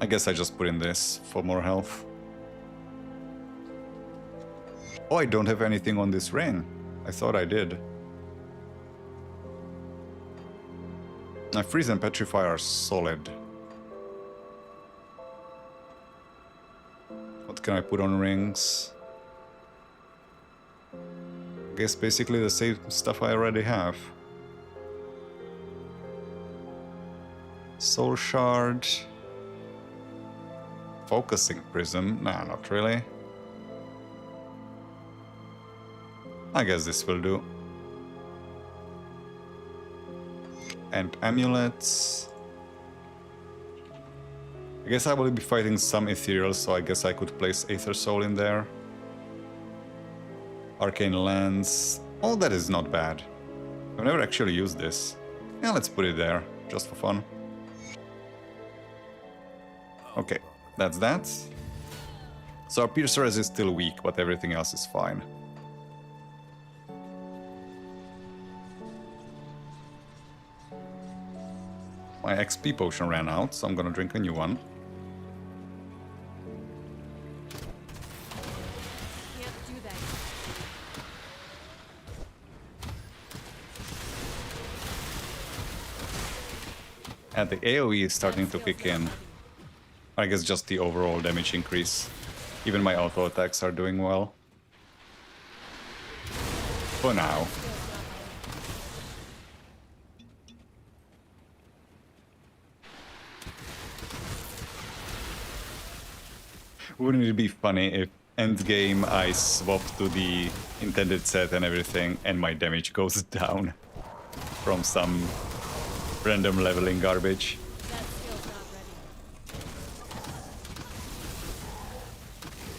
S1: I guess I just put in this for more health. Oh, I don't have anything on this ring. I thought I did. My freeze and petrify are solid. What can I put on rings? I guess basically the same stuff I already have. Soul Shard. Focusing Prism. Nah, not really. I guess this will do. And amulets. I guess I will be fighting some ethereal, so I guess I could place Aether Soul in there. Arcane Lens. Oh, that is not bad. I've never actually used this. Yeah, let's put it there, just for fun. Okay, that's that. So our Piercer is still weak, but everything else is fine. My XP potion ran out, so I'm gonna drink a new one.
S2: Can't do that.
S1: And the AoE is starting to kick in. I guess just the overall damage increase. Even my auto attacks are doing well. For now. Wouldn't it be funny if endgame I swap to the intended set and everything and my damage goes down from some random leveling garbage?
S2: That skill's not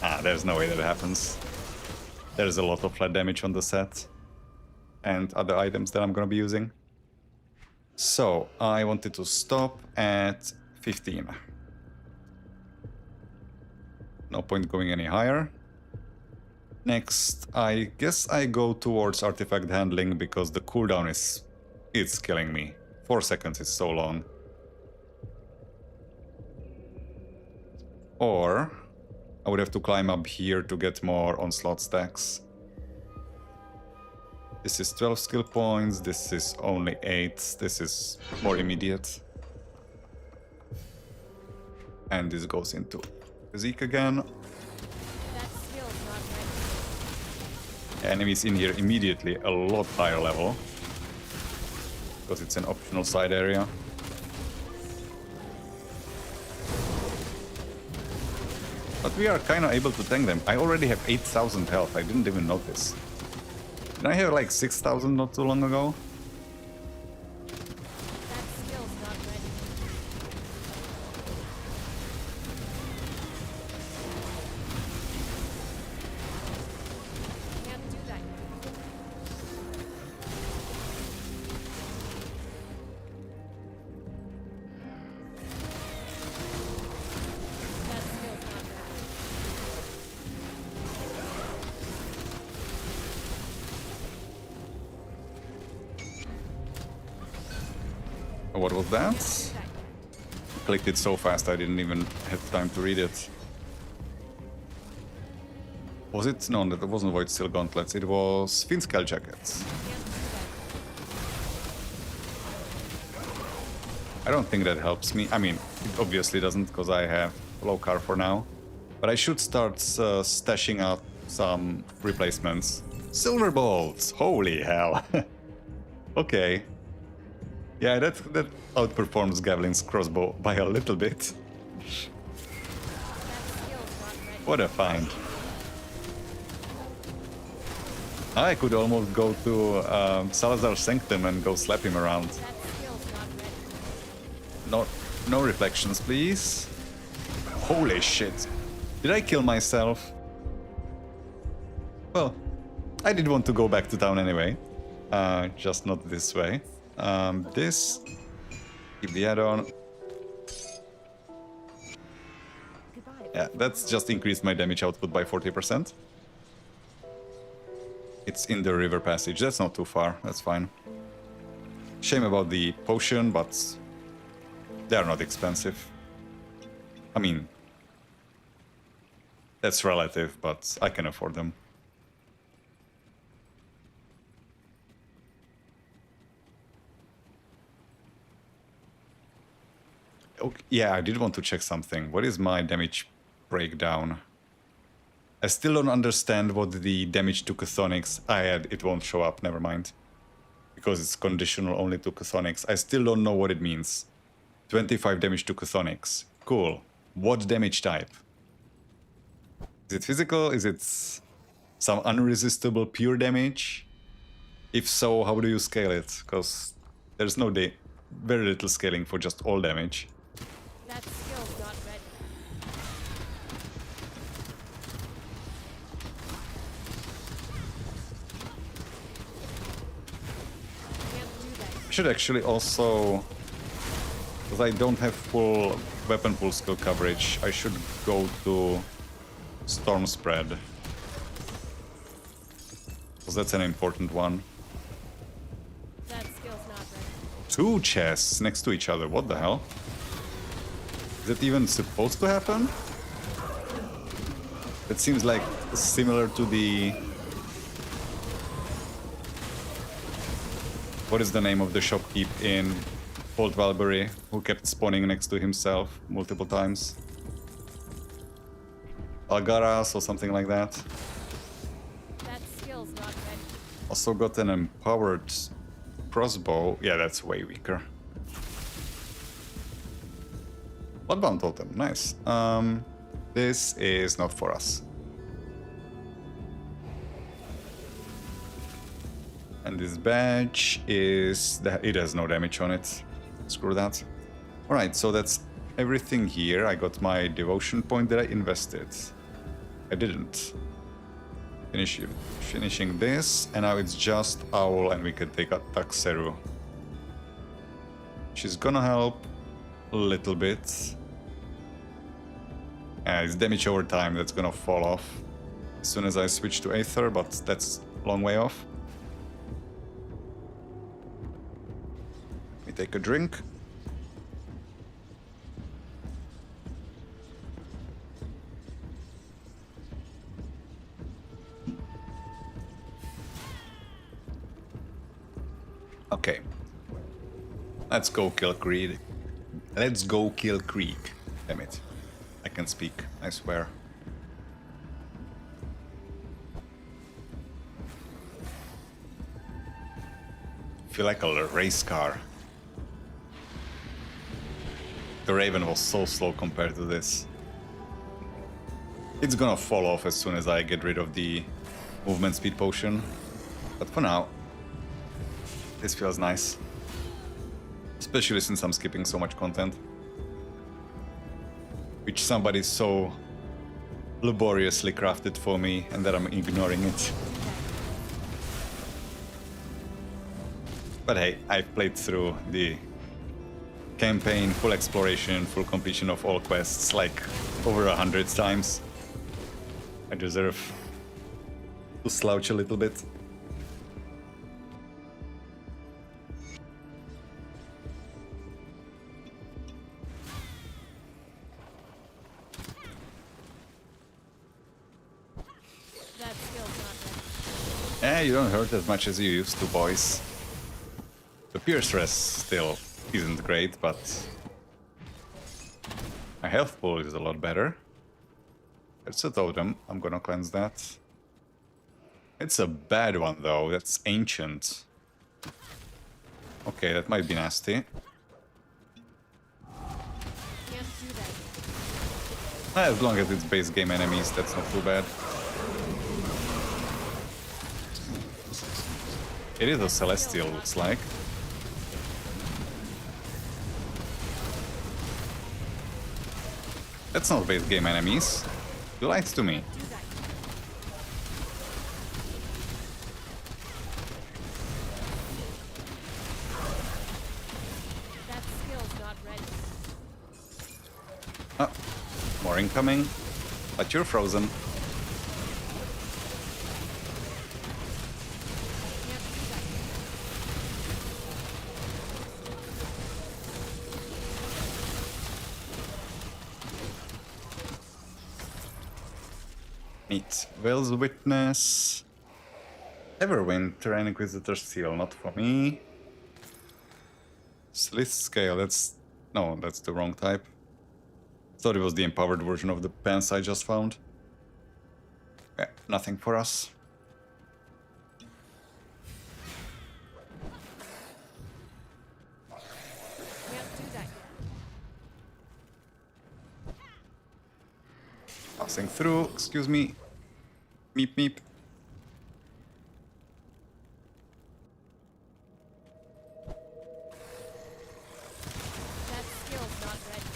S2: ready.
S1: Ah, there's no way that happens. There's a lot of flat damage on the set and other items that I'm gonna be using. So, I wanted to stop at 15. No point going any higher. Next, I guess I go towards artifact handling because the cooldown it's killing me. 4 seconds is so long. Or I would have to climb up here to get more onslaught stacks. This is 12 skill points, this is only 8, this is more immediate. And this goes into physique again.
S2: That skill's not ready.
S1: Enemies in here immediately a lot higher level. Because it's an optional side area. But we are kind of able to tank them. I already have 8,000 health. I didn't even notice. Did I have like 6,000 not too long ago?
S2: That skill's not ready. Can't do that yet. That skill's not ready.
S1: What was that?
S2: Can't do that yet.
S1: Clicked it so fast I didn't even have time to read it. Was it? No, that wasn't Void Steel Gauntlets. It was Fin Scale Jackets.
S2: Can't do that.
S1: I don't think that helps me. I mean, it obviously doesn't because I have low car for now. But I should start stashing up some replacements. Silver bolts! Holy hell! Okay. Yeah, that outperforms Gavlin's crossbow by a little bit.
S2: That skill's not ready.
S1: What a find. I could almost go to Salazar's Sanctum and go slap him around.
S2: That skill's not ready.
S1: No reflections, please. Holy shit. Did I kill myself? Well, I did want to go back to town anyway. Just not this way. This. Keep the add-on.
S5: Goodbye.
S1: Yeah, that's just increased my damage output by 40%. It's in the river passage. That's not too far. That's fine. Shame about the potion, but they're not expensive. I mean, that's relative, but I can afford them. Okay, yeah, I did want to check something. What is my damage breakdown? I still don't understand what the damage to chthonics. It won't show up, never mind. Because it's conditional only to chthonics. I still don't know what it means. 25 damage to chthonics. Cool. What damage type? Is it physical? Is it some unresistible pure damage? If so, how do you scale it? Because there's very little scaling for just all damage.
S2: That skill's not ready. Can't do that.
S1: I should actually also, because I don't have full weapon pool skill coverage, I should go to Storm Spread. Because that's an important one.
S2: That skill's not ready.
S1: 2 chests next to each other, what the hell? Is that even supposed to happen? That seems like similar to the... What is the name of the shopkeep in Old Valbury who kept spawning next to himself multiple times? Algaras or something like that.
S2: That skill's not ready.
S1: Also got an empowered crossbow. Yeah, that's way weaker. Bloodbound totem, nice. This is not for us. And this badge is... it has no damage on it. Screw that. Alright, so that's everything here. I got my devotion point that I invested. I didn't. Finishing this, and now it's just Owl, and we can take a Taxeru. She's gonna help a little bit. It's damage over time that's gonna fall off as soon as I switch to Aether, but that's a long way off. Let me take a drink. Okay. Let's go kill Creed. Let's go kill Creek. Damn it. I can speak, I swear. Feel like a race car. The Raven was so slow compared to this. It's gonna fall off as soon as I get rid of the movement speed potion. But for now, this feels nice. Especially since I'm skipping so much content. Which somebody so laboriously crafted for me, and that I'm ignoring it. But hey, I've played through the campaign, full exploration, full completion of all quests like over 100 times. I deserve to slouch a little bit.
S2: That skill's not ready.
S1: Eh, you don't hurt as much as you used to, boys. The pierce rest still isn't great, but my health pool is a lot better. It's a totem. I'm gonna cleanse that. It's a bad one though. That's ancient. Okay, that might be nasty.
S2: Can't do that.
S1: As long as it's base game enemies, that's not too bad. It is a celestial, looks like. That's not base game enemies. You lied to me.
S2: Do that. That skill's not ready.
S1: Oh, more incoming. But you're frozen.
S2: Can't do that.
S1: Neat. Will's Witness. Everwind, Terrain Inquisitor Seal, not for me. Slith Scale, that's... No, that's the wrong type. Thought it was the empowered version of the pants I just found. Yeah, nothing for us.
S2: Can't do that yet.
S1: Passing through, excuse me. Meep meep.
S2: That skill's not ready.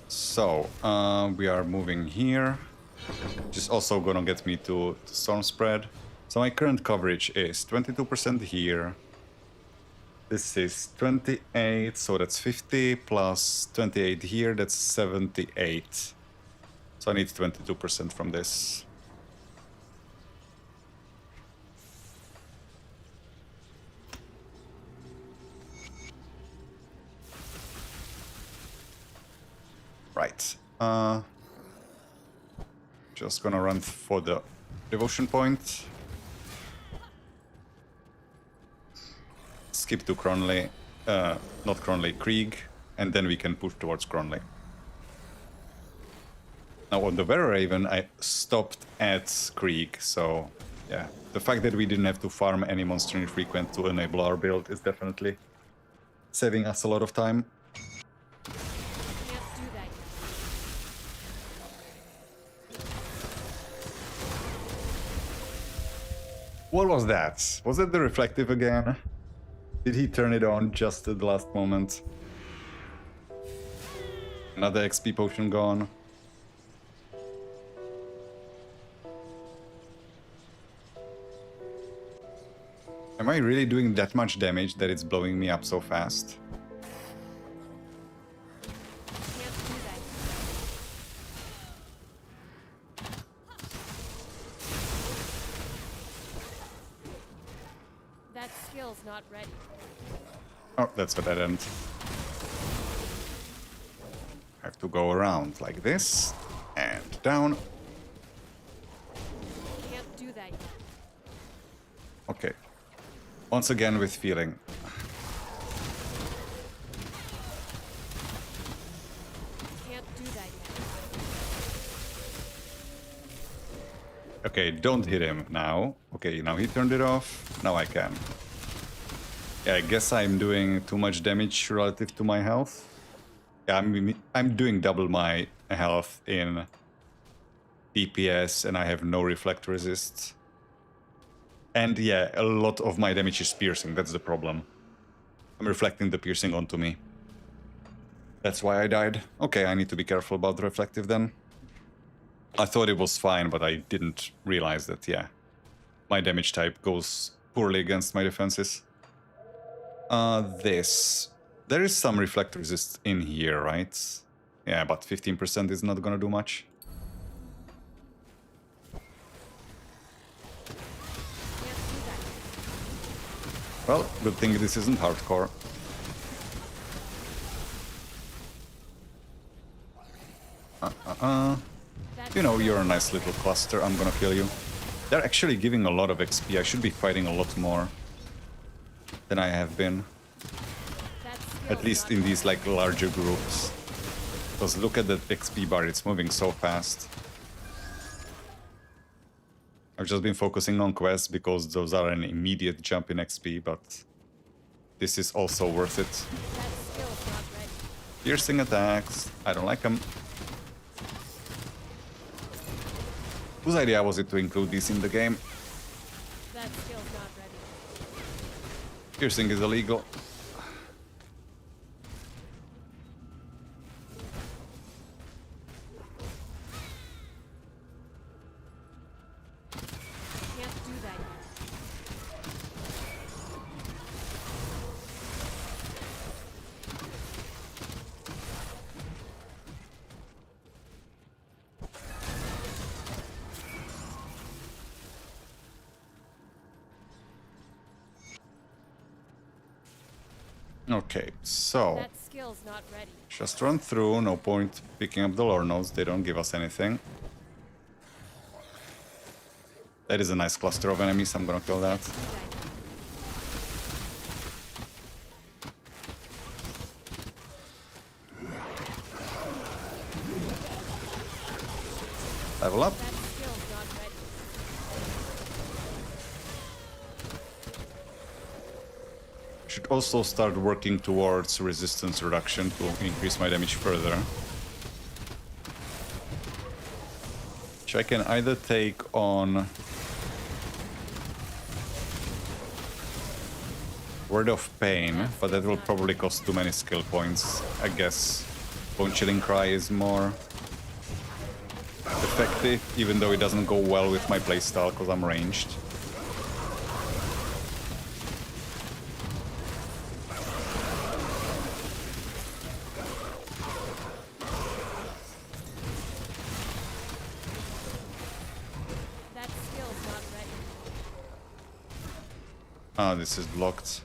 S1: So, we are moving here. Which is also gonna get me to Storm Spread. So my current coverage is 22% here. This is 28, so that's 50 plus 28 here, that's 78. So I need 22% from this. Right. Just gonna run for the devotion point. Skip to Cronley, not Cronley, Krieg, and then we can push towards Cronley. Now on the Vera Raven, I stopped at Krieg, so yeah, the fact that we didn't have to farm any monster infrequent to enable our build is definitely saving us a lot of time.
S2: Can't do that yet.
S1: What was that? Was it the reflective again? Did he turn it on just at the last moment? Another XP potion gone. Am I really doing that much damage that it's blowing me up so fast?
S2: Can't do that yet. That skill's not ready.
S1: Oh, that's a dead end. I have to go around like this and down.
S2: Can't do that yet.
S1: Okay. Once again with feeling.
S2: Can't do that yet.
S1: Okay, don't hit him now. Okay, now he turned it off. Now I can. Yeah, I guess I'm doing too much damage relative to my health. Yeah, I'm doing double my health in DPS and I have no reflect resist. And yeah, a lot of my damage is piercing, that's the problem. I'm reflecting the piercing onto me. That's why I died. Okay, I need to be careful about the reflective then. I thought it was fine, but I didn't realize that, yeah. My damage type goes poorly against my defenses. This. There is some reflect resist in here, right? Yeah, but 15% is not gonna do much.
S2: Can't do that yet.
S1: Well, good thing this isn't hardcore.
S2: That
S1: You know,
S2: skill's
S1: you're a
S2: not
S1: nice little
S2: ready.
S1: cluster, I'm gonna kill you. They're actually giving a lot of XP, I should be fighting a lot more than I have been.
S2: That skill's
S1: At least
S2: not
S1: in
S2: ready.
S1: these like larger groups. Because look at that XP bar, it's moving so fast. I've just been focusing on quests because those are an immediate jump in XP, but this is also worth it.
S2: That skill's not ready.
S1: Piercing attacks, I don't like them. Whose idea was it to include these in the game?
S2: That skill's not ready.
S1: Piercing is illegal.
S2: Can't do that yet.
S1: Okay, so
S2: That skill's not ready.
S1: just run through, no point picking up the lore nodes, they don't give us anything. That is a nice cluster of enemies, I'm gonna kill that.
S2: Do that yet.
S1: Level up.
S2: That skill's not ready.
S1: Should also start working towards resistance reduction to increase my damage further. Which I can either take on Word of Pain, but that will probably cost too many skill points. I guess Bone Chilling Cry is more effective, even though it doesn't go well with my playstyle because I'm ranged.
S2: That skill's not ready.
S1: Ah, this is blocked.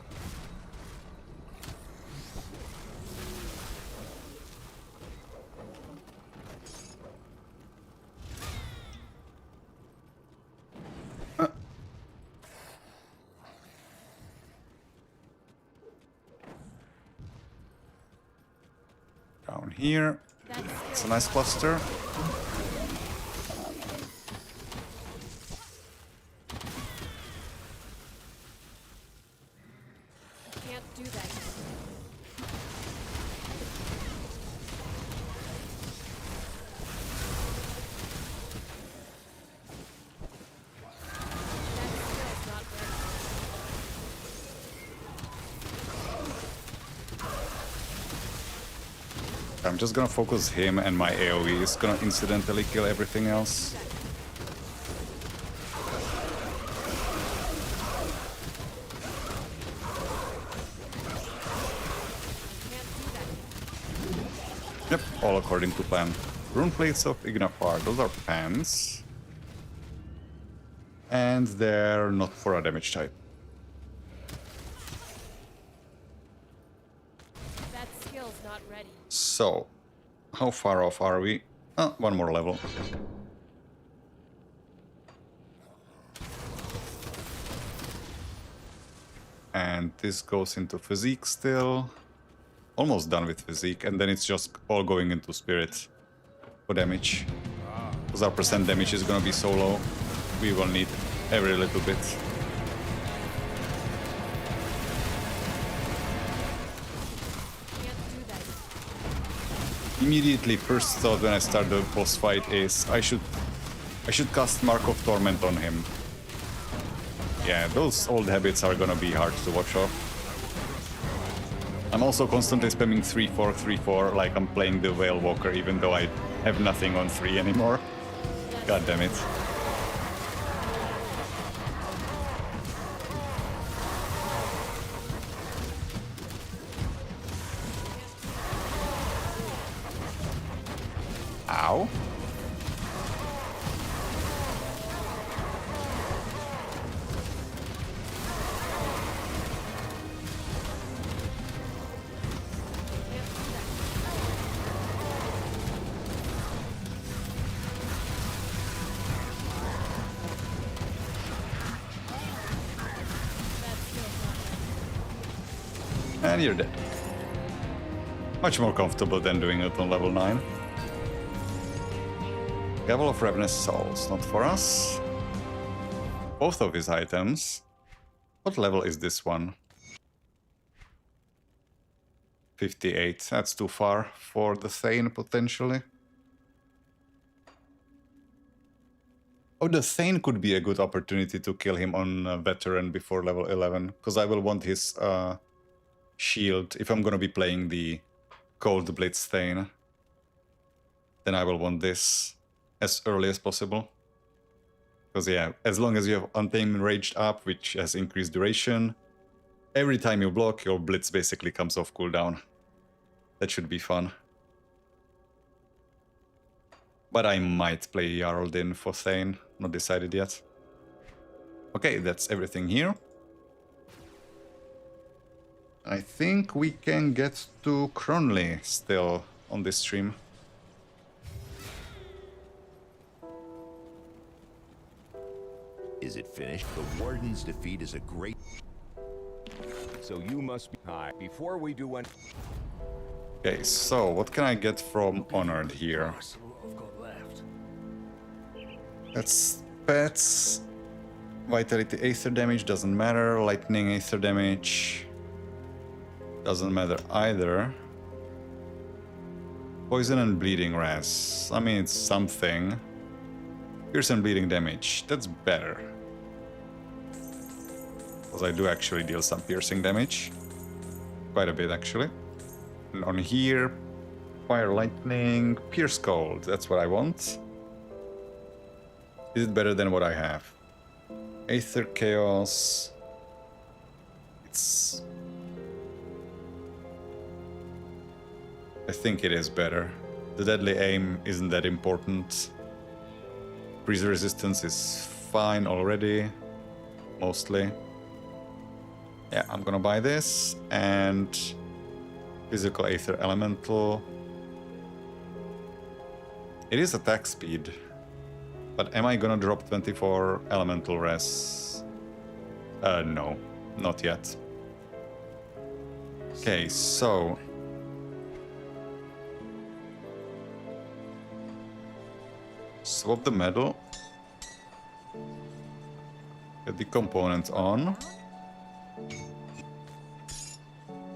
S1: Down here.
S2: That
S1: It's a
S2: skill's
S1: nice
S2: not
S1: cluster.
S2: ready. Can't do that yet. That skill's not ready.
S1: I'm just gonna focus him and my AoE is gonna incidentally kill everything else.
S2: Can't do that yet.
S1: Yep, all according to plan. Rune plates of Ignapar, those are pants. And they're not for a damage type.
S2: That skill's not ready.
S1: So, how far off are we? Oh, one more level. And this goes into physique still. Almost done with physique, and then it's just all going into spirit for damage. Because our percent damage is gonna be so low, we will need every little bit. immediately first thought when I start the boss fight is I should cast Mark of Torment on him. Yeah, those old habits are gonna be hard to watch off. I'm also constantly spamming 3-4, 3-4 like I'm playing the Whale Walker even though I have nothing on 3 anymore. God damn it. Ow. And you're dead. Much more comfortable than doing it on level 9. Gavel of Ravenous Souls, not for us. Both of his items. What level is this one? 58. That's too far for the Thane, potentially. Oh, the Thane could be a good opportunity to kill him on Veteran before level 11, because I will want his shield if I'm gonna be playing the Cold Blitz Thane. Then I will want this as early as possible. Because yeah, as long as you have Untamed Raged up, which has increased duration, every time you block, your Blitz basically comes off cooldown. That should be fun. But I might play Jarldin for Thane, not decided yet. Okay, that's everything here. I think we can get to Cronley still on this stream.
S4: Is it finished? The Warden's defeat is a great...
S8: So you must be high before we do one.
S1: Okay, so what can I get from Honored here? That's pets. Vitality Aether damage doesn't matter. Lightning Aether damage doesn't matter either. Poison and Bleeding Res. I mean, it's something. Pierce and Bleeding damage. That's better. Because I do actually deal some piercing damage. Quite a bit, actually. And on here, Fire Lightning, Pierce Cold. That's what I want. Is it better than what I have? Aether Chaos. It's... I think it is better. The Deadly Aim isn't that important. Freeze resistance is fine already. Mostly. Yeah, I'm gonna buy this. And... Physical Aether Elemental. It is attack speed. But am I gonna drop 24 Elemental Res? No. Not yet. Okay, so... Swap the medal. Get the component on.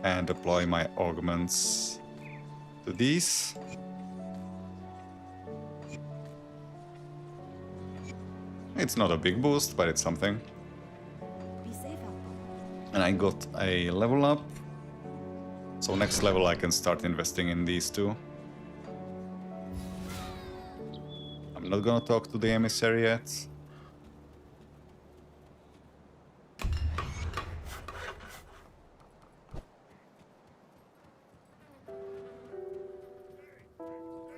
S1: And apply my augments to these. It's not a big boost, but it's something.
S5: Be safe out there.
S1: And I got a level up. So next level I can start investing in these two. I'm not gonna talk to the emissary yet.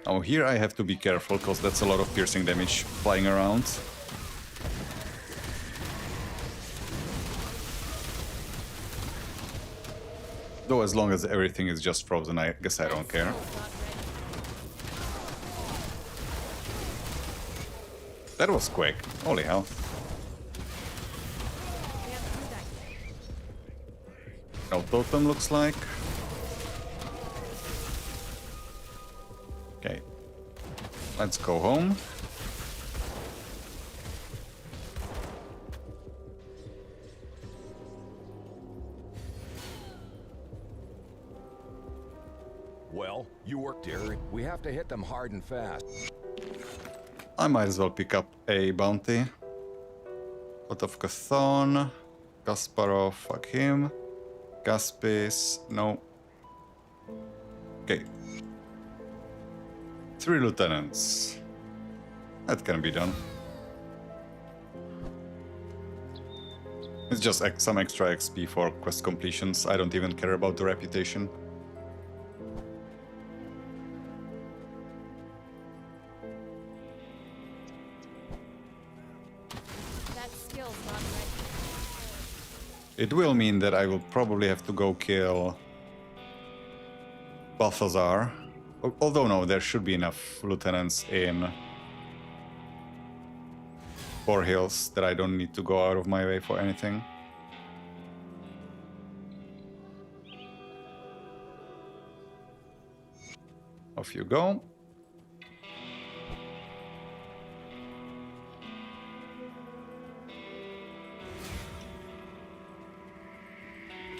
S1: Oh, here I have to be careful, because that's a lot of piercing damage flying around. Though as long as everything is just frozen, I guess I don't care. That was quick. Holy hell. No totem looks like. Okay. Let's go home.
S4: Well,
S8: You work, dear. We have to hit them hard and fast.
S1: I might as well pick up a bounty. Out of Cathon. Kasparov, fuck him. Gaspis, no. Okay. 3 lieutenants. That can be done. It's just some extra XP for quest completions. I don't even care about the reputation.
S2: That skill's not ready.
S1: It will mean that I will probably have to go kill Balthazar. Although no, there should be enough lieutenants in Four Hills that I don't need to go out of my way for anything. Off you go.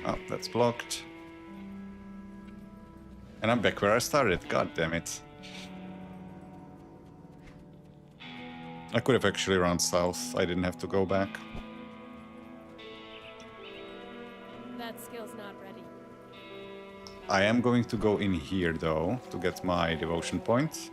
S1: Oh, that's blocked. And I'm back where I started, god damn it. I could have actually run south, I didn't have to go back.
S2: That skill's not ready.
S1: I am going to go in here though, to get my devotion point.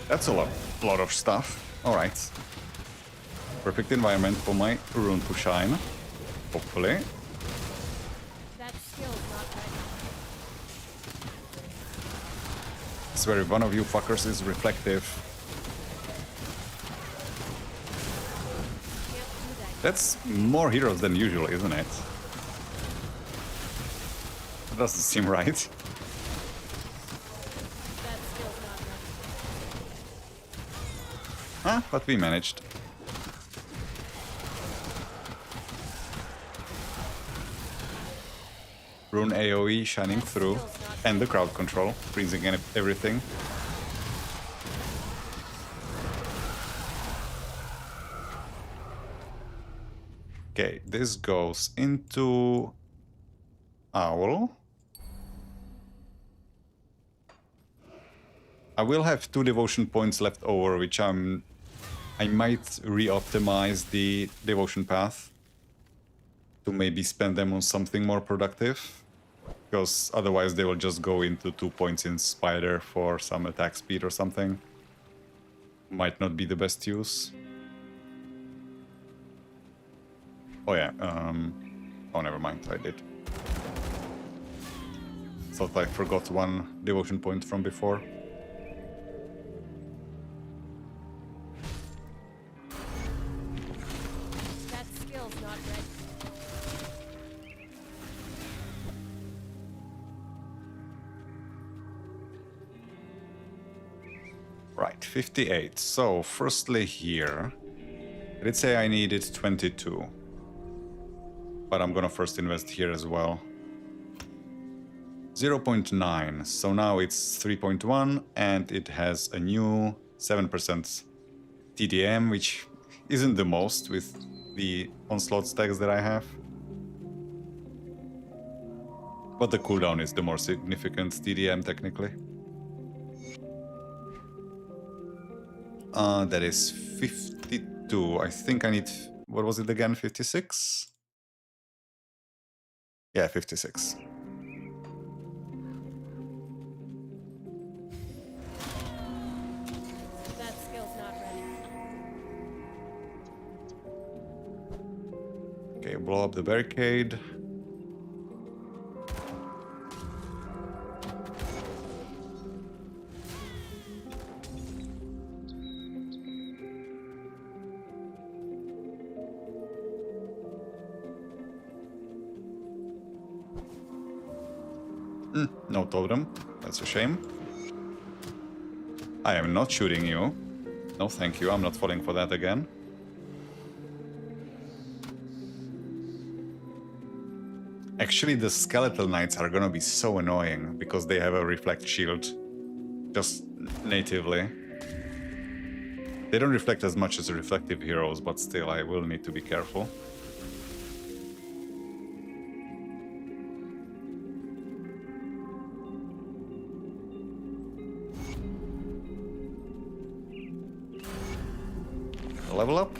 S1: That's a lot of stuff. Alright. Perfect environment for my rune to shine. Hopefully.
S2: That skill's not ready.
S1: I swear if one of you fuckers is reflective.
S2: Can't do that.
S1: That's more heroes than usual, isn't it? That doesn't seem right.
S2: That skill's not ready.
S1: Huh? But we managed. Rune AoE shining through. And the crowd control, freezing everything. Okay, this goes into Owl. I will have 2 devotion points left over, which I might re-optimize the devotion path to maybe spend them on something more productive, because otherwise they will just go into 2 points in Spider for some attack speed or something. Might not be the best use. Oh yeah, oh never mind, I did. Thought I forgot 1 devotion point from before.
S2: That skill's not ready.
S1: Right, 58. So, firstly here, I did say I needed 22. But I'm gonna first invest here as well. 0.9, so now it's 3.1, and it has a new 7% TDM, which isn't the most with the onslaught stacks that I have. But the cooldown is the more significant TDM technically. That is 52. I think I need, what was it again, 56? Yeah, 56.
S2: That skill's not ready.
S1: Okay, blow up the barricade. No totem. That's a shame. I am not shooting you. No, thank you. I'm not falling for that again. Actually, the skeletal knights are gonna be so annoying because they have a reflect shield just natively. They don't reflect as much as the reflective heroes, but still I will need to be careful. Level up.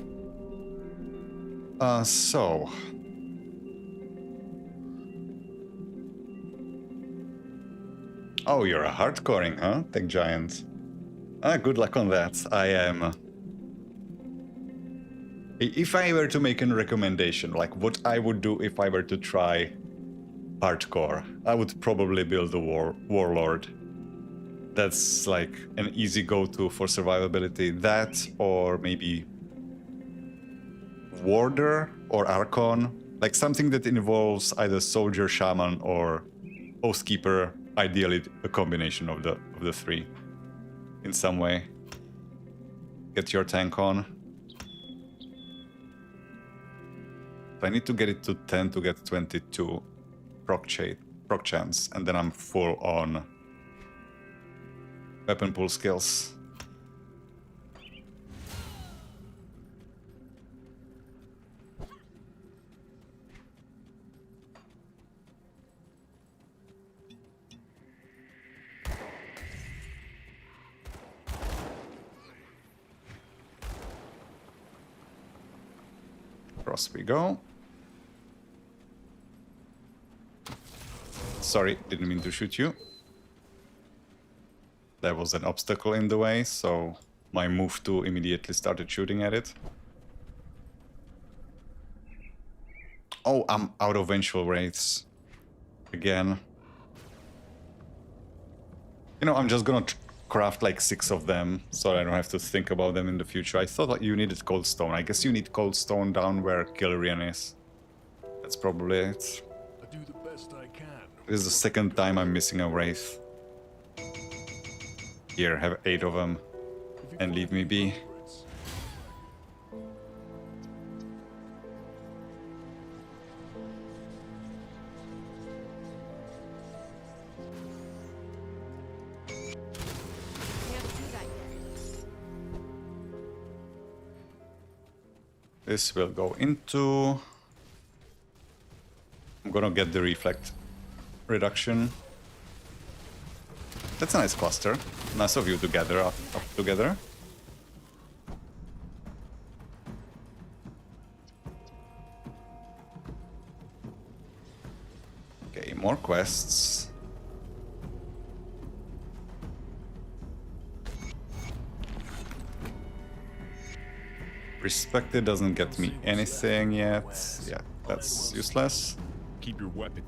S1: So. Oh, you're a hardcoring, huh, Tech Giant? Ah, good luck on that. I am. If I were to make a recommendation, like what I would do if I were to try hardcore, I would probably build a warlord. That's like an easy go-to for survivability. That, or maybe warder or archon, like something that involves either soldier, shaman, or oathkeeper. Ideally, a combination of the three, in some way. Get your tank on. I need to get it to 10 to get 22 proc chance, and then I'm full on weapon pool skills. Across we go. Sorry, didn't mean to shoot you. There was an obstacle in the way, so my move 2 immediately started shooting at it. Oh, I'm out of vengeful wraiths. Again. You know, I'm just gonna craft like 6 of them, so I don't have to think about them in the future. I thought that you needed cold stone. I guess you need cold stone down where Killrian is. That's probably it.
S7: I do the best I can.
S1: This is the second time I'm missing a wraith. Here, have 8 of them, and leave me be. This will go into... I'm gonna get the reflect reduction. That's a nice cluster. Nice of you to gather up together. Okay, more quests. Respected doesn't get me anything yet. Yeah, that's useless.
S8: Keep your weapon.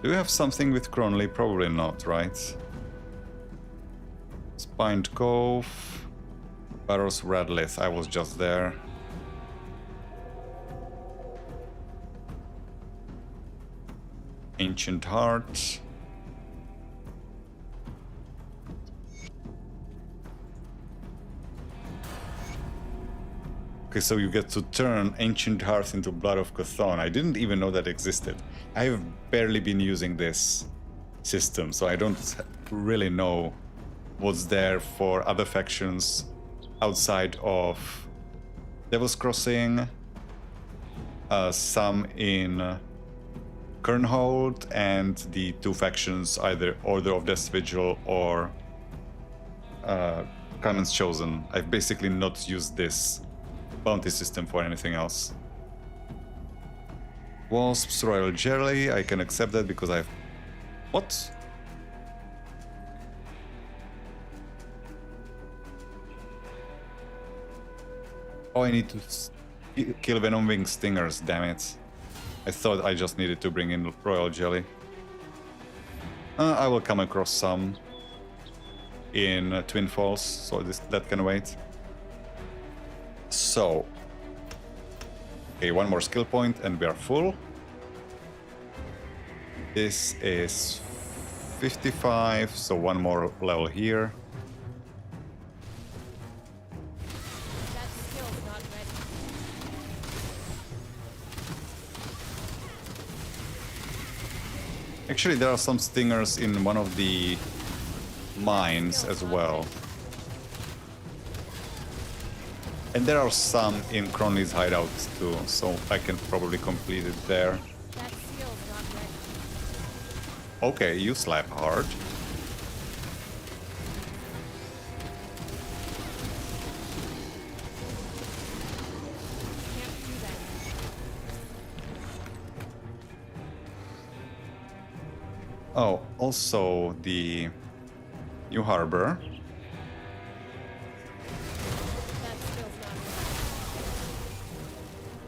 S1: Do you have something with Cronley? Probably not, right? Spined Cove. Barrows Radlith, I was just there. Ancient Heart. Okay, so you get to turn Ancient Hearth into Blood of Chthon. I didn't even know that existed. I've barely been using this system, so I don't really know what's there for other factions outside of Devil's Crossing, some in Kernhold, and the 2 factions, either Order of Death Vigil or Clement's Chosen. I've basically not used this bounty system for anything else. Wasps, Royal Jelly, I can accept that because I've... What? Oh, I need to kill Venom Wing Stingers, damn it. I thought I just needed to bring in Royal Jelly. I will come across some in Twin Falls, so that can wait. So, okay, 1 more skill point and we are full. This is 55, so 1 more level here.
S2: That skill's not ready.
S1: Actually, there are some stingers in one of the mines as well. And there are some in Cronley's hideout too, so I can probably complete it there.
S2: That skill's not ready.
S1: Okay, you slap hard.
S2: Can't do that.
S1: Oh, also the New Harbor.
S2: That skill's not ready.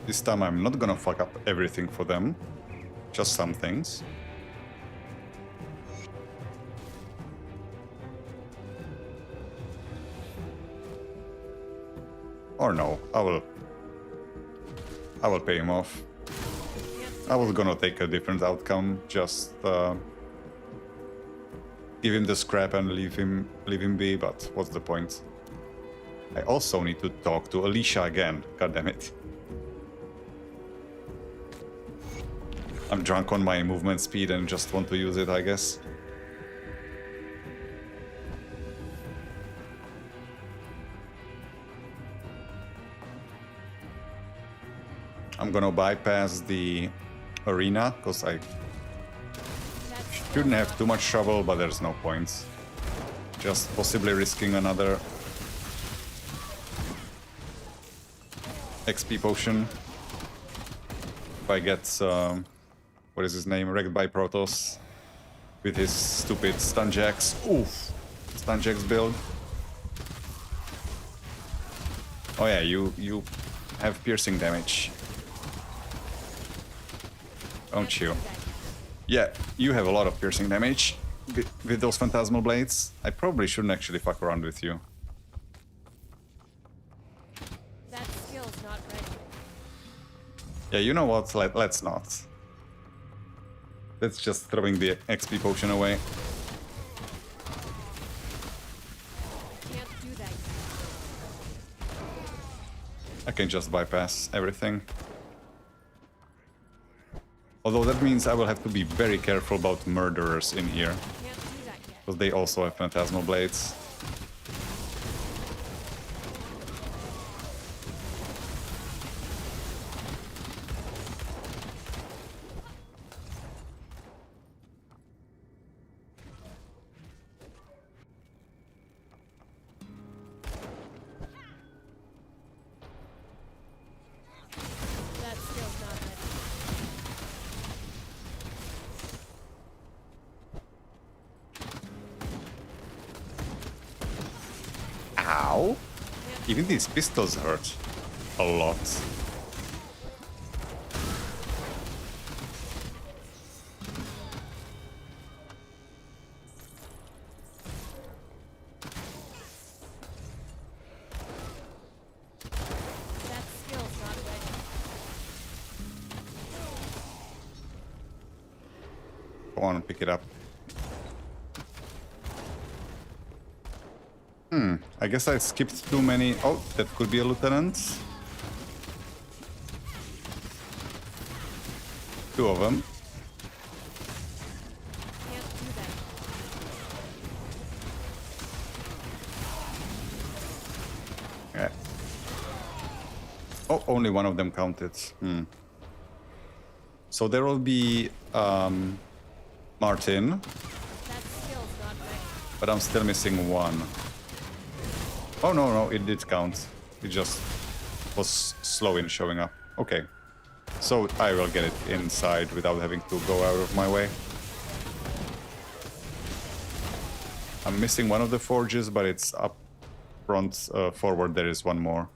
S1: This time I'm not gonna fuck up everything for them. Just some things. Or no, I will pay him off. I was gonna take a different outcome, just give him the scrap and leave him be, but what's the point? I also need to talk to Alicia again, god damn it. I'm drunk on my movement speed and just want to use it, I guess. I'm gonna bypass the arena, because I shouldn't have too much trouble, but there's no point. Just possibly risking another XP potion. If I get, what is his name, wrecked by Protoss with his stupid Stunjacks. Oof! Stunjacks build. Oh yeah, you have piercing damage. Don't you? Yeah, you have a lot of piercing damage with those Phantasmal Blades. I probably shouldn't actually fuck around with you.
S2: That skill's not ready.
S1: Yeah, you know what? Let's not. Let's just throwing the XP potion away.
S2: Can't do that.
S1: I can just bypass everything. Although that means I will have to be very careful about murderers in here,
S2: Can't do that yet.
S1: because they also have Phantasmal Blades.
S2: That skill's not ready.
S1: Ow! Even these pistols hurt a lot.
S2: That skill's not ready.
S1: Go on, pick it up. I guess I skipped too many. Oh, that could be a lieutenant. Two of them.
S2: Can't do that.
S1: Yeah. Oh, only one of them counted. So there will be Martin,
S2: That skill's not ready.
S1: but I'm still missing one. Oh, no, it did count. It just was slow in showing up. Okay. So I will get it inside without having to go out of my way. I'm missing one of the forges, but it's up front, forward there is one more.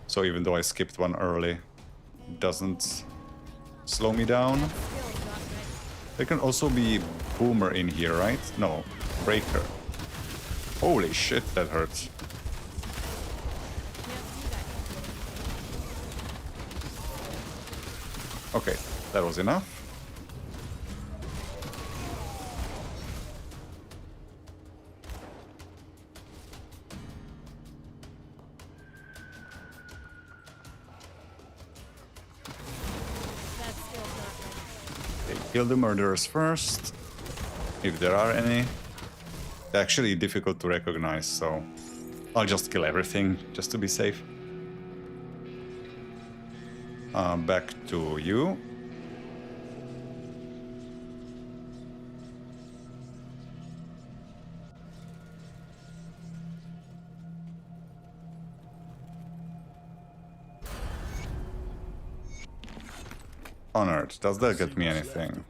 S1: So even though I skipped one early, it doesn't slow me down.
S2: Skill's not ready.
S1: There can also be Boomer in here, right? No, Breaker. Holy shit, that hurts.
S2: Can't do that.
S1: Okay, that was enough.
S2: That skill's not ready.
S1: Okay. Kill the murderers first, if there are any. They're actually difficult to recognize, so I'll just kill everything, just to be safe. Back to you. Honored. Does that get me anything?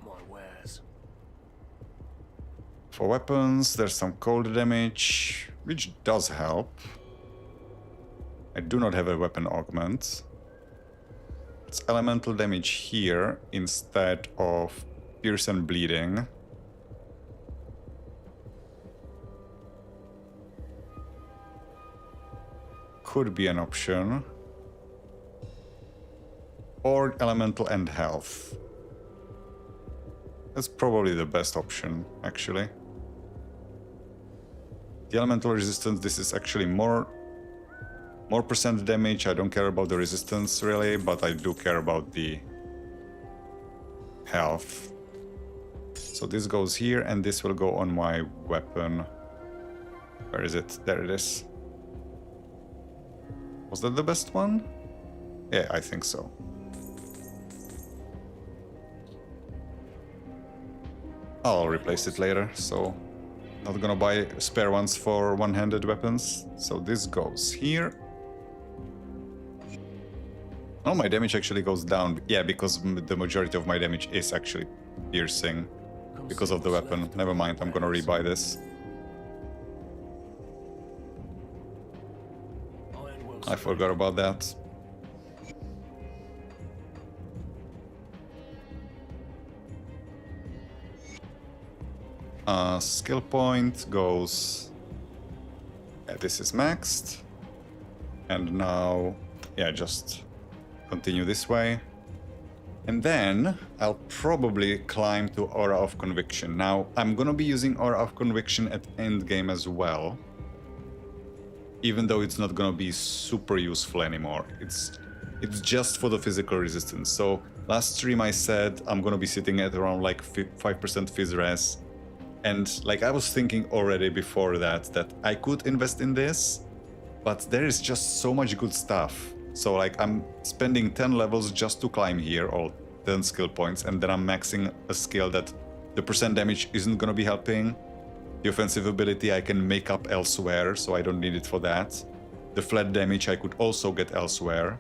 S1: For weapons, there's some cold damage, which does help. I do not have a weapon augment. It's elemental damage here instead of pierce and bleeding. Could be an option. Or elemental and health. That's probably the best option, actually. The elemental resistance, this is actually more percent damage. I don't care about the resistance really, but I do care about the health. So this goes here and this will go on my weapon. Where is it? There it is. Was that the best one? Yeah, I think so. I'll replace it later, so not gonna buy spare ones for one-handed weapons. So this goes here. Oh, my damage actually goes down. Yeah, because the majority of my damage is actually piercing because of the weapon. Never mind, I'm gonna rebuy this. I forgot about that. Skill point goes... Yeah, this is maxed. And now, yeah, just continue this way. And then I'll probably climb to Aura of Conviction. Now, I'm gonna be using Aura of Conviction at endgame as well. Even though it's not gonna be super useful anymore. It's just for the physical resistance. So last stream I said I'm gonna be sitting at around like 5% Phys Res. And like I was thinking already before that I could invest in this, but there is just so much good stuff. So like I'm spending 10 levels just to climb here, or 10 skill points, and then I'm maxing a skill that the percent damage isn't gonna be helping. The offensive ability I can make up elsewhere, so I don't need it for that. The flat damage I could also get elsewhere.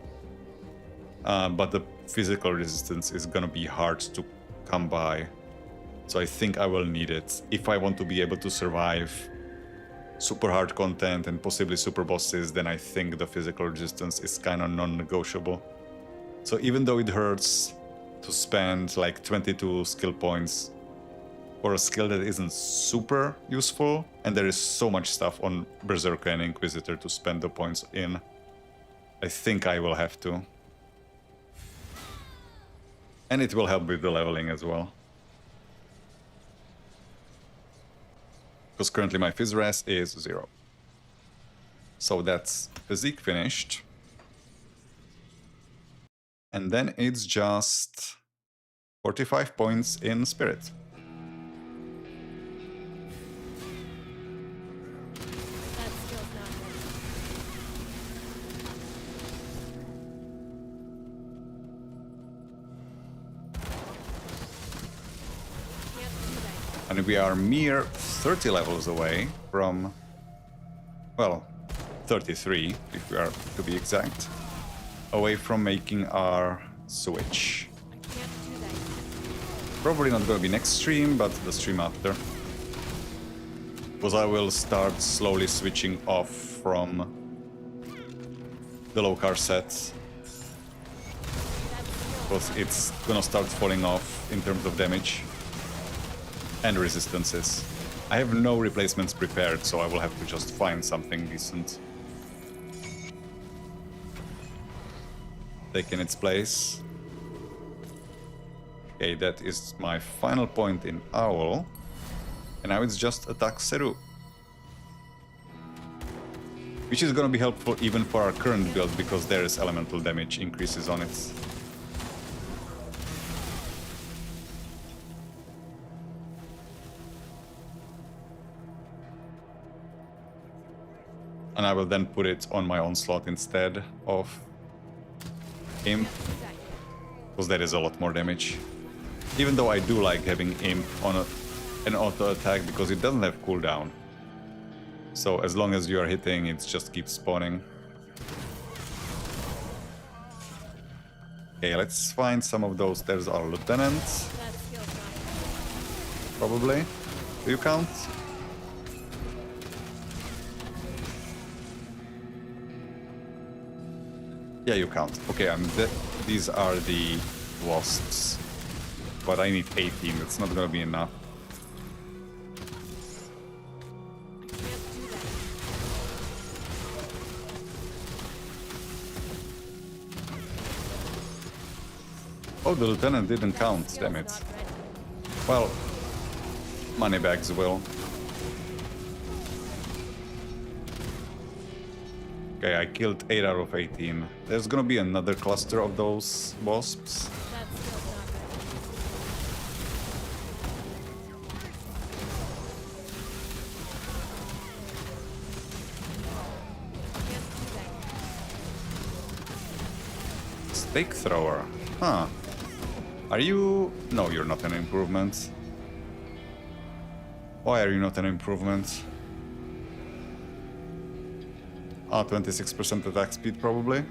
S1: But the physical resistance is gonna be hard to come by. So I think I will need it if I want to be able to survive super hard content and possibly super bosses. Then I think the physical resistance is kind of non-negotiable. So even though it hurts to spend like 22 skill points for a skill that isn't super useful, and there is so much stuff on Berserker and Inquisitor to spend the points in, I think I will have to. And it will help with the leveling as well. Because currently my Phys Res is 0. So that's physique finished. And then it's just 45 points in spirit.
S2: That skill's not ready. Can't do that.
S1: And we are mere 30 levels away from, well, 33 if we are to be exact, away from making our switch.
S2: I can't do that.
S1: Probably not going to be next stream, but the stream after. Because I will start slowly switching off from the low car set. Because it's gonna start falling off in terms of damage and resistances. I have no replacements prepared, so I will have to just find something decent. Take in its place. Okay, that is my final point in Owl. And now it's just attack Seru. Which is gonna be helpful even for our current build, because there is elemental damage increases on it. And I will then put it on my onslaught instead of imp, because that is a lot more damage. Even though I do like having imp on an auto attack because it doesn't have cooldown. So as long as you are hitting, it just keeps spawning. Okay, let's find some of those. There's our lieutenant.
S2: That skill's not
S1: Probably. Do you count? Yeah, you count. Okay, these are the wasps. But I need 18. That's not gonna be enough. Oh, the lieutenant didn't count, damn it. Well, moneybags will. Okay, I killed 8 out of 18. There's gonna be another cluster of those wasps.
S2: That skill's not
S1: Stake thrower. Huh. Are you... No, you're not an improvement. Why are you not an improvement? Ah, 26% attack speed, probably.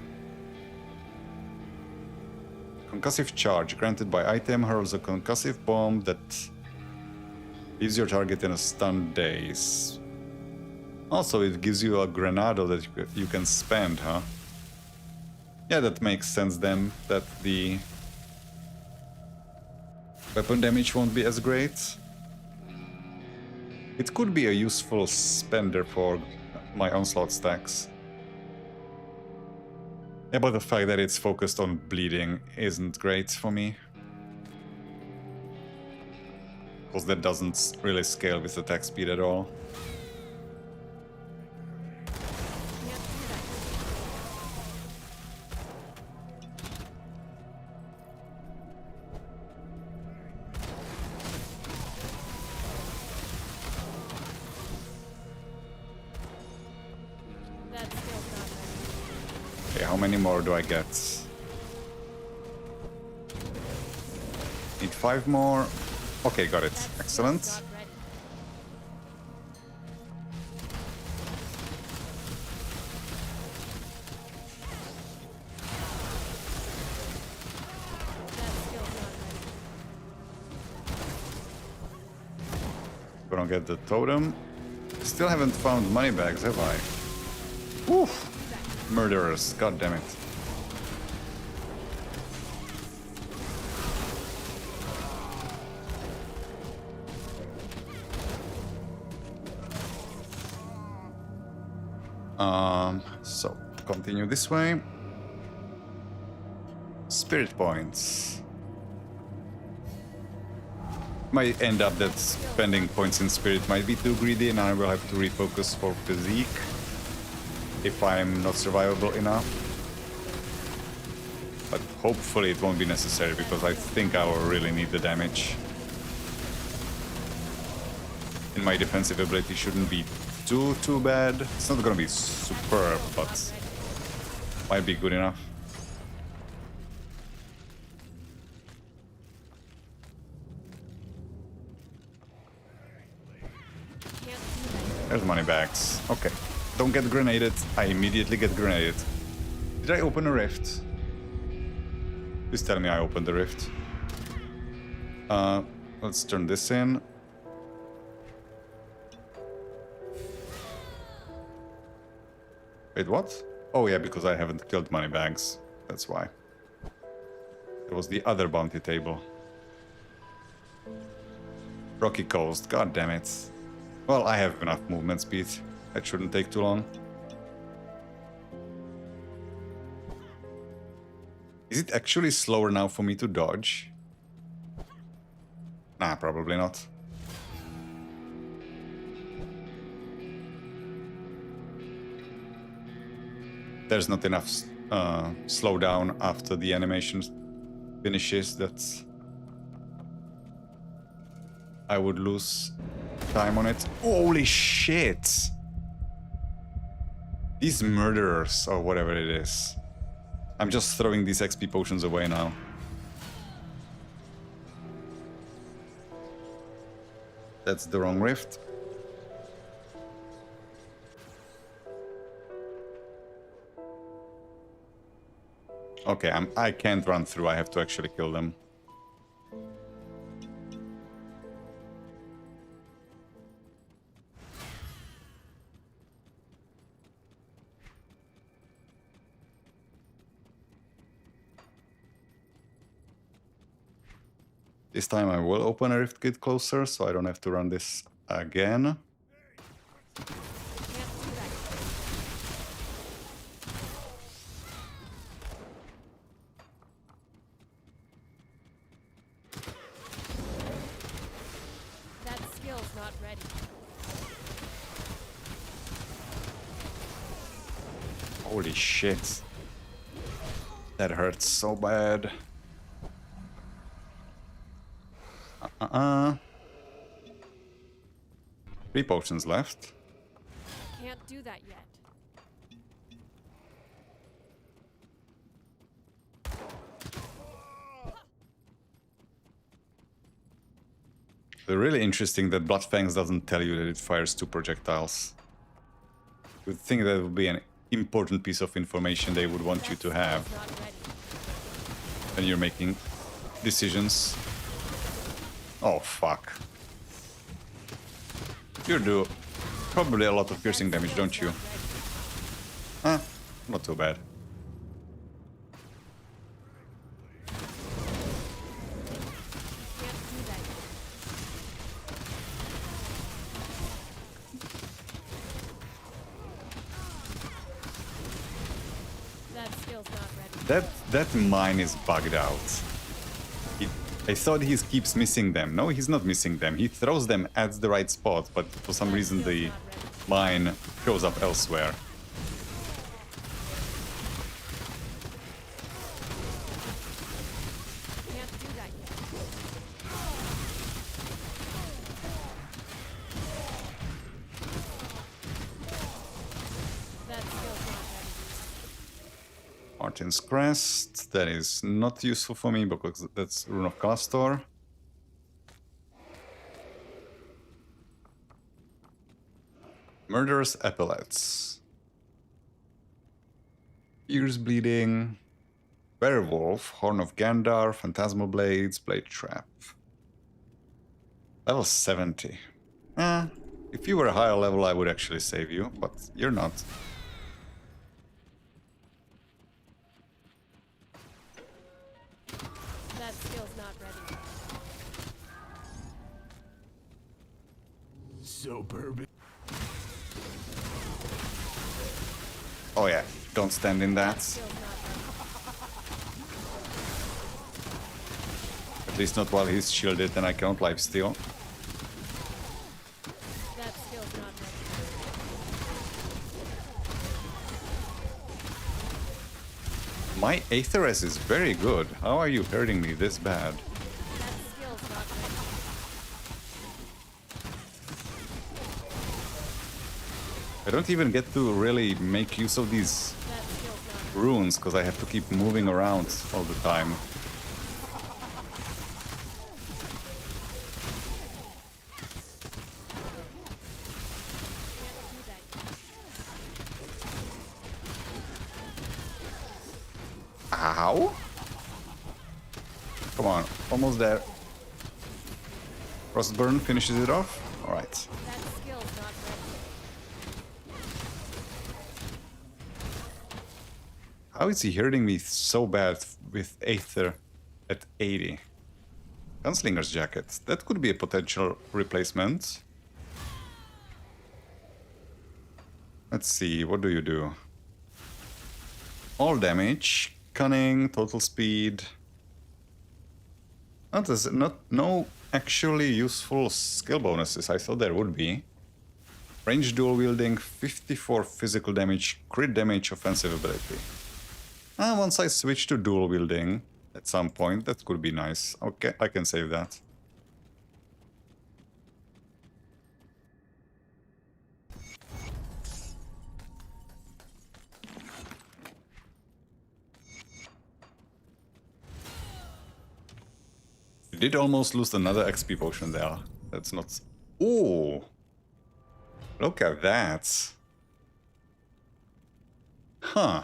S1: Concussive charge. Granted by item, hurls a concussive bomb that leaves your target in a stunned daze. Also, it gives you a granado that you can spend, huh? Yeah, that makes sense then, that the weapon damage won't be as great. It could be a useful spender for my onslaught stacks. Yeah, but the fact that it's focused on bleeding isn't great for me. Because that doesn't really scale with attack speed at all. Okay, how many more do I get? Need 5 more. Okay, got it. Excellent. Gonna get the totem. Still haven't found money bags, have I? Oof. Murderers, god damn it. So continue this way. Spirit points. Might end up that spending points in spirit might be too greedy and I will have to refocus for physique if I'm not survivable enough. But hopefully it won't be necessary because I think I will really need the damage. And my defensive ability shouldn't be too bad. It's not gonna be superb, but might be good enough. There's money bags. Okay. Don't get grenaded. I immediately get grenaded. Did I open a rift? Please tell me I opened the rift. Let's turn this in. Wait, what? Oh yeah, because I haven't killed money bags. That's why. It was the other bounty table. Rocky Coast. God damn it. Well, I have enough movement speed. That shouldn't take too long. Is it actually slower now for me to dodge? Nah, probably not. There's not enough slowdown after the animation finishes that I would lose time on it. Holy shit! These murderers, or whatever it is. I'm just throwing these XP potions away now. That's the wrong rift. Okay, I can't run through. I have to actually kill them. This time I will open a rift gate closer, so I don't have to run this again.
S2: Can't do that. That skill's not ready.
S1: Holy shit. That hurts so bad. Three potions left.
S2: Can't do that yet.
S1: They're really interesting that Bloodfangs doesn't tell you that it fires 2 projectiles. You would think that would be an important piece of information they would want you to have
S2: Not ready.
S1: when you're making decisions. Oh, fuck. You do probably a lot of piercing damage, don't you? Huh, not too bad.
S2: Can't do that yet. That skill's not ready.
S1: That mine is bugged out. I thought he keeps missing them. No, he's not missing them. He throws them at the right spot, but for some reason the mine shows up elsewhere.
S2: Can't do that yet. That skill's not ready.
S1: Martin's Crest, that is not useful for me because that's Rune of Castor. Murderous Epaulets. Ears Bleeding. Werewolf, Horn of Gandar, Phantasmal Blades, Blade Trap. Level 70. If you were a higher level I would actually save you, but you're not.
S2: That skill's not ready.
S7: So perfect.
S1: Oh yeah, don't stand in that.
S2: Skill's not ready.
S1: At least not while he's shielded and I can't lifesteal.
S2: That skill's not ready.
S1: My Aether is very good. How are you hurting me this bad?
S2: That skill's not ready.
S1: I don't even get to really make use of these
S2: That skill's not ready.
S1: runes because I have to keep moving around all the time.
S2: Can't do that yet.
S1: Ow! Come on, almost there. Frostburn finishes it off. Alright.
S2: That skill's not ready.
S1: How is he hurting me so bad with Aether at 80? Gunslinger's Jacket. That could be a potential replacement. Let's see, what do you do? All damage, cunning, total speed. No actually useful skill bonuses. I thought there would be. Range dual wielding, 54 physical damage, crit damage, offensive ability. Once I switch to dual wielding at some point, that could be nice. Okay, I can save that. did almost lose another XP potion there. That's not... Ooh! Look at that. Huh.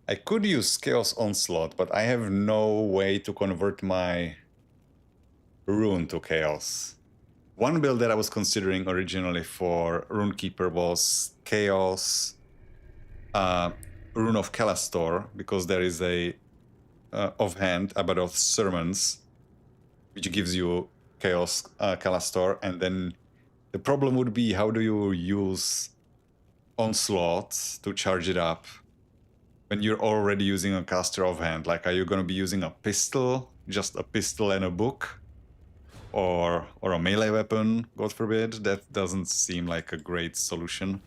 S1: I could use Chaos Onslaught, but I have no way to convert my rune to Chaos. One build that I was considering originally for Runekeeper was Chaos Rune of Calastor, because there is a offhand Abaddon's Sermons, which gives you Chaos Calastor, and then the problem would be, how do you use Onslaught to charge it up when you're already using a caster offhand? Like, are you going to be using a pistol, just a pistol and a book? Or a melee weapon, God forbid? That doesn't seem like a great solution.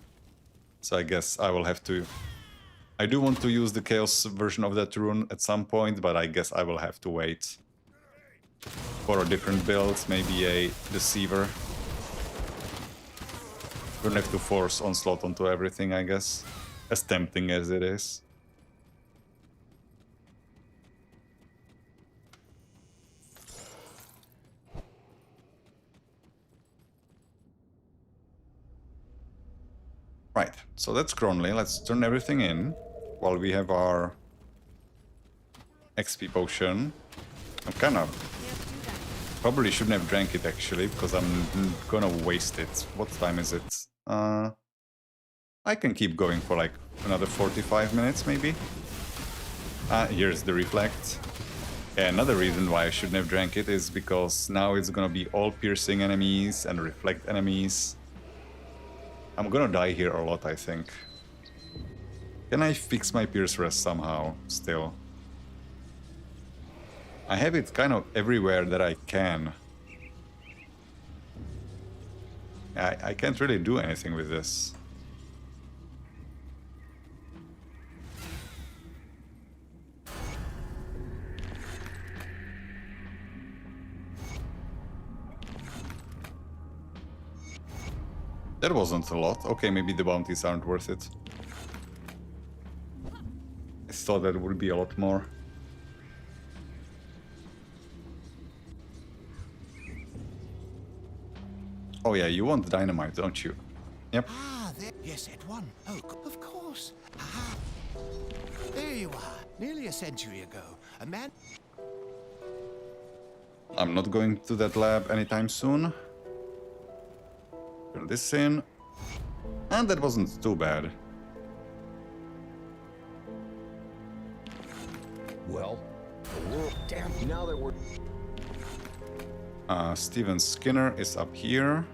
S1: So I guess I will have to... I do want to use the Chaos version of that rune at some point, but I guess I will have to wait for a different build, maybe a Deceiver. Don't have to force Onslaught onto everything, I guess, as tempting as it is. Right, so that's Cronley. Let's turn everything in while we have our XP potion. I'm kind of... Probably shouldn't have drank it, actually, because I'm gonna waste it. What time is it? I can keep going for like another 45 minutes, maybe. Here's the Reflect. And another reason why I shouldn't have drank it is because now it's gonna be all piercing enemies and reflect enemies. I'm gonna die here a lot, I think. Can I fix my Pierce Rest somehow, still? I have it kind of everywhere that I can. I can't really do anything with this. That wasn't a lot. Okay, maybe the bounties aren't worth it. I thought that would be a lot more. Oh yeah, you want dynamite, don't you? Yep.
S3: Ah, there. Yes, at one. Oh, of course. Aha. There you are. Nearly a century ago, a man...
S1: I'm not going to that lab anytime soon. Turn this in. And that wasn't too bad.
S8: Well, the world. Damn, now that we're.
S1: Steven Skinner is up here.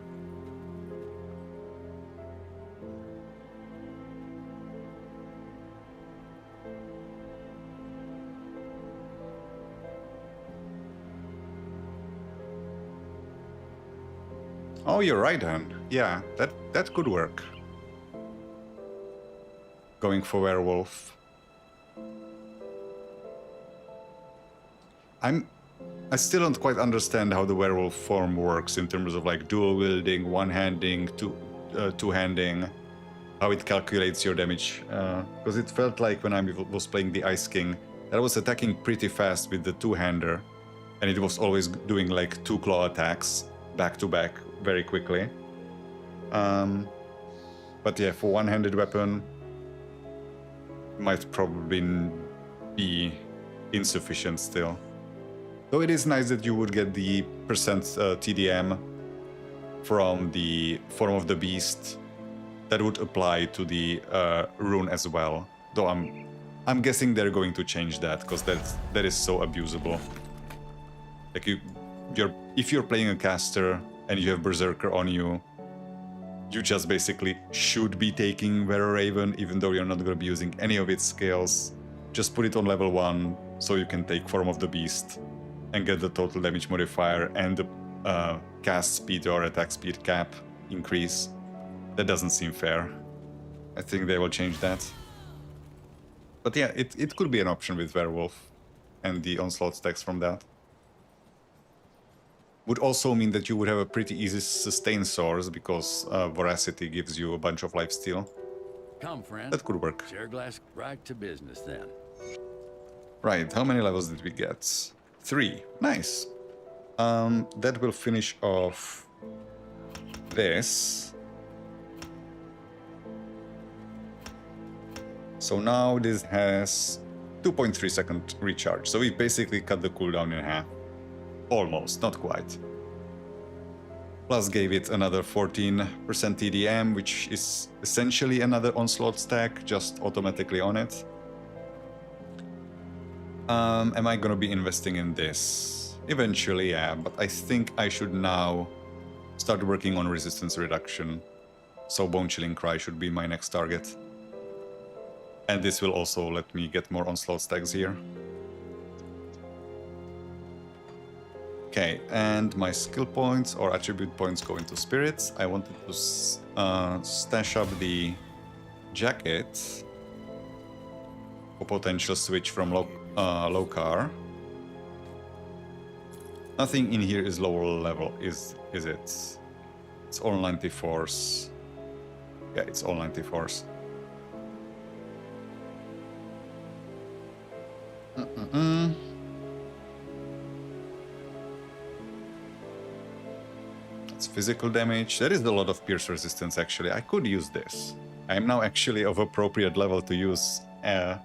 S1: Oh, you're right, Han. Yeah, that could work. Going for werewolf. I still don't quite understand how the werewolf form works in terms of like dual wielding, one-handing, two-handing, how it calculates your damage. Because it felt like when I was playing the Ice King, that I was attacking pretty fast with the two-hander, and it was always doing like 2 claw attacks back to back very quickly. But yeah, for one-handed weapon, might probably be insufficient still. Though it is nice that you would get the percent TDM from the Form of the Beast that would apply to the rune as well. Though I'm guessing they're going to change that, because that is so abusable. Like if you're playing a caster and you have Berserker on you, you just basically should be taking Vera Raven, even though you're not going to be using any of its skills. Just put it on level 1 so you can take Form of the Beast and get the total damage modifier and the cast speed or attack speed cap increase. That doesn't seem fair. I think they will change that. But yeah, it could be an option with Werewolf and the Onslaught stacks from that. Would also mean that you would have a pretty easy sustain source, because Voracity gives you a bunch of lifesteal.
S6: Come, friend.
S1: That could work.
S6: Share glass. Right to business then.
S1: Right, how many levels did we get? 3. Nice. That will finish off this. So now this has 2.3 second recharge. So we basically cut the cooldown in half. Almost, not quite. Plus gave it another 14% TDM, which is essentially another onslaught stack, just automatically on it. Am I gonna be investing in this? Eventually, yeah, but I think I should now start working on resistance reduction. So Bone Chilling Cry should be my next target. And this will also let me get more onslaught stacks here. Okay, and my skill points or attribute points go into spirits. I wanted to stash up the jacket for potential switch from low car. Nothing in here is lower level, is it? It's all 94s. Yeah, it's all 94s. It's physical damage. There is a lot of pierce resistance actually. I could use this. I am now actually of appropriate level to use a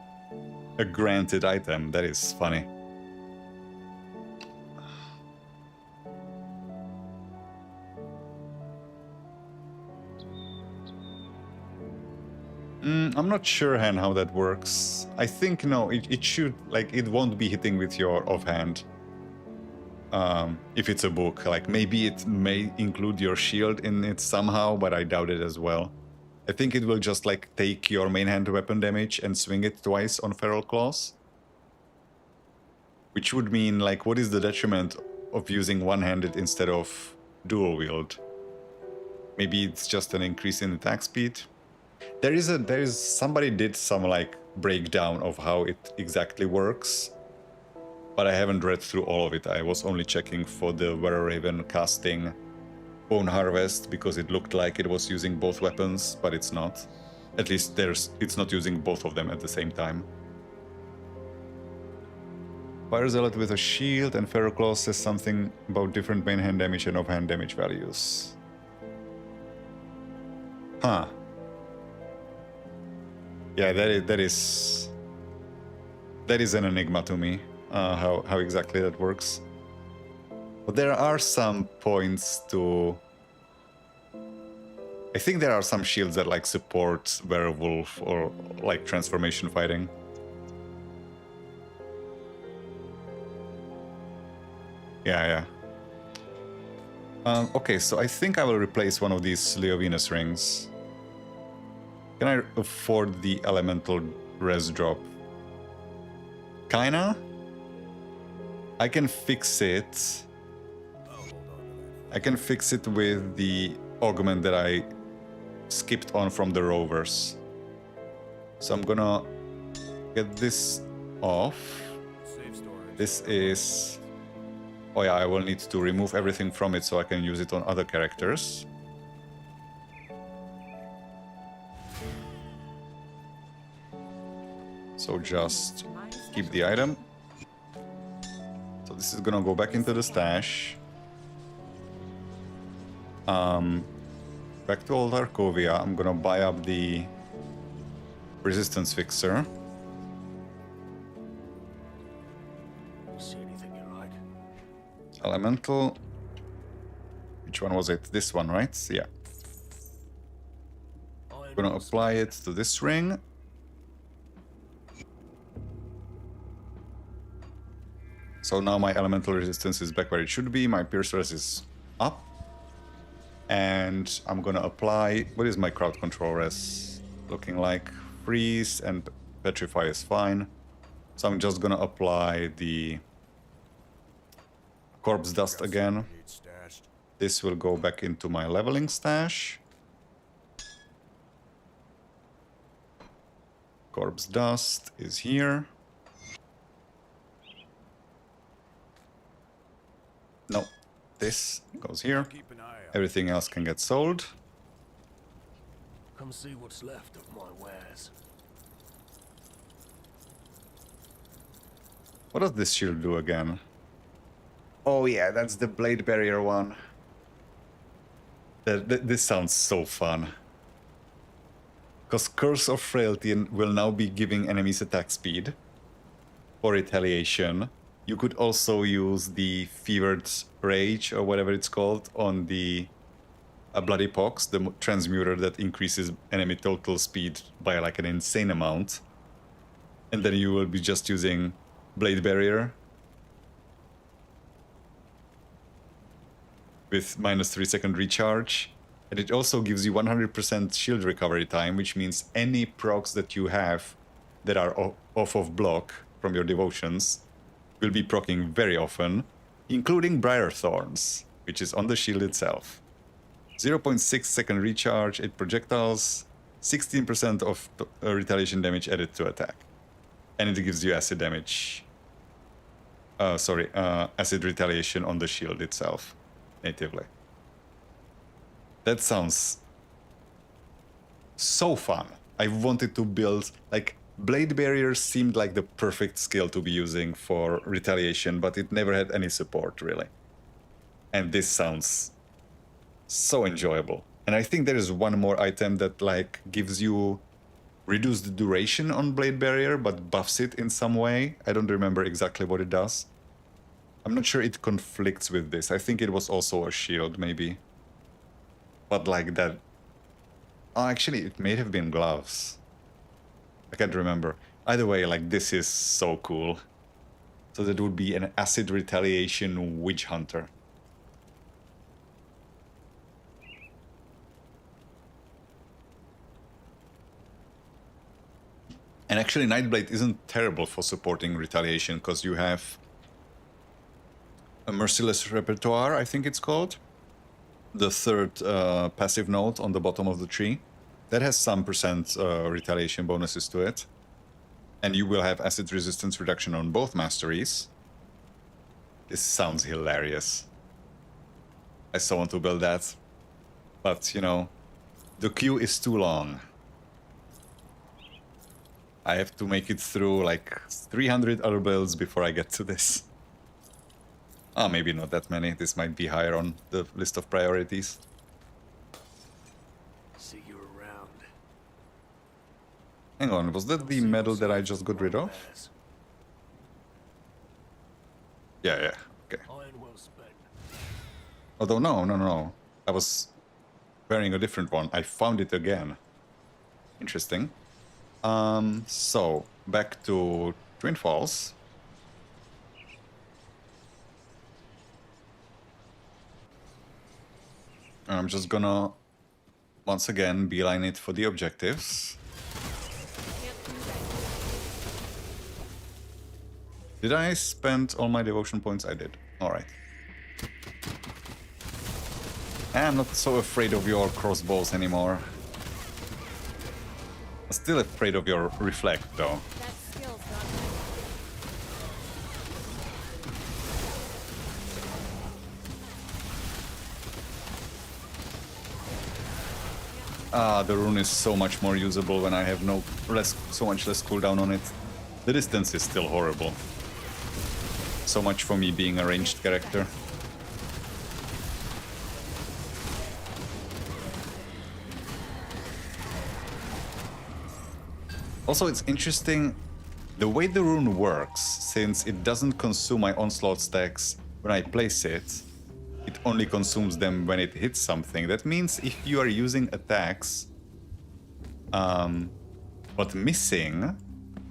S1: granted item. That is funny. I'm not sure, Han, how that works. I think, no, it should, like, it won't be hitting with your offhand. If it's a book, like, maybe it may include your shield in it somehow, but I doubt it as well. I think it will just, like, take your main hand weapon damage and swing it twice on Feral Claws. Which would mean, like, what is the detriment of using one-handed instead of dual wield? Maybe it's just an increase in attack speed. There is somebody did some like breakdown of how it exactly works, but I haven't read through all of it. I was only checking for the Were Raven casting Bone Harvest because it looked like it was using both weapons, but it's not. At least it's not using both of them at the same time. Fire Zealot with a shield and Feral Claw says something about different main hand damage and offhand damage values. Huh. Yeah, that is an enigma to me, how exactly that works. But there are some points to... I think there are some shields that like support werewolf or like transformation fighting. Yeah. Okay, so I think I will replace one of these Leovinus rings. Can I afford the elemental res drop? Kinda? I can fix it. I can fix it with the augment that I skipped on from the rovers. So I'm gonna get this off. This is... Oh yeah, I will need to remove everything from it so I can use it on other characters. So just keep the item. So this is gonna go back into the stash. Back to Old Arkovia. I'm gonna buy up the resistance fixer.
S6: See anything you like?
S1: Elemental. Which one was it? This one, right? Yeah. Gonna apply it to this ring. So now my elemental resistance is back where it should be. My pierce res is up. And I'm gonna apply... What is my crowd control res looking like? Freeze and petrify is fine. So I'm just gonna apply the corpse dust again. This will go back into my leveling stash. Corpse dust is here. No, this goes here. Everything else can get sold.
S6: Come see what's left of my wares.
S1: What does this shield do again? Oh yeah, that's the blade barrier one. This sounds so fun. Because Curse of Frailty will now be giving enemies attack speed for retaliation. You could also use the Fevered Rage, or whatever it's called, on the Bloody Pox, the transmuter that increases enemy total speed by like an insane amount. And then you will be just using Blade Barrier with -3 second recharge. And it also gives you 100% shield recovery time, which means any procs that you have that are off of block from your devotions will be proccing very often, including Briar Thorns, which is on the shield itself. 0.6 second recharge, 8 projectiles, 16% of retaliation damage added to attack. And it gives you acid damage. Acid retaliation on the shield itself, natively. That sounds so fun. I wanted to build, like, Blade Barrier seemed like the perfect skill to be using for retaliation, but it never had any support, really. And this sounds so enjoyable. And I think there is one more item that, like, gives you reduced duration on Blade Barrier, but buffs it in some way. I don't remember exactly what it does. I'm not sure it conflicts with this. I think it was also a shield, maybe. But like that... Oh, actually, it may have been gloves. I can't remember. Either way, like, this is so cool. So that would be an acid retaliation witch hunter. And actually, Nightblade isn't terrible for supporting retaliation, because you have a Merciless Repertoire, I think it's called. The third passive node on the bottom of the tree. That has some percent retaliation bonuses to it. And you will have acid resistance reduction on both masteries. This sounds hilarious. I so want to build that. But, you know, the queue is too long. I have to make it through like 300 other builds before I get to this. Ah, maybe not that many. This might be higher on the list of priorities.
S7: See you around.
S1: Hang on, was that the medal that I just got rid of? Yeah, okay.
S7: Iron well spent.
S1: Although, no. I was wearing a different one. I found it again. Interesting. So, back to Twin Falls. I'm just gonna, once again, beeline it for the objectives.
S2: Can't do that.
S1: Did I spend all my devotion points? I did. Alright. I'm not so afraid of your crossbows anymore. I'm still afraid of your reflect, though.
S2: That skill's not ready.
S1: Ah, the rune is so much more usable when I have so much less cooldown on it. The distance is still horrible. So much for me being a ranged character. Also, it's interesting the way the rune works, since it doesn't consume my onslaught stacks when I place it. It only consumes them when it hits something. That means if you are using attacks, but missing,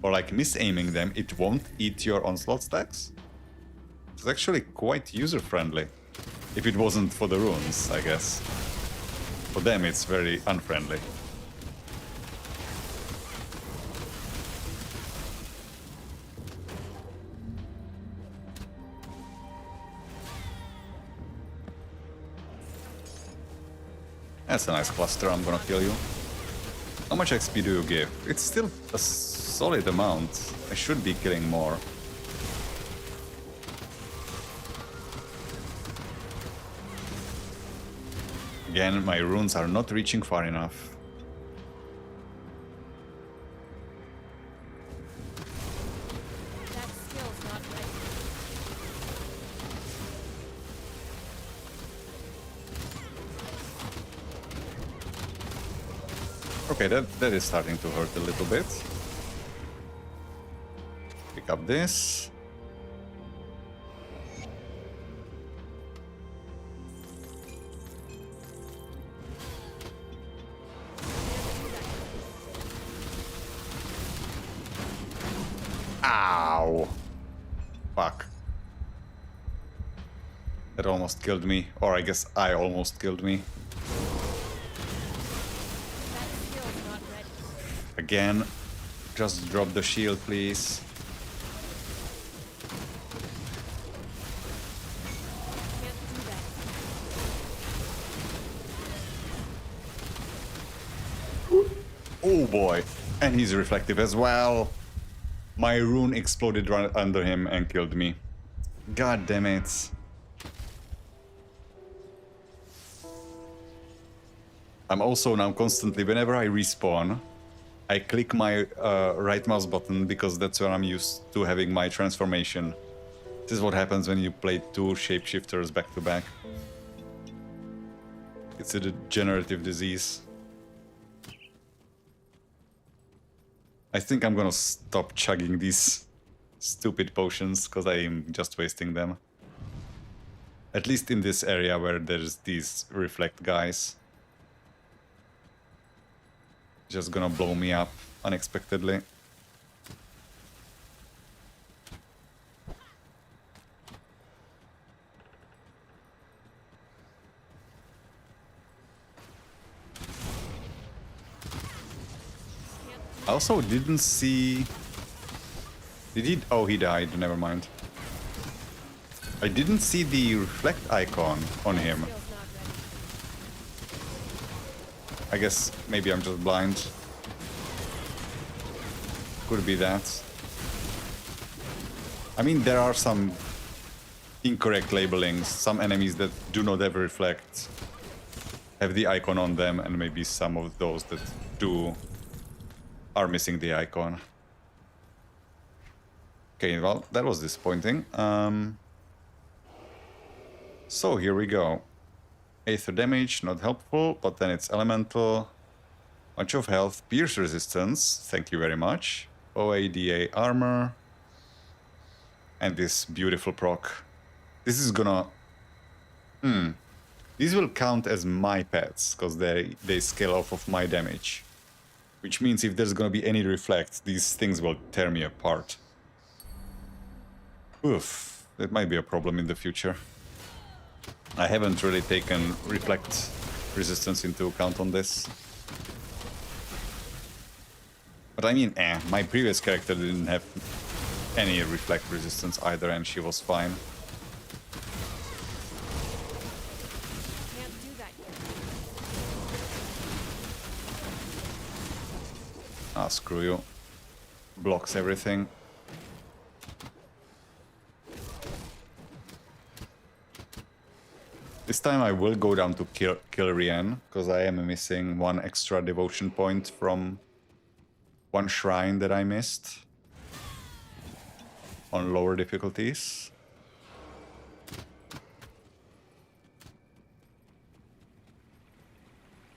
S1: or like misaiming them, it won't eat your onslaught stacks. It's actually quite user-friendly. If it wasn't for the runes, I guess. For them, it's very unfriendly. That's a nice cluster, I'm gonna kill you. How much XP do you give? It's still a solid amount. I should be killing more. Again, my runes are not reaching far enough.
S2: That skill's not ready.
S1: Okay, that is starting to hurt a little bit. Pick up this. Ow! Fuck. That almost killed me. Or I guess I almost killed me.
S2: That skill's not ready.
S1: Again. Just drop the shield, please.
S2: Can't do that.
S1: Oh boy. And he's reflective as well. My rune exploded right under him and killed me. God damn it. I'm also now constantly, whenever I respawn, I click my right mouse button because that's where I'm used to having my transformation. This is what happens when you play two shapeshifters back to back. It's a degenerative disease. I think I'm gonna stop chugging these stupid potions because I am just wasting them. At least in this area where there's these reflect guys. Just gonna blow me up unexpectedly. I also didn't see... Did he... Oh, he died. Never mind. I didn't see the reflect icon on him.
S2: Skill's not ready.
S1: I guess maybe I'm just blind. Could be that. I mean, there are some incorrect labelings. Some enemies that do not have reflect have the icon on them, and maybe some of those that do are missing the icon. Okay, well, that was disappointing. So here we go. Aether damage, not helpful, but then it's elemental. Bunch of health, pierce resistance, thank you very much. OADA armor. And this beautiful proc. This is gonna... These will count as my pets, because they scale off of my damage. Which means if there's gonna be any reflect, these things will tear me apart. Oof, that might be a problem in the future. I haven't really taken reflect resistance into account on this. But I mean, my previous character didn't have any reflect resistance either, and she was fine.
S2: Can't do that yet.
S1: Ah, screw you. Blocks everything. This time I will go down to kill Rian, because I am missing one extra devotion point from one shrine that I missed on lower difficulties.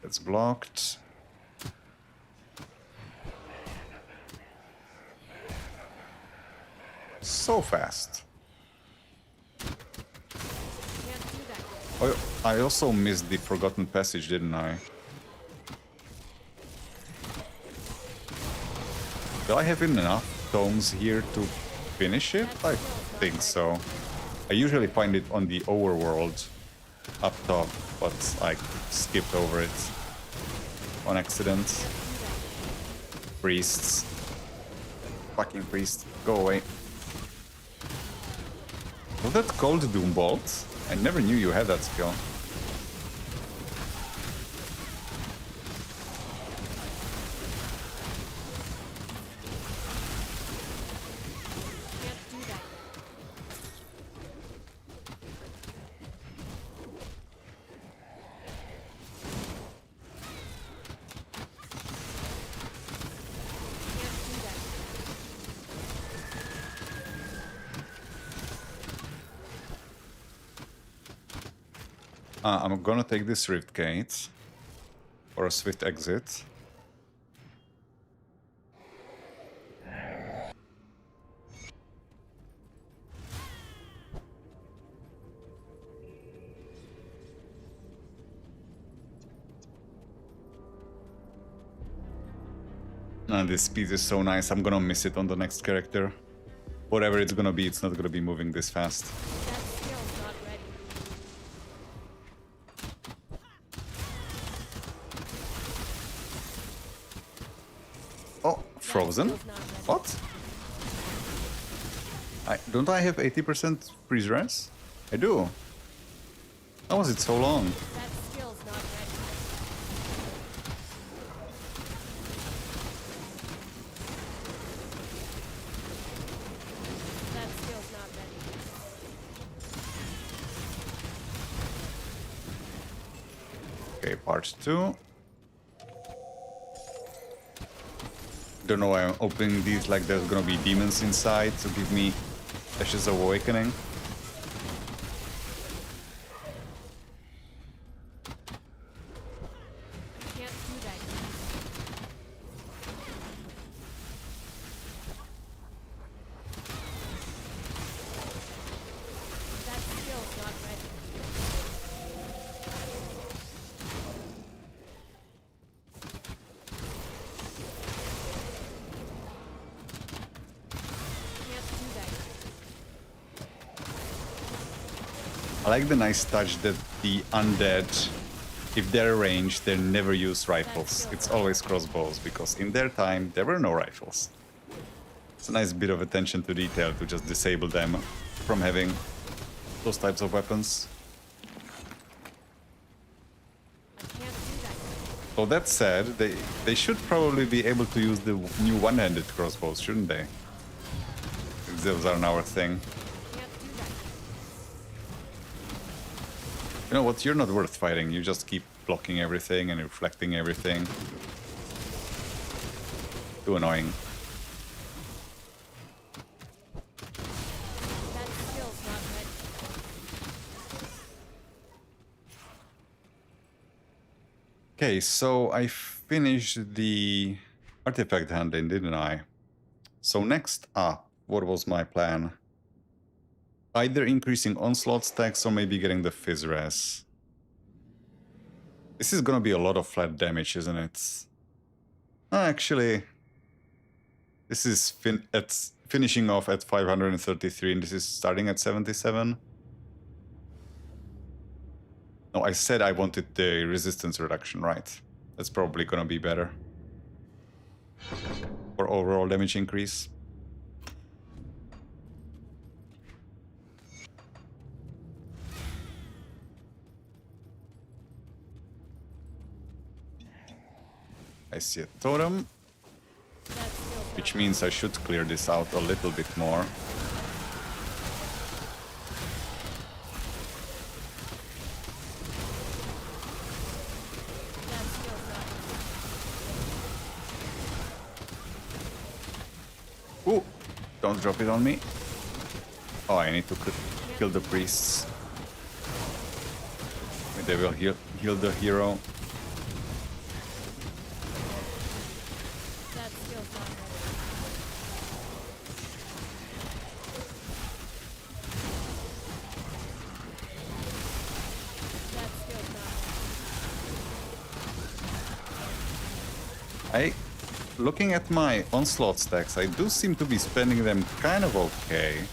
S1: It's blocked. So fast.
S2: Can't do that yet.
S1: Oh, I also missed the Forgotten Passage, didn't I? Do I have enough tomes here to finish it? I think so. I usually find it on the overworld up top, but I skipped over it on accident. Priests. Fucking priest. Go away. Was that called Doombolt? I never knew you had that skill.
S2: Can't do that yet. Can't do that yet.
S1: I'm gonna take this Rift Gate for a swift exit. And this speed is so nice. I'm gonna miss it on the next character. Whatever it's gonna be, it's not gonna be moving this fast.
S2: That skill's not ready.
S1: Oh, frozen?
S2: That skill's not ready.
S1: What? Don't I have 80% freeze res? I do. How was it so long?
S2: That skill's not ready. That skill's not ready.
S1: Okay, part 2. Don't know why I'm opening these like there's gonna be demons inside to give me Ashes of Awakening.
S2: Can't do that yet. That skill's not ready. Can't do that yet.
S1: I like the nice touch that the undead, if they're ranged, they never use rifles. It's always crossbows, because in their time, there were no rifles. It's a nice bit of attention to detail to just disable them from having those types of weapons.
S2: I can't do that yet.
S1: So that said, they should probably be able to use the new one-handed crossbows, shouldn't they? If those are our thing.
S2: Can't do that yet.
S1: You know what? You're not worth fighting. You just keep blocking everything and reflecting everything. Too annoying.
S2: That skill's not ready.
S1: Okay, so I finished the artifact handling, didn't I? So next up, what was my plan? Either increasing onslaught stacks or maybe getting the fizz res. This is gonna be a lot of flat damage, isn't it? Actually, this is finishing off at 533 and this is starting at 77. No, I said I wanted the resistance reduction, right? That's probably gonna be better. For overall damage increase. I see a totem,
S2: That skill's
S1: which means I should clear this out a little bit more.
S2: That skill's not ready.
S1: Ooh! Don't drop it on me. Oh, I need to kill the priests. Maybe they will heal the hero.
S2: That skill's not ready. That skill's not ready.
S1: Looking at my onslaught stacks, I do seem to be spending them kind of okay. In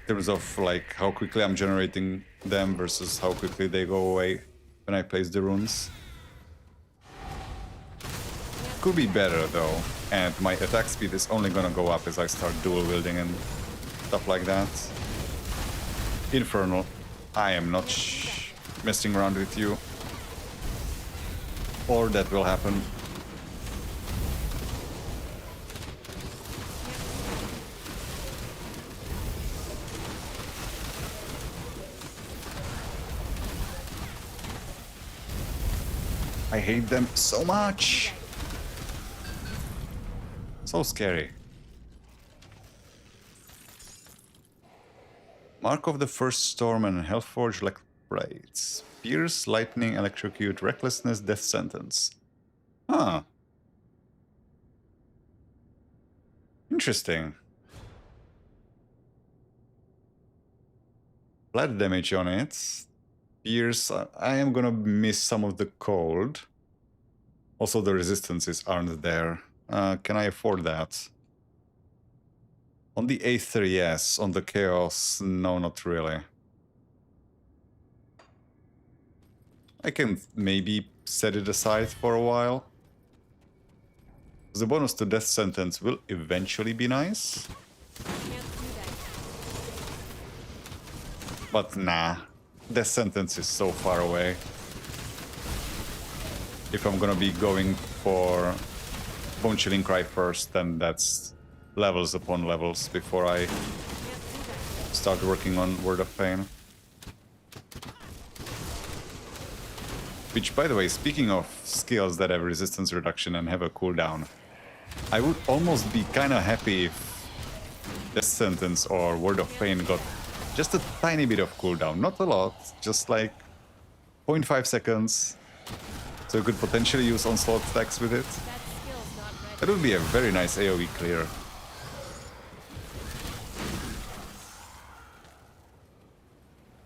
S1: terms of like how quickly I'm generating them versus how quickly they go away when I place the runes. Could be better though, and my attack speed is only gonna go up as I start dual wielding and stuff like that. Infernal, I am not messing around with you. Or that will happen. I hate them so much. So scary. Mark of the First Storm and Hellforge Blades. Pierce, Lightning, Electrocute, Recklessness, Death Sentence. Huh. Interesting. Flat damage on it. Pierce, I am gonna miss some of the cold. Also, the resistances aren't there. Can I afford that? On the Aether, yes. On the Chaos, no, not really. I can maybe set it aside for a while. The bonus to death sentence will eventually be nice.
S2: Can't do that.
S1: But nah, death sentence is so far away. If I'm gonna be going for Bone Chilling Cry first, then that's levels upon levels before I
S2: Can't do that.
S1: start working on Word of Pain. Which, by the way, speaking of skills that have resistance reduction and have a cooldown, I would almost be kind of happy if Death Sentence or Word of Pain got just a tiny bit of cooldown. Not a lot, just like 0.5 seconds. So you could potentially use onslaught stacks with it.
S2: That skill's not ready.
S1: That would be a very nice AoE clear.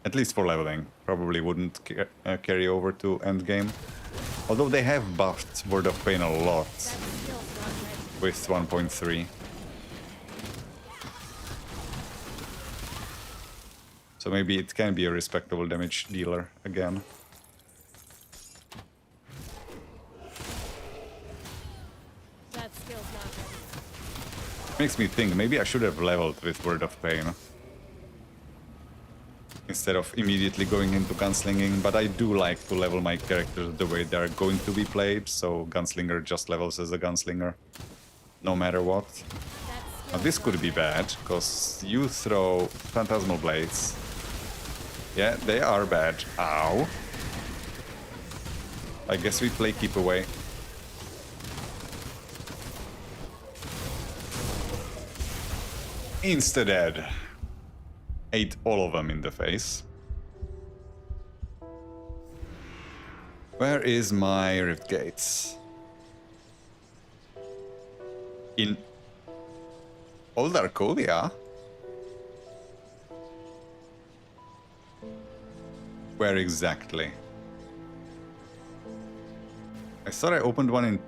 S1: At least for leveling. Probably wouldn't carry over to endgame. Although they have buffed Word of Pain a lot
S2: That skill's not ready.
S1: with 1.3. So maybe it can be a respectable damage dealer again.
S2: That skill's not ready.
S1: Makes me think maybe I should have leveled with Word of Pain instead of immediately going into Gunslinging, but I do like to level my characters the way they're going to be played, so Gunslinger just levels as a Gunslinger, no matter what. Now this could be bad, because you throw Phantasmal Blades. Yeah, they are bad. Ow. I guess we play Keep Away. Insta-dead. Ate all of them in the face. Where is my Rift Gates? In Old Arcovia? Where exactly? I thought I opened one in...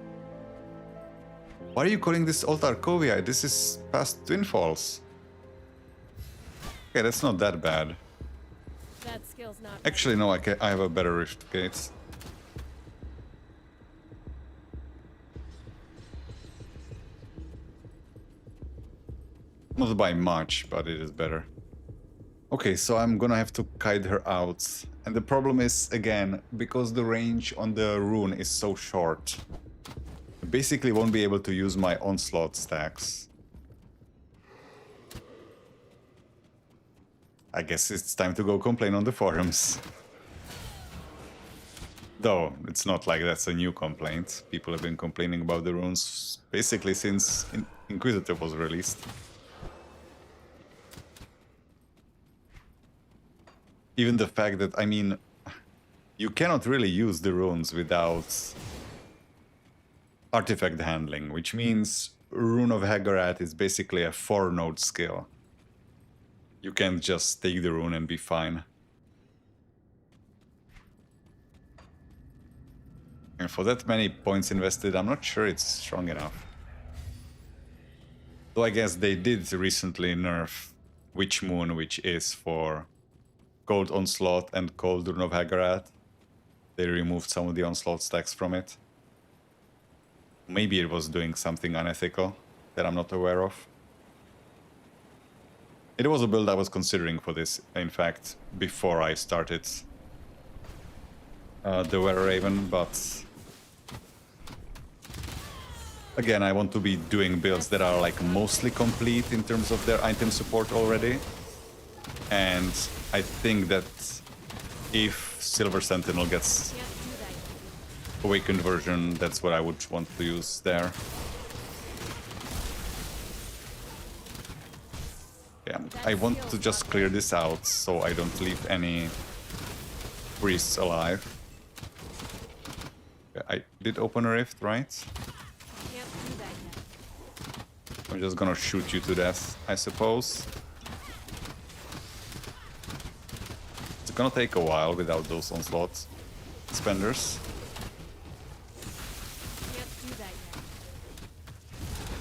S1: Why are you calling this Old Arcovia? This is past Twin Falls. Okay, that's not that bad.
S2: That skill's not ready.
S1: Actually, no, I have a better Rift Gates. Not by much, but it is better. Okay, so I'm gonna have to kite her out. And the problem is, again, because the range on the rune is so short, I basically won't be able to use my onslaught stacks. I guess it's time to go complain on the forums. Though, it's not like that's a new complaint. People have been complaining about the runes basically since Inquisitive was released. Even the fact that, I mean, you cannot really use the runes without artifact handling, which means Rune of Hagarat is basically a 4-node skill. You can't just take the rune and be fine. And for that many points invested, I'm not sure it's strong enough. Though I guess they did recently nerf Witch Moon, which is for Cold Onslaught and Cold Rune of Hagarat. They removed some of the Onslaught stacks from it. Maybe it was doing something unethical that I'm not aware of. It was a build I was considering for this, in fact, before I started the Were Raven, but again, I want to be doing builds that are like mostly complete in terms of their item support already. And I think that if Silver Sentinel gets
S2: Can't do that.
S1: Awakened version, that's what I would want to use there. Yeah, I want to just clear this out so I don't leave any priests alive. Yeah, I did open a rift, right?
S2: Can't do that yet.
S1: I'm just gonna shoot you to death, I suppose. It's gonna take a while without those onslaught spenders.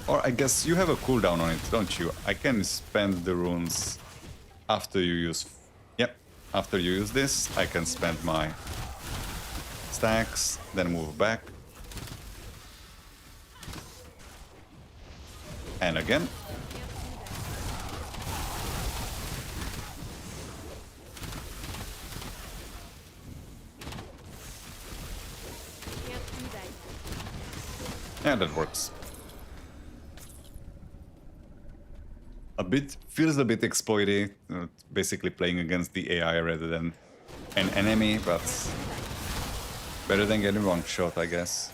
S1: Or I guess you have a cooldown on it, don't you? I can spend the runes after you use... Yep, after you use this, I can spend my stacks, then move back. And again.
S2: Can't do that yet.
S1: Yeah, that works. Feels a bit exploity, basically playing against the AI rather than an enemy, but better than getting one shot, I guess.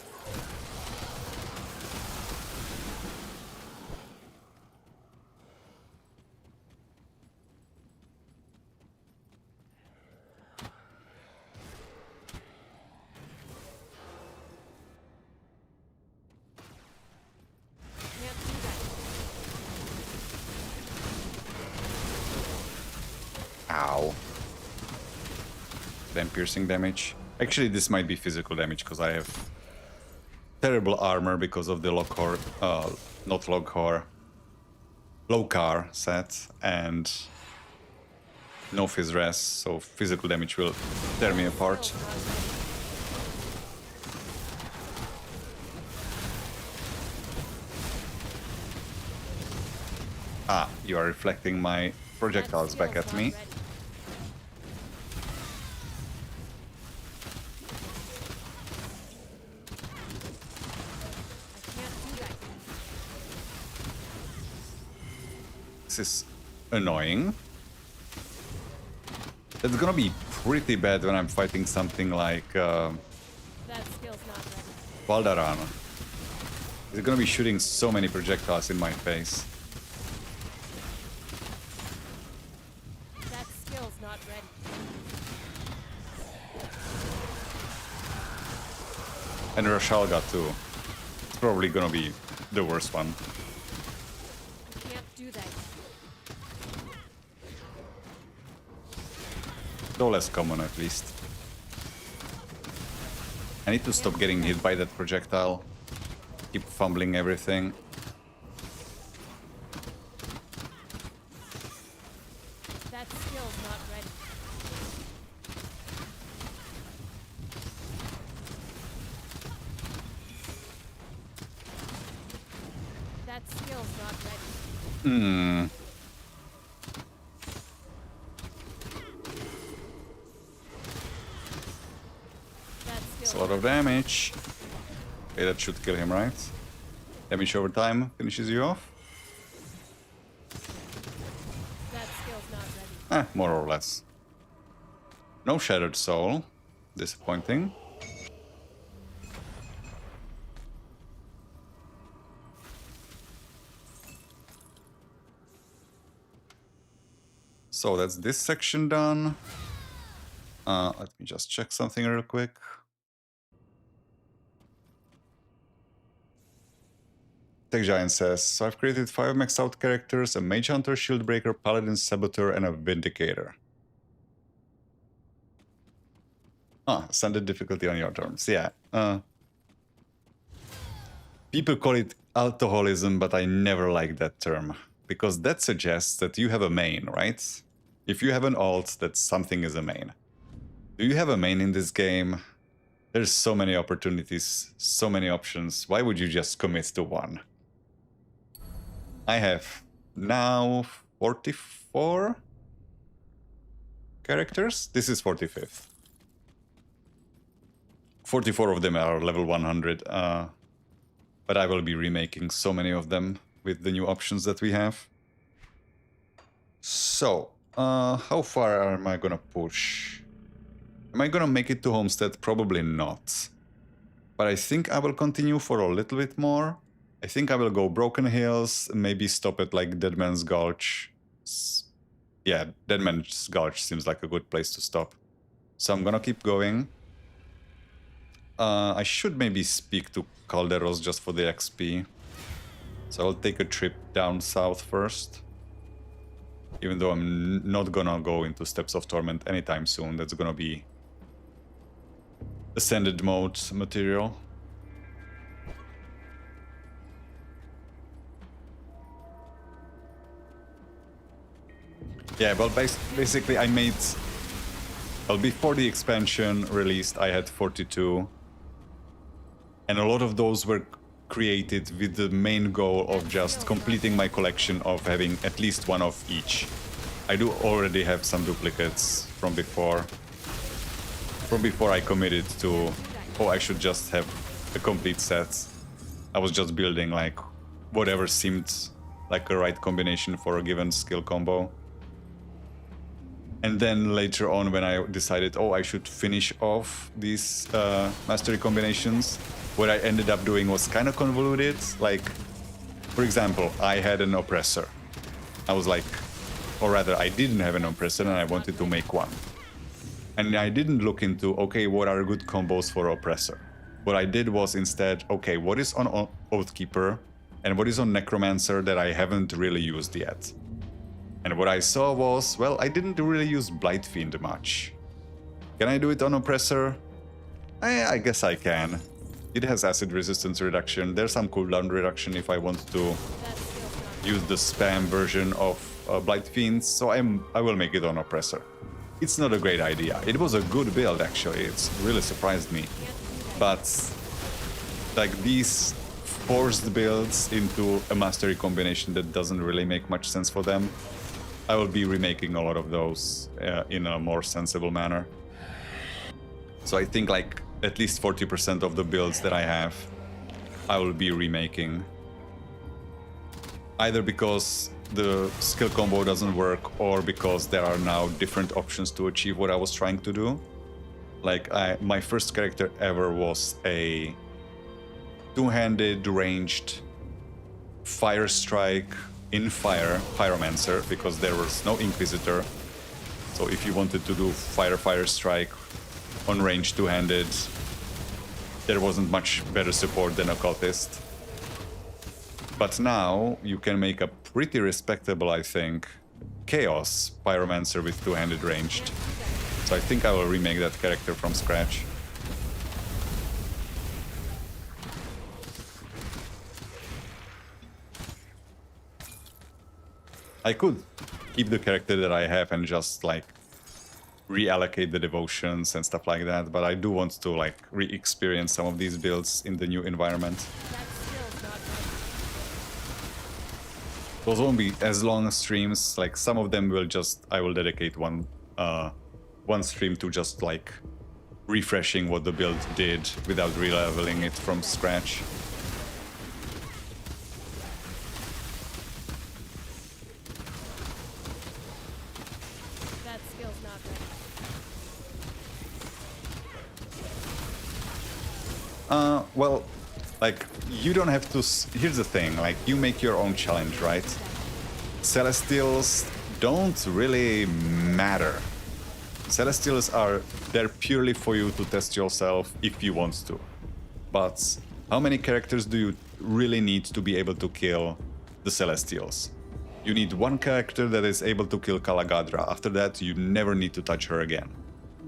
S2: Can't do that yet.
S1: Ow. Then piercing damage. Actually, this might be physical damage because I have terrible armor because of the Lokhor, not Lokhor, Lokar set and no Fizz Res, so physical damage will tear me apart.
S2: Skills not ready.
S1: Ah, you are reflecting my projectiles back
S2: That
S1: at
S2: skill's
S1: me.
S2: not ready. I can't do that yet.
S1: This is annoying. It's gonna be pretty bad when I'm fighting something like
S2: That skill's not ready.
S1: Valdaran. He's gonna be shooting so many projectiles in my face.
S2: That skill's not ready.
S1: And Rashalga too. It's probably gonna be the worst one.
S2: I can't do that yet.
S1: Though less common at least. I need to stop getting hit by that projectile. Keep fumbling everything.
S2: That skill's not ready. That skill's not ready.
S1: Hmm.
S2: That
S1: It's
S2: skill's
S1: a lot of damage. Okay, that should kill him, right? Damage over time finishes you off.
S2: that skill's not ready.
S1: More or less. No Shattered Soul. Disappointing. So that's this section done. Let me just check something real quick. Tech Giant says, so I've created 5 maxed out characters, a Mage Hunter, Shieldbreaker, Paladin, Saboteur, and a Vindicator. Standard difficulty on your terms, yeah. People call it alcoholism, but I never like that term. Because that suggests that you have a main, right? If you have an alt, that something is a main. Do you have a main in this game? There's so many opportunities, so many options. Why would you just commit to one? I have now 44 characters. This is 45th. 44 of them are level 100, but I will be remaking so many of them with the new options that we have. So, how far am I gonna push? Am I gonna make it to Homestead? Probably not. But I think I will continue for a little bit more. I think I will go Broken Hills, maybe stop at like Deadman's Gulch. Yeah, Deadman's Gulch seems like a good place to stop. So I'm gonna keep going. I should maybe speak to Calderos just for the XP. So I'll take a trip down south first. Even though I'm not gonna go into Steps of Torment anytime soon. That's gonna be Ascended mode material. Yeah, well, basically I made... Well, before the expansion released, I had 42. And a lot of those were created with the main goal of just completing my collection of having at least one of each. I do already have some duplicates from before. From before I committed to, oh, I should just have a complete set. I was just building like whatever seemed like a right combination for a given skill combo. And then later on when I decided, oh, I should finish off these mastery combinations, what I ended up doing was kind of convoluted. Like, for example, I had an oppressor. I was like, or rather I didn't have an oppressor and I wanted to make one. And I didn't look into, okay, what are good combos for oppressor? What I did was instead, okay, what is on Oathkeeper and what is on Necromancer that I haven't really used yet? And what I saw was, well, I didn't really use Blight Fiend much. Can I do it on Oppressor? I guess I can. It has acid resistance reduction. There's some cooldown reduction if I want to use the spam version of Blight Fiends, so I will make it on Oppressor. It's not a great idea. It was a good build, actually. It's really surprised me. But like these forced builds into a mastery combination that doesn't really make much sense for them, I will be remaking a lot of those in a more sensible manner. So I think like at least 40% of the builds that I have, I will be remaking. Either because the skill combo doesn't work or because there are now different options to achieve what I was trying to do. Like my first character ever was a two-handed ranged fire strike in fire pyromancer because there was no inquisitor. So if you wanted to do fire strike on range two-handed, there wasn't much better support than occultist. But now you can make a pretty respectable, I think, chaos pyromancer with two-handed ranged. So I think I will remake that character from scratch. I could keep the character that I have and just like reallocate the devotions and stuff like that, but I do want to like re-experience some of these builds in the new environment. Those won't be as long as streams, like some of them will just, I will dedicate one stream to just like refreshing what the build did without re-leveling it from scratch.
S2: That skill's not ready.
S1: Well, like, you don't have to... Here's the thing, like, you make your own challenge, right? Celestials don't really matter. Celestials are there purely for you to test yourself if you want to. But how many characters do you really need to be able to kill the Celestials? You need one character that is able to kill Kalagadra. After that, you never need to touch her again.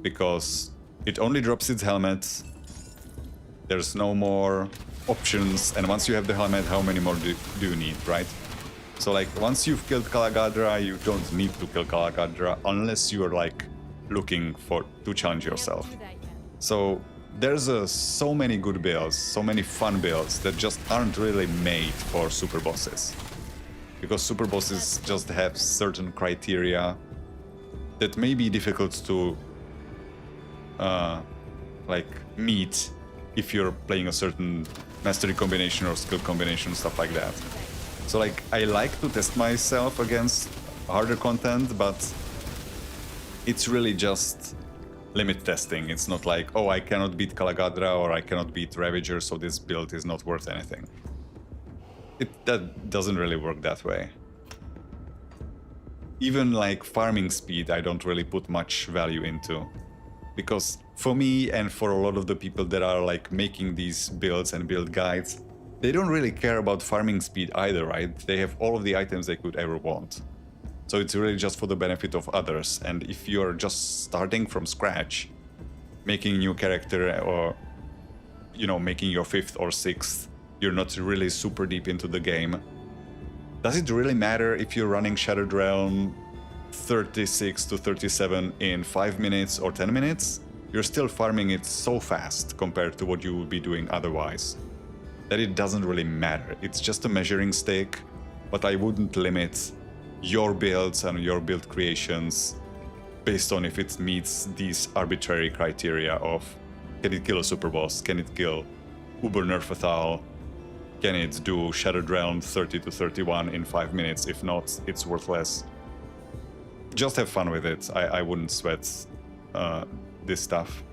S1: Because it only drops its helmet. There's no more options, and once you have the helmet, how many more do you need, right? So like once you've killed Kalagadra, you don't need to kill Kalagadra unless you're like looking to challenge yourself. So there's so many good builds, so many fun builds that just aren't really made for super bosses. Because super bosses just have certain criteria that may be difficult to like meet if you're playing a certain mastery combination or skill combination, stuff like that. So like, I like to test myself against harder content, but it's really just limit testing. It's not like, oh, I cannot beat Kalagadra or I cannot beat Ravager, so this build is not worth anything. That doesn't really work that way. Even like farming speed, I don't really put much value into. Because for me and for a lot of the people that are like making these builds and build guides, they don't really care about farming speed either, right? They have all of the items they could ever want. So it's really just for the benefit of others. And if you're just starting from scratch, making a new character or, you know, making your 5th or 6th, you're not really super deep into the game. Does it really matter if you're running Shattered Realm 36 to 37 in 5 minutes or 10 minutes, you're still farming it so fast compared to what you would be doing otherwise that it doesn't really matter. It's just a measuring stick, but I wouldn't limit your builds and your build creations based on if it meets these arbitrary criteria of can it kill a super boss, can it kill Uber Nerfethal, can it do Shattered Realm 30 to 31 in 5 minutes? If not, it's worthless. Just have fun with it. I wouldn't sweat this stuff.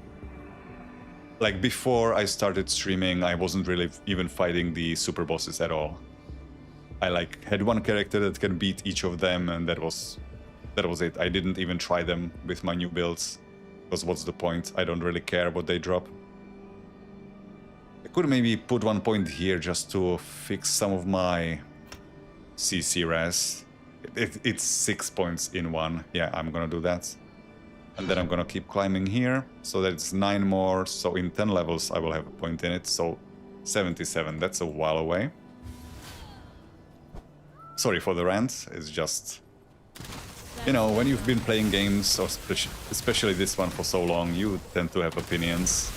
S1: Like before I started streaming, I wasn't really even fighting the super bosses at all. I like had one character that can beat each of them, and that was it. I didn't even try them with my new builds, because what's the point? I don't really care what they drop. I could maybe put 1 point here just to fix some of my CC res. It's 6 points in one. Yeah, I'm gonna do that. And then I'm gonna keep climbing here, so that it's 9 more, so in 10 levels I will have a point in it, so 77, that's a while away. Sorry for the rant, it's just... You know, when you've been playing games, or especially this one for so long, you tend to have opinions.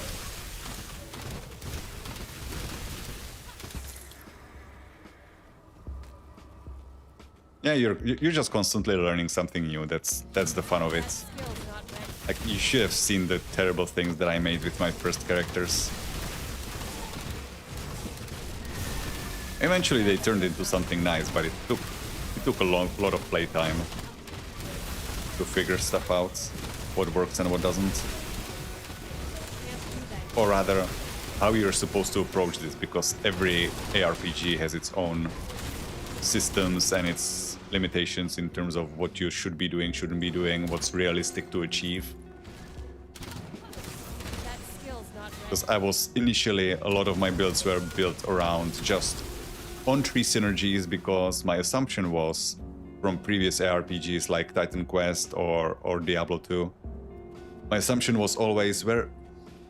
S1: Yeah, you're just constantly learning something new. That's the fun of it. Like, you should have seen the terrible things that I made with my first characters. Eventually they turned into something nice, but it took a lot of playtime to figure stuff out, what works and what doesn't. Or rather, how you're supposed to approach this, because every ARPG has its own systems and its limitations in terms of what you should be doing, shouldn't be doing, what's realistic to achieve. Because I was initially, a lot of my builds were built around just on-tree synergies, because my assumption was from previous ARPGs like Titan Quest or Diablo 2, my assumption was always where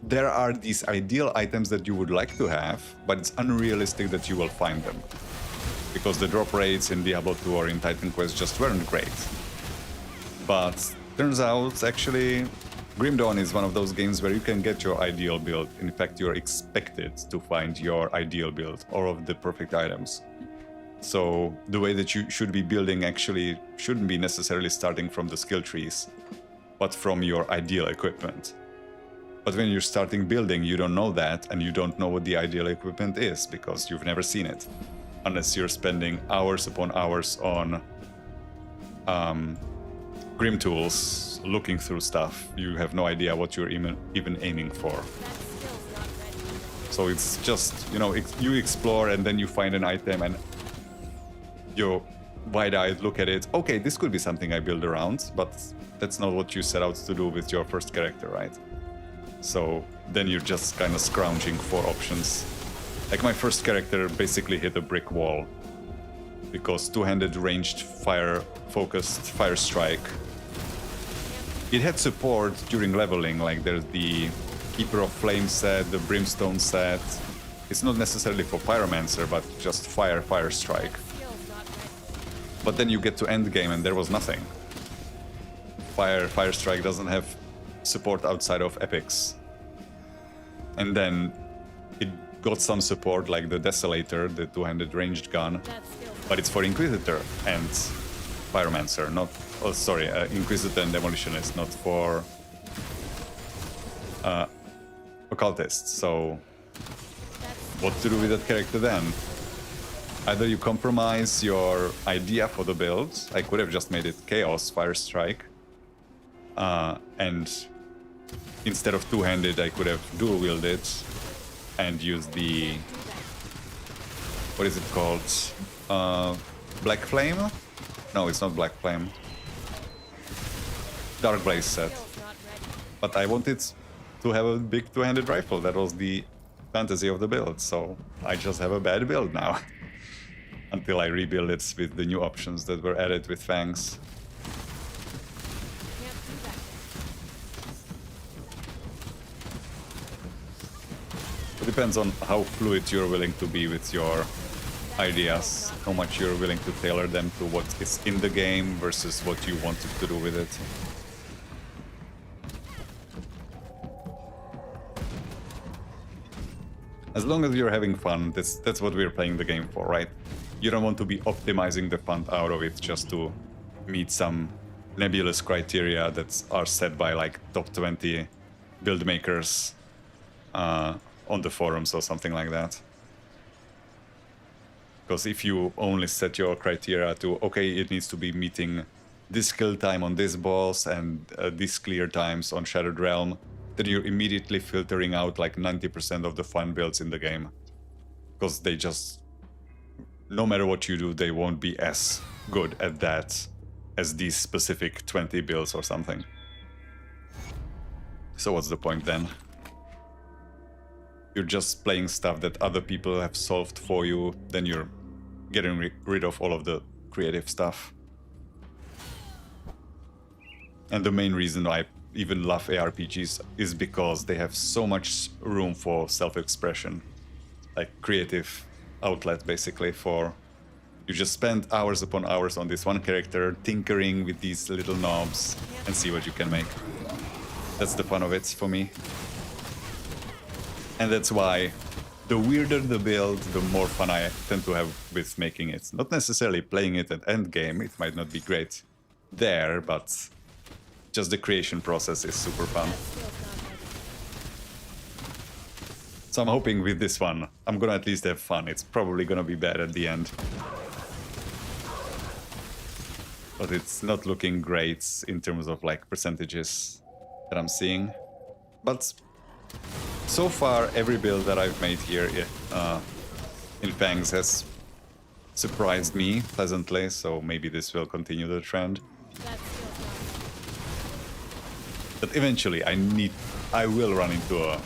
S1: there are these ideal items that you would like to have, but it's unrealistic that you will find them, because the drop rates in Diablo 2 or in Titan Quest just weren't great. But turns out, actually, Grim Dawn is one of those games where you can get your ideal build. In fact, you're expected to find your ideal build, all of the perfect items. So the way that you should be building actually shouldn't be necessarily starting from the skill trees, but from your ideal equipment. But when you're starting building, you don't know that, and you don't know what the ideal equipment is, because you've never seen it. Unless you're spending hours upon hours on Grim Tools, looking through stuff, you have no idea what you're even aiming for. So it's just, you know, you explore and then you find an item and you wide-eyed look at it. Okay, this could be something I build around, but that's not what you set out to do with your first character, right? So then you're just kind of scrounging for options. Like, my first character basically hit a brick wall, because two-handed ranged fire-focused fire strike. It had support during leveling, like there's the Keeper of Flame set, the Brimstone set. It's not necessarily for Pyromancer, but just fire strike. But then you get to endgame and there was nothing. Fire strike doesn't have support outside of epics. And then it got some support, like the Desolator, the two-handed ranged gun, but it's for Inquisitor and Pyromancer, not... Oh, sorry, Inquisitor and Demolitionist, not for Occultists. So what to do with that character then? Either you compromise your idea for the build. I could have just made it Chaos Fire Strike, and instead of two-handed, I could have dual-wielded and used the... what is it called? Black Flame? No, it's not Black Flame. Dark Blaze set. But I wanted to have a big two-handed rifle. That was the fantasy of the build, so I just have a bad build now. Until I rebuild it with the new options that were added with Fangs. It depends on how fluid you're willing to be with your ideas, how much you're willing to tailor them to what is in the game versus what you wanted to do with it. As long as you're having fun, that's what we're playing the game for, right? You don't want to be optimizing the fun out of it just to meet some nebulous criteria that are set by like top 20 build makers on the forums or something like that. Because if you only set your criteria to, okay, it needs to be meeting this kill time on this boss and this clear times on Shattered Realm, then you're immediately filtering out like 90% of the fun builds in the game. Because they just, no matter what you do, they won't be as good at that as these specific 20 builds or something. So what's the point then? You're just playing stuff that other people have solved for you, then you're getting rid of all of the creative stuff. And the main reason I even love ARPGs is because they have so much room for self-expression, like creative outlet basically for... You just spend hours upon hours on this one character, tinkering with these little knobs and see what you can make. That's the fun of it for me. And that's why the weirder the build, the more fun I tend to have with making it. Not necessarily playing it at endgame, it might not be great there, but just the creation process is super fun. So I'm hoping with this one, I'm gonna at least have fun. It's probably gonna be bad at the end. But it's not looking great in terms of like percentages that I'm seeing. But so far, every build that I've made here in Fangs has surprised me pleasantly, so maybe this will continue the trend. But eventually, I will run into a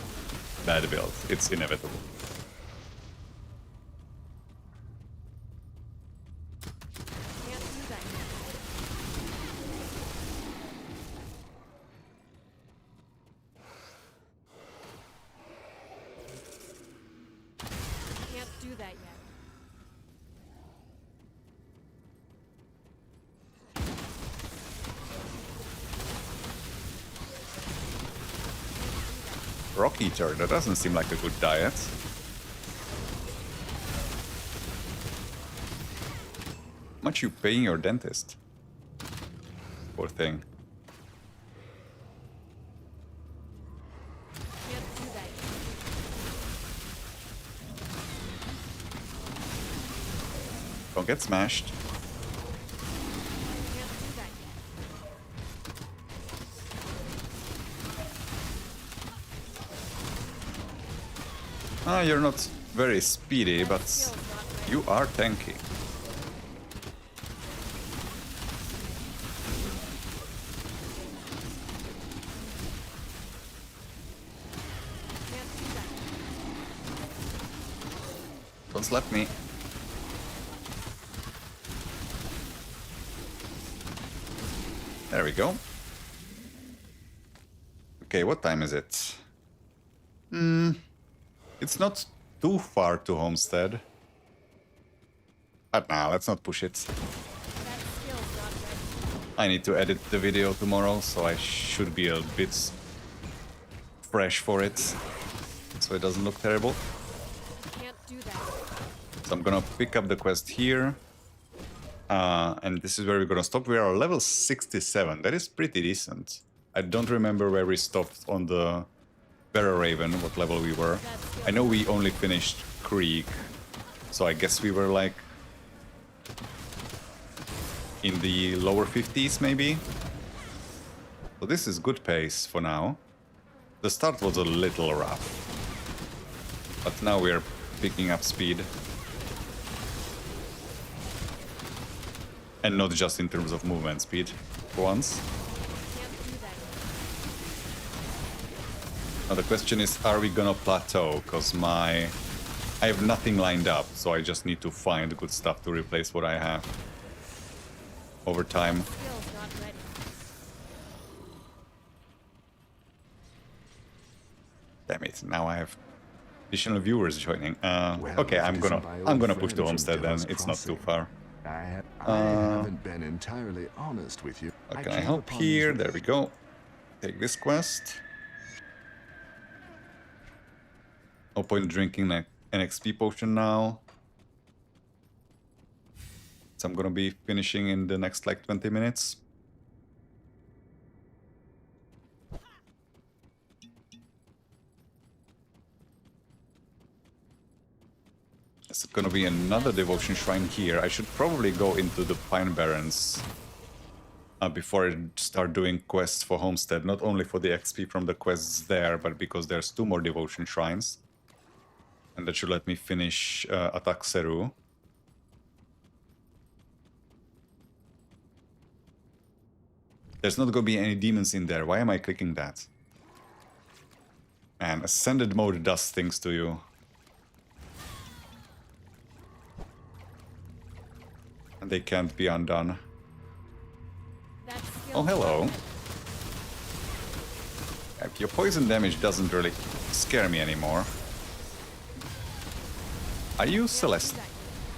S1: bad build. It's inevitable. Eather, that doesn't seem like a good diet. How much you paying your dentist? Poor thing. Don't get smashed. You're not very speedy, but you are tanky. Don't slap me. There we go. Okay, what time is it? It's not too far to Homestead. But nah, let's not push it. I need to edit the video tomorrow, so I should be a bit fresh for it. So it doesn't look terrible. So I'm gonna pick up the quest here. And this is where we're gonna stop. We are level 67. That is pretty decent. I don't remember where we stopped on the Barra Raven, what level we were. I know we only finished Creek, so I guess we were like in the lower 50s maybe. So this is good pace for now. The start was a little rough, but now we're picking up speed. And not just in terms of movement speed, for once. Now the question is, are we gonna plateau? Because I have nothing lined up, so I just need to find good stuff to replace what I have over time. Damn it, now I have Additional viewers joining.
S4: Well,
S1: Okay,
S4: if
S1: I'm
S4: it
S1: gonna
S4: isn't my
S1: I'm
S4: old
S1: gonna push
S4: friend
S1: to
S4: from
S1: Homestead then.
S4: Devil's
S1: It's not too
S4: Crossing.
S1: far.
S4: I haven't been entirely honest with you.
S1: How can I
S4: came
S1: help
S4: upon these
S1: here? There we go. Take this quest. No point drinking an XP potion now. So I'm gonna be finishing in the next like 20 minutes. There's gonna be another devotion shrine here. I should probably go into the Pine Barrens before I start doing quests for Homestead. Not only for the XP from the quests there, but because there's 2 more devotion shrines. And that should let me finish Ataxeru. There's not gonna be any demons in there. Why am I clicking that? And Ascended mode does things to you. And they can't be undone.
S2: That skill's
S1: Oh, hello.
S2: not bad.
S1: Your poison damage doesn't really scare me anymore. Are you Celestial?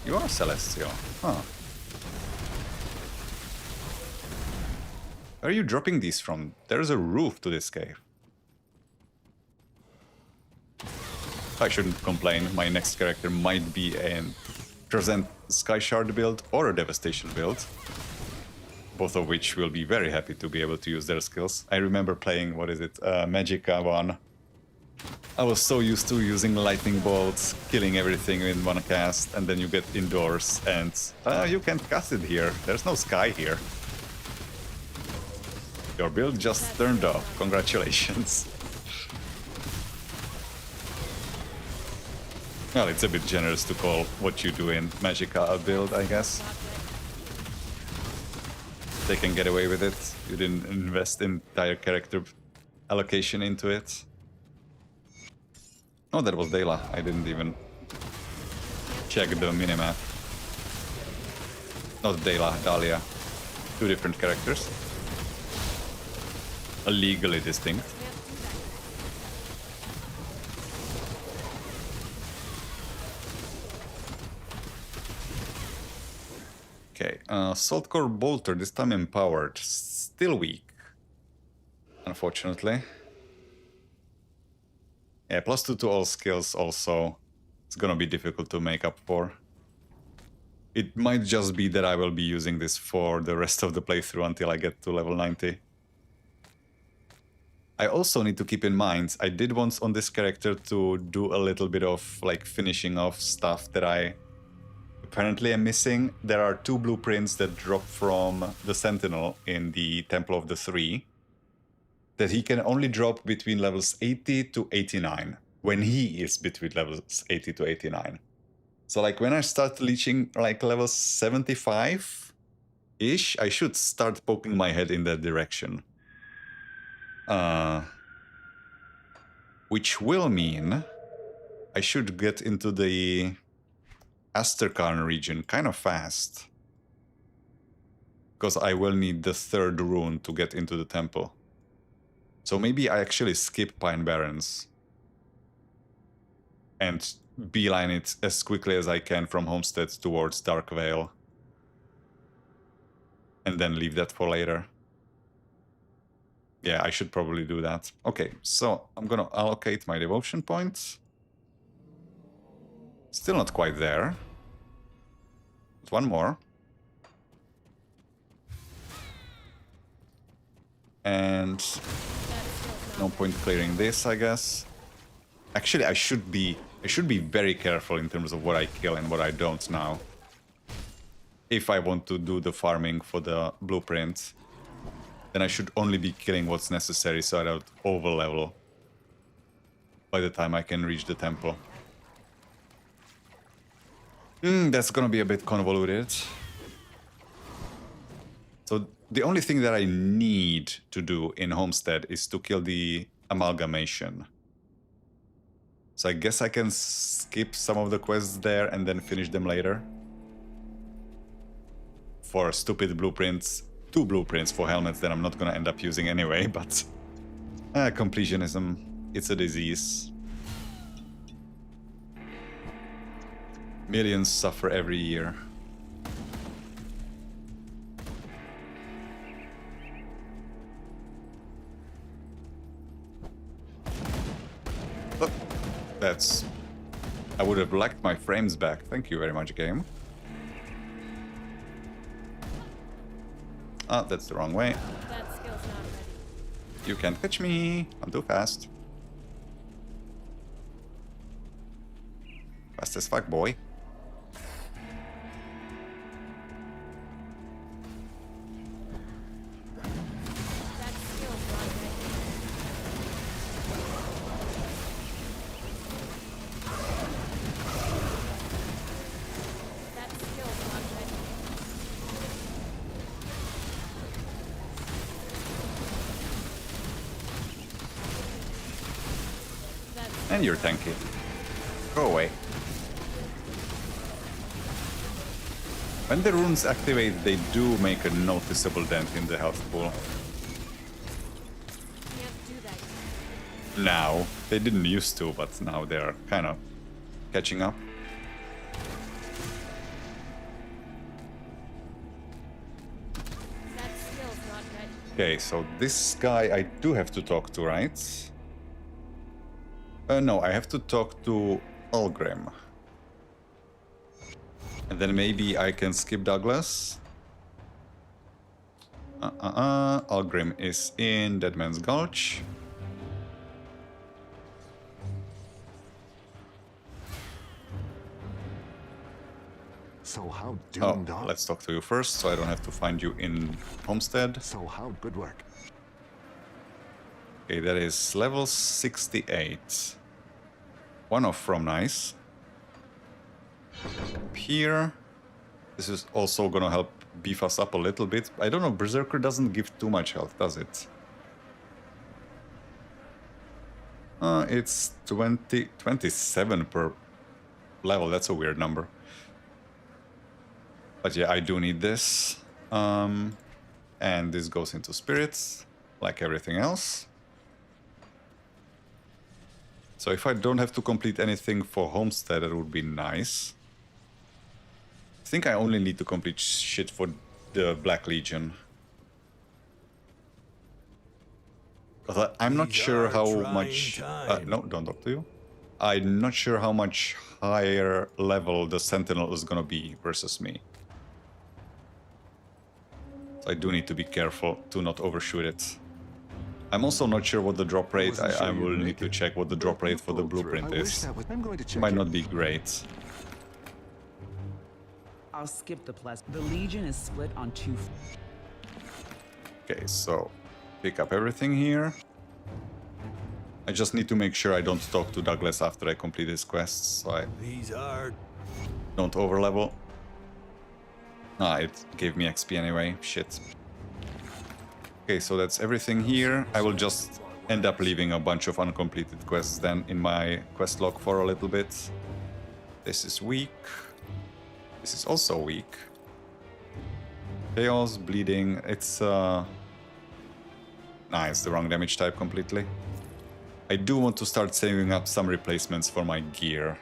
S1: You are Celestial. Huh. Where are you dropping these from? There's a roof to this cave. I shouldn't complain. My next character might be a present Sky Shard build or a Devastation build. Both of which will be very happy to be able to use their skills. I remember playing, what is it, Magicka 1. I was so used to using lightning bolts, killing everything in one cast, and then you get indoors and you can't cast it here. There's no sky here. Your build just turned off. Congratulations. Well, it's a bit generous to call what you do in Magicka a build, I guess. They can get away with it. You didn't invest entire character allocation into it. Oh, that was Dela. I didn't even check the minimap. Not Dela, Dahlia. 2 different characters. Legally distinct. Okay, Saltcore Bolter, this time empowered. Still weak. Unfortunately. Yeah, +2 to all skills also. It's gonna be difficult to make up for. It might just be that I will be using this for the rest of the playthrough until I get to level 90. I also need to keep in mind, I did want on this character to do a little bit of like finishing off stuff that I apparently am missing. There are 2 blueprints that drop from the Sentinel in the Temple of the Three that he can only drop between levels 80 to 89, when he is between levels 80 to 89. So like when I start reaching like level 75-ish, I should start poking my head in that direction. Which will mean I should get into the Asterkarn region kind of fast. Because I will need the 3rd rune to get into the temple. So maybe I actually skip Pine Barrens. And beeline it as quickly as I can from Homestead towards Dark Vale. And then leave that for later. Yeah, I should probably do that. Okay, so I'm gonna allocate my devotion points. Still not quite there. But 1 more. And no point clearing this, I guess. Actually, I should be very careful in terms of what I kill and what I don't now. If I want to do the farming for the blueprint, then I should only be killing what's necessary so I don't overlevel by the time I can reach the temple. That's gonna be a bit convoluted. So the only thing that I need to do in Homestead is to kill the amalgamation. So I guess I can skip some of the quests there and then finish them later. For stupid blueprints. 2 blueprints for helmets that I'm not gonna end up using anyway, but... completionism, it's a disease. Millions suffer every year. Oh, that's... I would have liked my frames back. Thank you very much, game. Ah, that's the wrong way.
S2: That skill's not ready.
S1: You can't catch me. I'm too fast. Fast as fuck, boy.
S2: That skill's not ready. That skill's not ready. That's
S1: And you're tanky. Go away. When the runes activate, they do make a noticeable dent in the health pool.
S2: can't do that.
S1: Now. They didn't used to, but now they're kind of catching up.
S2: That skill's not ready.
S1: Okay, so this guy I do have to talk to, right? No, I have to talk to Ulgrim. And then maybe I can skip Douglas. Ulgrim is in Deadman's Gulch.
S4: So how
S1: Oh,
S4: doomed are...
S1: let's talk to you first, so I don't have to find you in Homestead.
S4: So how... Good work.
S1: Okay, that is level 68. One off from nice. Here, this is also gonna help beef us up a little bit. I don't know, Berserker doesn't give too much health, does it? It's 27 per level. That's a weird number. But yeah, I do need this. And this goes into spirits, like everything else. So if I don't have to complete anything for Homestead, that would be nice. I think I only need to complete shit for the Black Legion. Because I'm not sure how much... no, don't talk to you. I'm not sure how much higher level the Sentinel is gonna be versus me. So I do need to be careful to not overshoot it. I'm also not sure what the drop rate... I will need to check what the drop rate for the blueprint is.
S4: I'm going to check
S1: Might not be great.
S9: I'll skip the plus. The Legion is split on two.
S1: Okay, so pick up everything here. I just need to make sure I don't talk to Douglas after I complete his quests, so I
S7: These are
S1: don't overlevel. Ah, it gave me XP anyway, shit. Okay, so that's everything here. I will just end up leaving a bunch of uncompleted quests then in my quest log for a little bit. This is weak. This is also weak. Chaos, bleeding, it's nah, it's the wrong damage type completely. I do want to start saving up some replacements for my gear.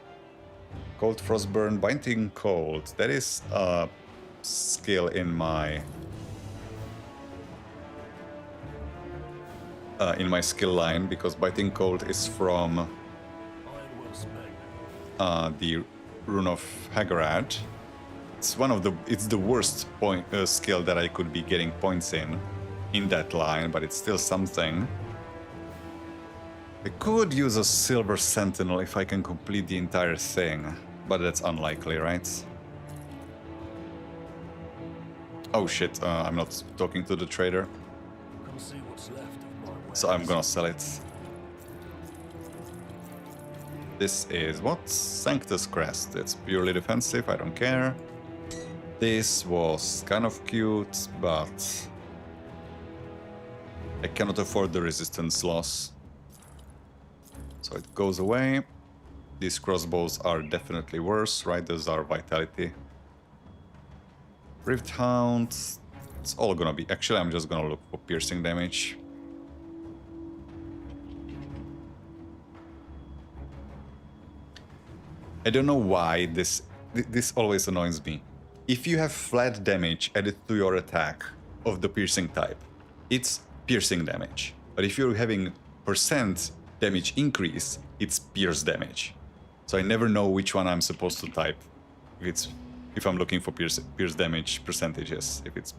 S1: Cold Frostburn, Binding Cold, that is a skill in my skill line, because Biting Cold is from the Rune of Hagarad. It's the worst skill that I could be getting points in that line, but it's still something. I could use a Silver Sentinel if I can complete the entire thing, but that's unlikely, right? Oh shit, I'm not talking to the trader.
S7: come see what's left of my wares.
S1: So I'm gonna sell it. This is what? Sanctus Crest. It's purely defensive, I don't care. This was kind of cute, but I cannot afford the resistance loss. So it goes away. These crossbows are definitely worse, right? Those are vitality. Rift Hound. It's all gonna be... Actually, I'm just gonna look for piercing damage. I don't know why this This always annoys me. If you have flat damage added to your attack of the piercing type, it's piercing damage. But if you're having percent damage increase, it's pierce damage. So I never know which one I'm supposed to type. If I'm looking for pierce damage percentages. If it's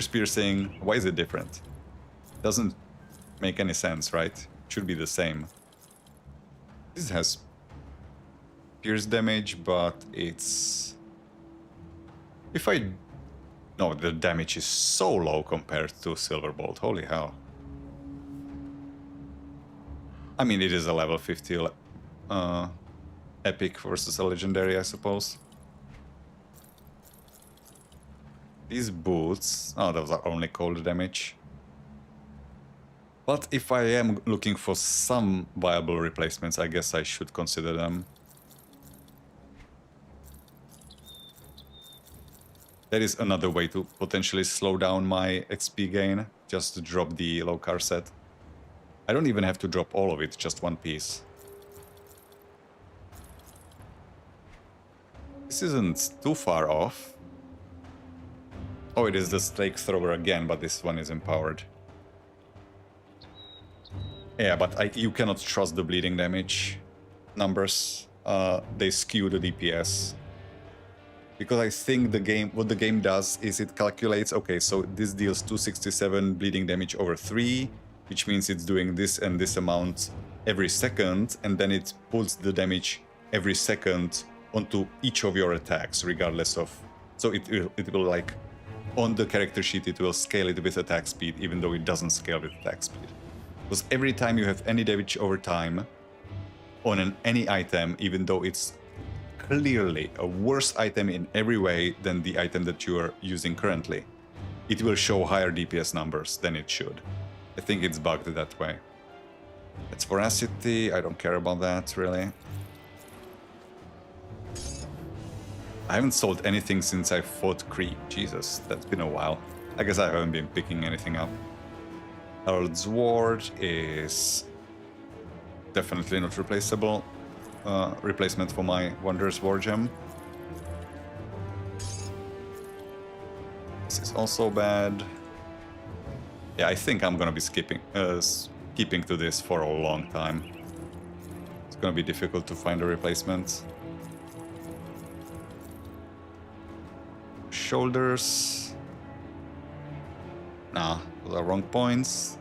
S1: piercing, why is it different? Doesn't make any sense, right? It should be the same. This has pierce damage, but it's... No, the damage is so low compared to Silverbolt. Holy hell. I mean, it is a level 50 epic versus a legendary, I suppose. These boots... Oh, those are only cold damage. But if I am looking for some viable replacements, I guess I should consider them. That is another way to potentially slow down my XP gain, just to drop the low car set. I don't even have to drop all of it, just one piece. This isn't too far off. Oh, it is the stake thrower again, but this one is empowered. Yeah, but you cannot trust the bleeding damage numbers. They skew the DPS. Because I think what the game does is it calculates, okay, so this deals 267 bleeding damage over 3, which means it's doing this and this amount every second, and then it pulls the damage every second onto each of your attacks, regardless of... So it will like, on the character sheet, it will scale it with attack speed, even though it doesn't scale with attack speed. Because every time you have any damage over time on any item, even though it's clearly a worse item in every way than the item that you are using currently, it will show higher DPS numbers than it should. I think it's bugged that way. It's voracity, I don't care about that, really. I haven't sold anything since I fought Kree. Jesus, that's been a while. I guess I haven't been picking anything up. Herald's Ward is definitely not replaceable. Replacement for my Wanderer's War Gem. This is also bad. Yeah, I think I'm gonna be keeping to this for a long time. It's gonna be difficult to find a replacement. Shoulders. Nah, those are wrong points.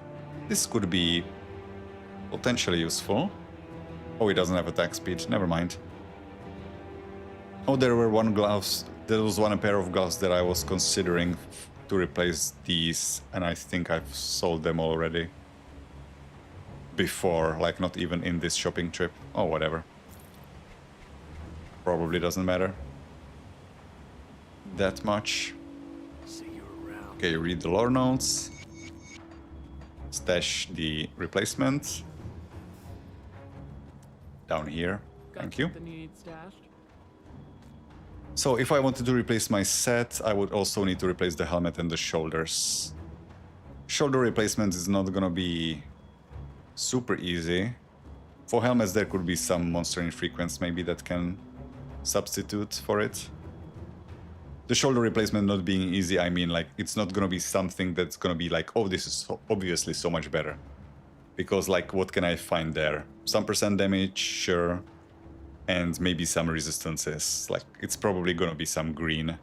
S1: This could be potentially useful. Oh, he doesn't have attack speed. Never mind. Oh, there was one pair of gloves that I was considering to replace these, and I think I've sold them already. Before, like not even in this shopping trip. Oh, whatever. Probably doesn't matter that much. Okay, read the lore notes. Stash the replacement. Down here. Thank you. So if I wanted to replace my set, I would also need to replace the helmet and the shoulders. Shoulder replacement is not gonna be super easy. For helmets there could be some monster infrequents maybe that can substitute for it. The shoulder replacement not being easy, I mean like it's not gonna be something that's gonna be like, oh, this is obviously so much better. Because like what can I find there? Some percent damage, sure. And maybe some resistances. Like it's probably gonna be some green.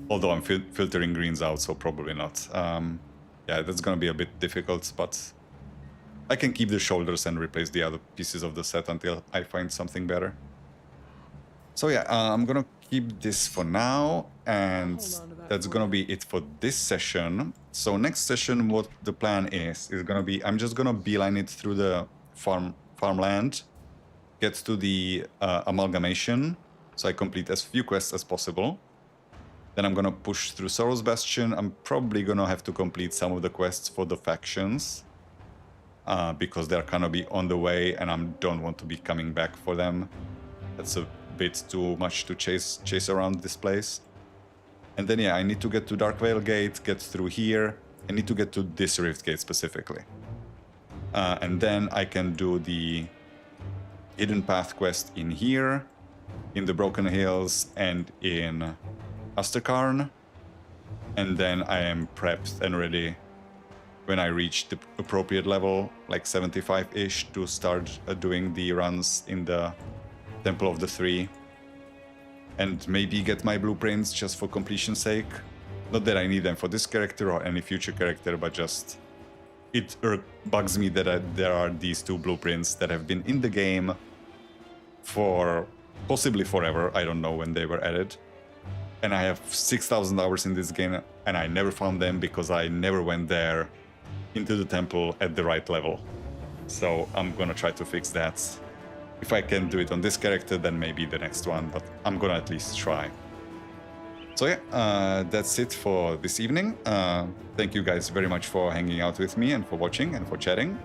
S1: Although I'm filtering greens out, so probably not. Yeah, that's gonna be a bit difficult, but I can keep the shoulders and replace the other pieces of the set until I find something better. So yeah, I'm gonna keep this for now, and that's gonna be it for this session. So next session, what the plan is gonna be, I'm just gonna beeline it through the farmland, get to the amalgamation, so I complete as few quests as possible. Then I'm gonna push through Sorrow's Bastion. I'm probably gonna have to complete some of the quests for the factions, because they're gonna be on the way, and I don't want to be coming back for them. That's a bit too much to chase around this place. And then yeah, I need to get to Darkvale Gate, get through here. I need to get to this Rift Gate specifically. And then I can do the Hidden Path quest in here. in the Broken Hills and in Asterkarn. And then I am prepped and ready when I reach the appropriate level, like 75-ish, to start doing the runs in the Temple of the Three. And maybe get my blueprints just for completion's sake. Not that I need them for this character or any future character, but just it bugs me that there are these two blueprints that have been in the game for possibly forever. I don't know when they were added. And I have 6,000 hours in this game and I never found them because I never went there into the temple at the right level. So I'm gonna try to fix that. If I can do it on this character, then maybe the next one, but I'm gonna at least try. So yeah, that's it for this evening. Thank you guys very much for hanging out with me and for watching and for chatting.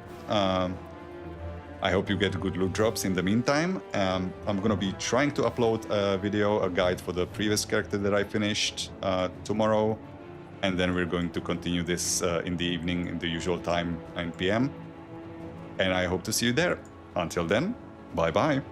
S1: I hope you get good loot drops in the meantime. I'm gonna be trying to upload a video, a guide for the previous character that I finished tomorrow. And then we're going to continue this in the evening in the usual time, 9 p.m. And I hope to see you there. Until then, bye-bye.